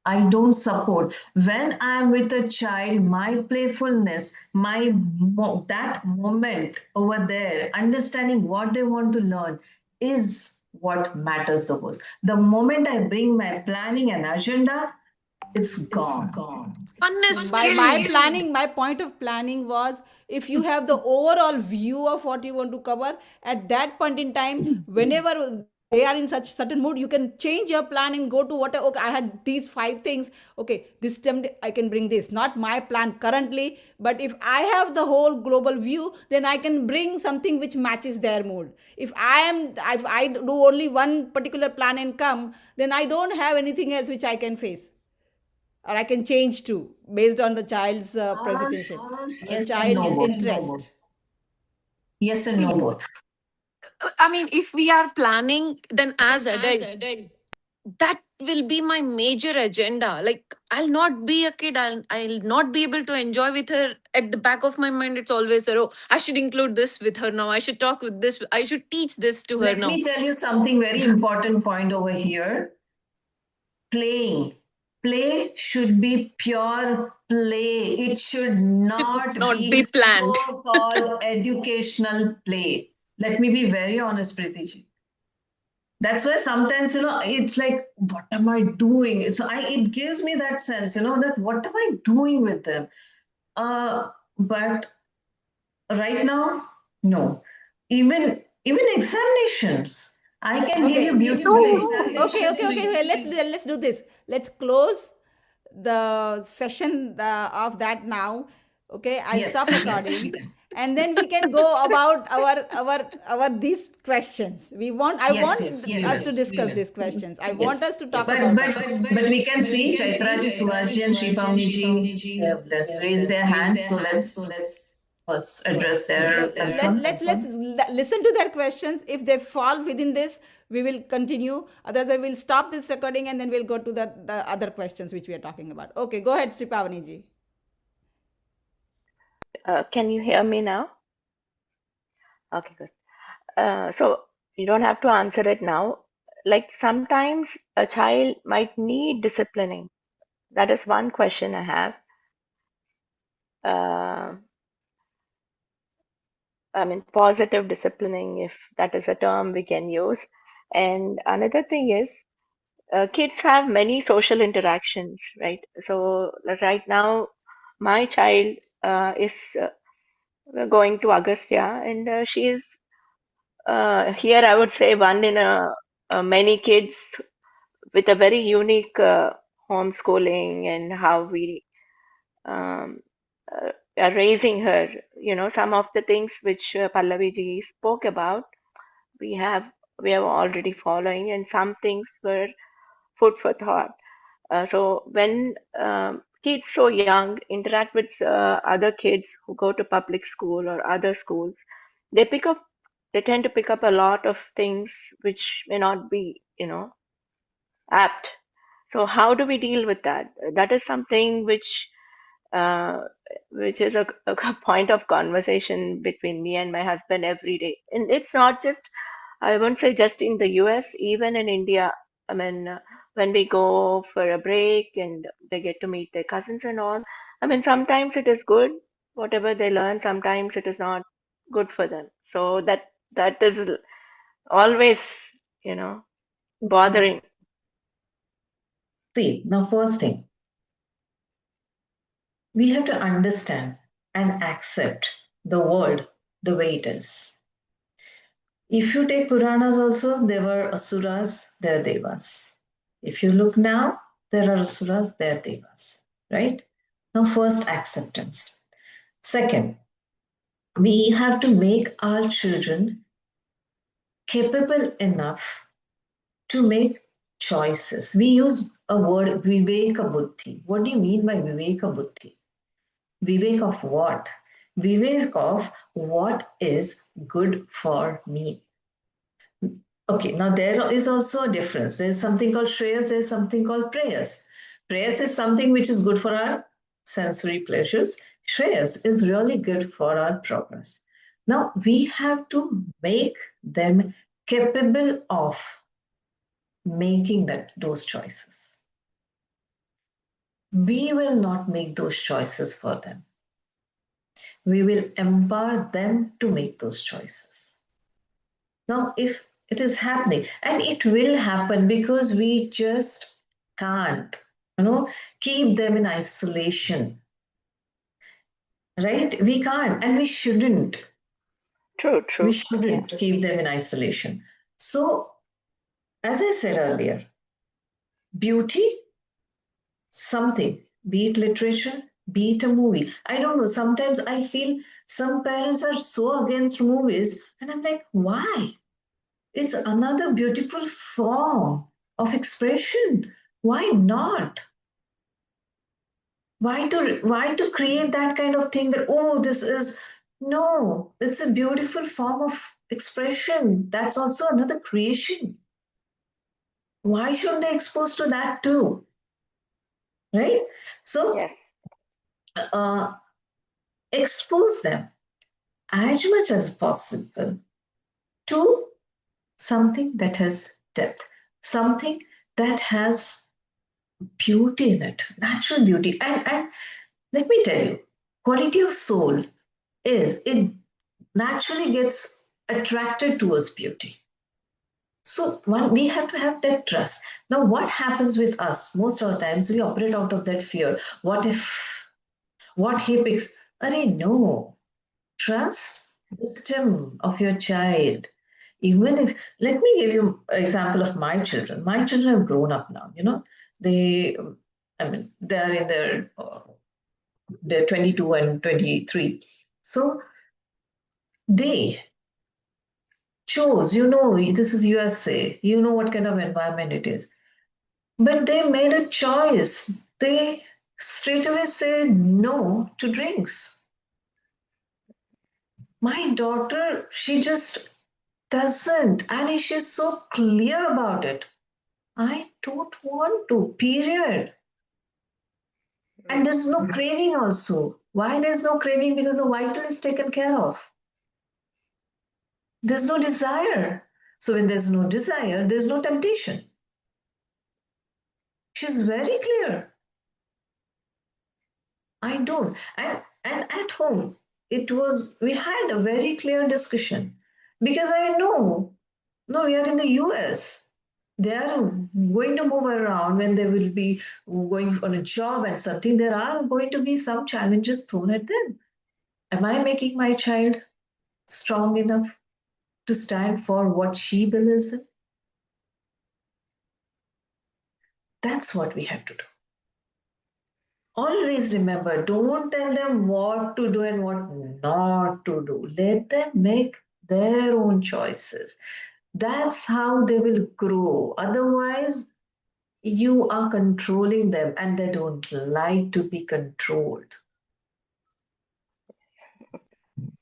I don't support. When I'm with a child, my playfulness, that moment over there, understanding what they want to learn is what matters the most. The moment I bring my planning and agenda, it's gone. Funness My point of planning was if you have the overall view of what you want to cover at that point in time, whenever they are in such certain mood, you can change your plan and go to whatever. Okay, I had these 5 things. Okay, this time I can bring this. Not my plan currently, but if I have the whole global view, then I can bring something which matches their mood. If I do only one particular plan and come, then I don't have anything else which I can face or I can change to based on the child's presentation, Yes and child's no both. interest. Yes and no both. I mean, if we are planning, then as adults, that will be my major agenda. Like, I'll not be a kid. I'll not be able to enjoy with her. At the back of my mind, it's always there. Oh, I should include this with her now. I should talk with this. I should teach this to her Let now. me tell you something very important point over here. Playing. Play should be pure play. It should not be planned. so-called educational play. Let me be very honest, Preeti ji. That's why sometimes, it's like, what am I doing? So it gives me that sense, that what am I doing with them? But right now, no. Even examinations. I can give you beautiful examinations. Okay. Let's do this. Let's close the session of that now. Okay, I'll stop recording. and then we can go about our these questions. I want us to discuss these questions. I want us to talk about that. But we can see Chaitaraji, Suvaji, and Sri Pavniji have raised their hands. So let's first address their concern. Let's listen to their questions. If they fall within this, we will continue. Otherwise, I will stop this recording and then we'll go to the other questions which we are talking about. Okay, go ahead, Sri Pavaniji. Can you hear me now? Okay, good. So you don't have to answer it now. Like sometimes a child might need disciplining. That is one question I have. I mean, positive disciplining, if that is a term we can use. And another thing is, kids have many social interactions, right? So right now, my child is going to Agastya, and she is here. I would say one in a many kids with a very unique homeschooling and how we um, are raising her. You know, some of the things which Pallavi ji spoke about, we have already following, and some things were food for thought. So when kids so young interact with other kids who go to public school or other schools, they tend to pick up a lot of things which may not be, apt. So how do we deal with that? That is something uh, which is a point of conversation between me and my husband every day. And it's not just, I won't say just in the US, even in India. I mean, when we go for a break and they get to meet their cousins and all, I mean, sometimes it is good, whatever they learn, sometimes it is not good for them. So that is always, bothering. See, now first thing, we have to understand and accept the world the way it is. If you take Puranas also, there were Asuras, there are Devas. If you look now, there are Asuras, there are Devas, right? Now first, acceptance. Second, we have to make our children capable enough to make choices. We use a word, Viveka Buddhi. What do you mean by Viveka Buddhi? Vivek of what? Vivek of what is good for me. Okay, now there is also a difference. There's something called Shreyas, there's something called Prayas. Prayas is something which is good for our sensory pleasures. Shreyas is really good for our progress. Now we have to make them capable of making those choices. We will not make those choices for them. We will empower them to make those choices. Now, if it is happening, and it will happen because we just can't, keep them in isolation. Right? We can't, and we shouldn't. True. We shouldn't keep them in isolation. So, as I said earlier, beauty, something, be it literature, be it a movie. I don't know. Sometimes I feel some parents are so against movies, and I'm like, why? It's another beautiful form of expression. Why not? Why to create that kind of thing that, oh, this is, no, it's a beautiful form of expression. That's also another creation. Why shouldn't they expose to that too? Right? So, expose them as much as possible to something that has depth, something that has beauty in it, natural beauty. And let me tell you, quality of soul is it naturally gets attracted towards beauty. So we have to have that trust. Now, what happens with us? Most of the times we operate out of that fear. What if? What he picks? Arey, no. Trust wisdom of your child. Even if, let me give you an example of my children. My children have grown up now, they're in their 22 and 23. So They chose, this is USA, what kind of environment it is. But they made a choice. They straight away said no to drinks. My daughter, she just doesn't, and she's so clear about it. I don't want to, period. And there's no craving also. Why there's no craving? Because the vital is taken care of. There's no desire. So when there's no desire, there's no temptation. She's very clear. I don't. And at home, we had a very clear discussion because I know, no, we are in the US. They are going to move around when they will be going on a job and something. There are going to be some challenges thrown at them. Am I making my child strong enough to stand for what she believes in? That's what we have to do. Always remember, don't tell them what to do and what not to do. Let them make their own choices. That's how they will grow. Otherwise, you are controlling them and they don't like to be controlled.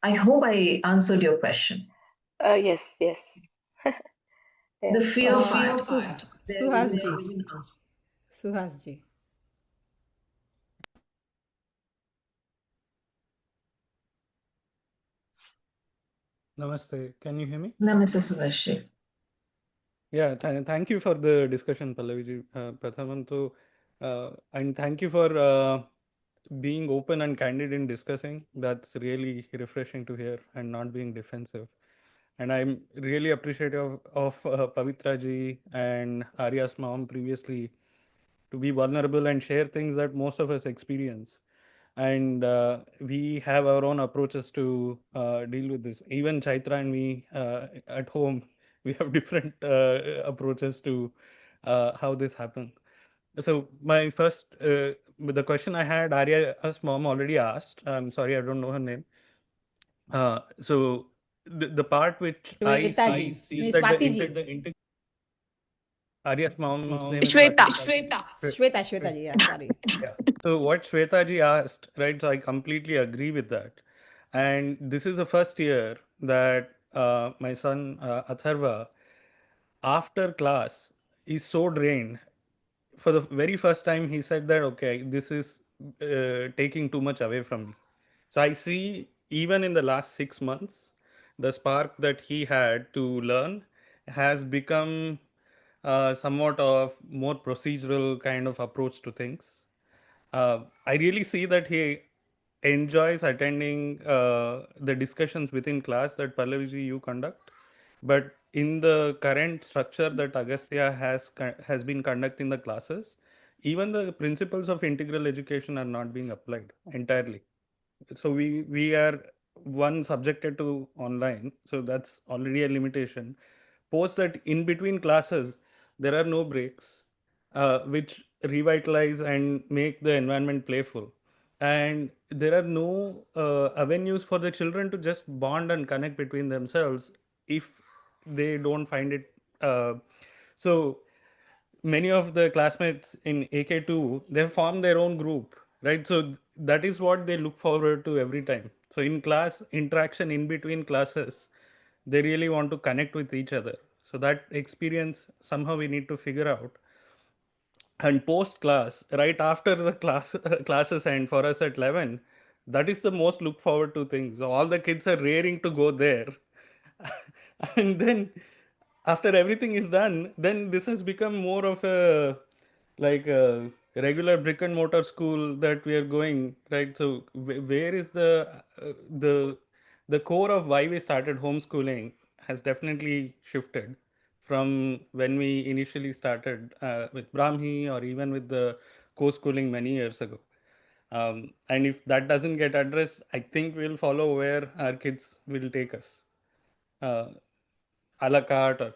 I hope I answered your question. Yes, yes. The Yes. fear part. There Suhas ji. is in us. Suhas ji. Namaste. Can you hear me? Namaste, Subhashi. Yeah, thank you for the discussion, Pallavi. Prathamam, and thank you for being open and candid in discussing. That's really refreshing to hear and not being defensive. And I'm really appreciative of Pavitra ji and Arya's mom previously to be vulnerable and share things that most of us experience. And we have our own approaches to deal with this. Even Chaitra and me at home, we have different approaches to how this happens. So my first, the question I had, Arya's mom already asked. I'm sorry, I don't know her name. So the part which I Shweta see ji. is that Swati ji. Arya's mom's name is Shweta. Shweta ji. Yeah, sorry. Yeah. So what Shweta ji asked, right? So I completely agree with that. And this is the first year that my son Atharva, after class, is so drained. For the very first time, he said that, okay, this is taking too much away from me. So I see even in the last 6 months, the spark that he had to learn has become somewhat of more procedural kind of approach to things. I really see that he enjoys attending the discussions within class that Pallaviji you conduct. But in the current structure that Agastya has been conducting the classes, even the principles of integral education are not being applied entirely. So we are one subjected to online, so that's already a limitation. Post that in between classes there are no breaks, which revitalize and make the environment playful, and there are no avenues for the children to just bond and connect between themselves if they don't find it so many of the classmates in AK2, they form their own group, right? So that is what they look forward to every time. So in class interaction in between classes, they really want to connect with each other. So that experience somehow we need to figure out. And post class, right after the classes end for us at 11, that is the most look forward to things. So all the kids are raring to go there. And then after everything is done, then this has become more of a like a regular brick and mortar school that we are going, right? So where is the core of why we started homeschooling has definitely shifted from when we initially started with Brahmi or even with the co-schooling many years ago. And if that doesn't get addressed, I think we'll follow where our kids will take us. Uh, a la carte, or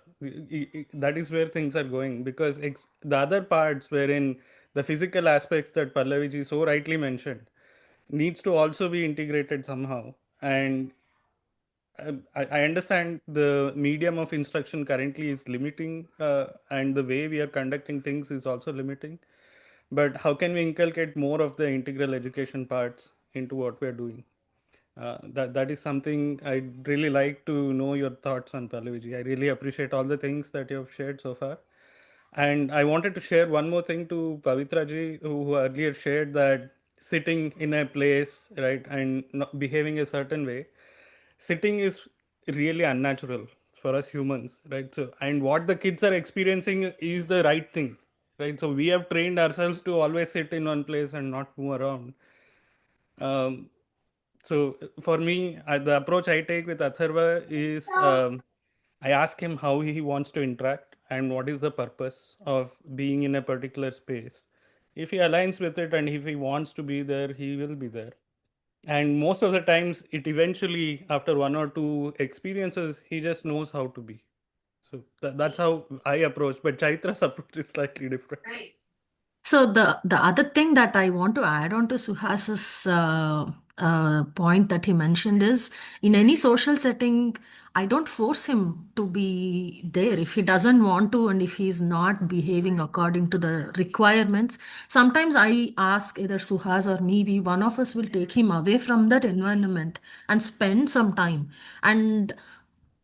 that is where things are going, because the other parts wherein the physical aspects that Pallaviji so rightly mentioned needs to also be integrated somehow. And I understand the medium of instruction currently is limiting, and the way we are conducting things is also limiting. But how can we inculcate more of the integral education parts into what we are doing? That is something I'd really like to know your thoughts on, Pallaviji. I really appreciate all the things that you have shared so far. And I wanted to share one more thing to Pavitra ji, who earlier shared that sitting in a place, right, and not behaving a certain way, sitting is really unnatural for us humans, right? So, and what the kids are experiencing is the right thing, right? So we have trained ourselves to always sit in one place and not move around. So for me, the approach I take with Atharva is I ask him how he wants to interact and what is the purpose of being in a particular space. If he aligns with it and if he wants to be there, he will be there. And most of the times, it eventually, after one or two experiences, he just knows how to be. So that's how I approach. But Chaitra's approach is slightly different. So the other thing that I want to add on to Suhas's point that he mentioned is, in any social setting, I don't force him to be there if he doesn't want to and if he's not behaving according to the requirements. Sometimes I ask either Suhas or maybe one of us will take him away from that environment and spend some time. And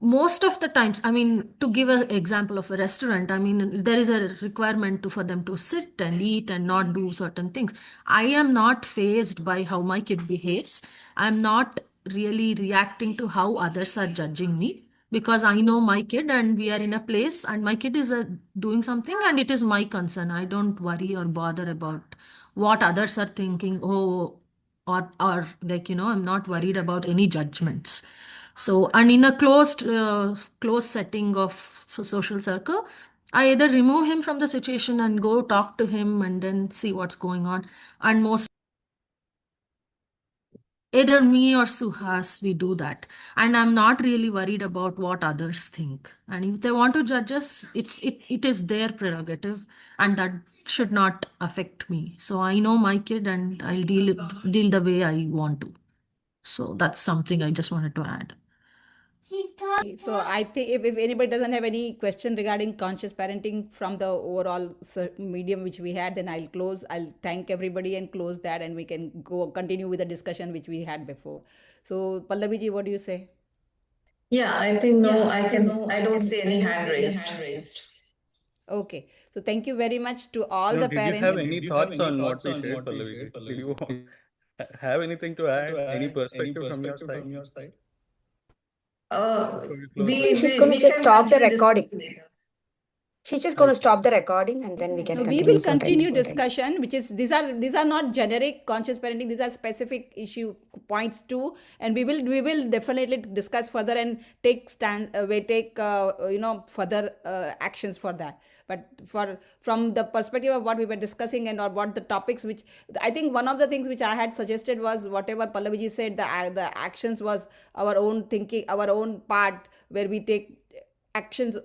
most of the times, I mean, to give an example of a restaurant, I mean, there is a requirement for them to sit and eat and not do certain things. I am not fazed by how my kid behaves. I'm not really reacting to how others are judging me, because I know my kid and we are in a place and my kid is doing something and it is my concern. I don't worry or bother about what others are thinking. Oh, or like, I'm not worried about any judgments. So, and in a closed setting of social circle, I either remove him from the situation and go talk to him and then see what's going on. And most either me or Suhas, we do that. And I'm not really worried about what others think. And if they want to judge us, it is their prerogative, and that should not affect me. So I know my kid and I'll deal the way I want to. So that's something I just wanted to add. So I think if anybody doesn't have any question regarding conscious parenting from the overall medium which we had, then I'll close. I'll thank everybody and close that, and we can go continue with the discussion which we had before. So Pallavi ji, what do you say? Yeah, I think no, I don't see any hand raised. Okay. So thank you very much to all No, the did you parents. have any thoughts on what we shared, Pallavi? Did you have anything to add? Any perspective from your side? Before we close I think this? she's going to We just can stop the continue recording. discussing later. She's just going to stop the recording and then we can No, we continue will continue simultaneously. discussion, which is these are not generic conscious parenting. These are specific issue points too, and we will definitely discuss further and take further actions for that. But from the perspective of what we were discussing and or what the topics which I think one of the things which I had suggested was whatever Pallaviji said, the actions was our own thinking, our own part where we take actions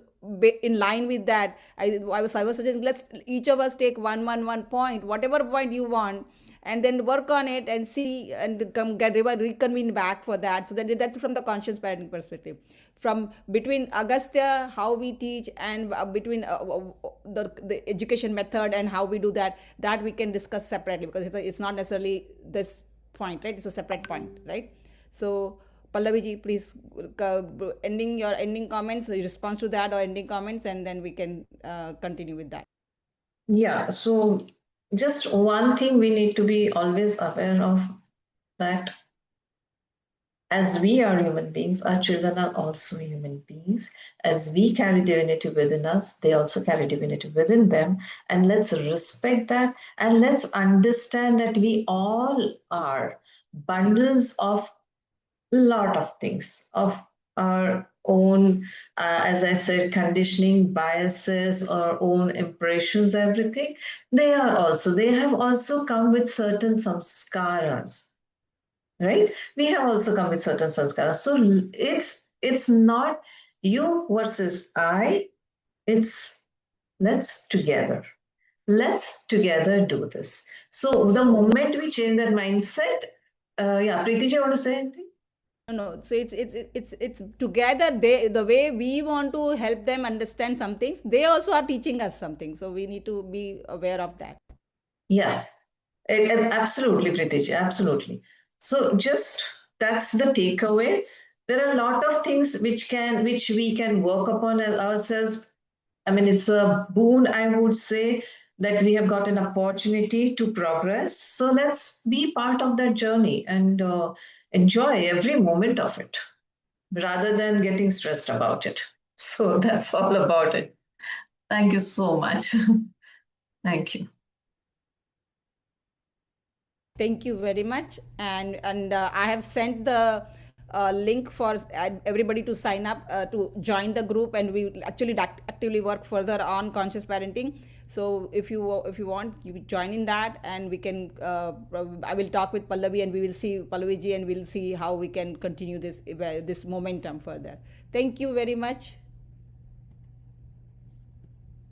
in line with that. I was suggesting, let's each of us take one point, whatever point you want, and then work on it and see and reconvene back for that. So that's from the conscious parenting perspective. From between Agastya, how we teach, and between the education method and how we do that we can discuss separately, because it's not necessarily this point, right? It's a separate point, right? So Pallavi ji, please ending your ending comments, response to that or ending comments, and then we can continue with that. Yeah, so just one thing we need to be always aware of, that as we are human beings, our children are also human beings. As we carry divinity within us, they also carry divinity within them. And let's respect that, and let's understand that we all are bundles of lot of things, of our own, as I said, conditioning, biases, our own impressions, everything. They have also come with certain samskaras, right? We have also come with certain samskaras. So it's not you versus I, it's let's together do this. So the moment we change that mindset, yeah, Preeti, you want to say anything? No, so it's together. The way we want to help them understand some things, they also are teaching us something. So we need to be aware of that. Yeah, absolutely, Pritiji, absolutely. So just that's the takeaway. There are a lot of things which we can work upon ourselves. I mean, it's a boon, I would say, that we have got an opportunity to progress. So let's be part of that journey and enjoy every moment of it rather than getting stressed about it. So that's all about it. Thank you so much. Thank you. Thank you very much. And I have sent the link for everybody to sign up to join the group, and we will actually actively work further on conscious parenting. So if you want, you join in that, and we can. I will talk with Pallavi, and we will see Pallavi ji, and we'll see how we can continue this momentum further. Thank you very much.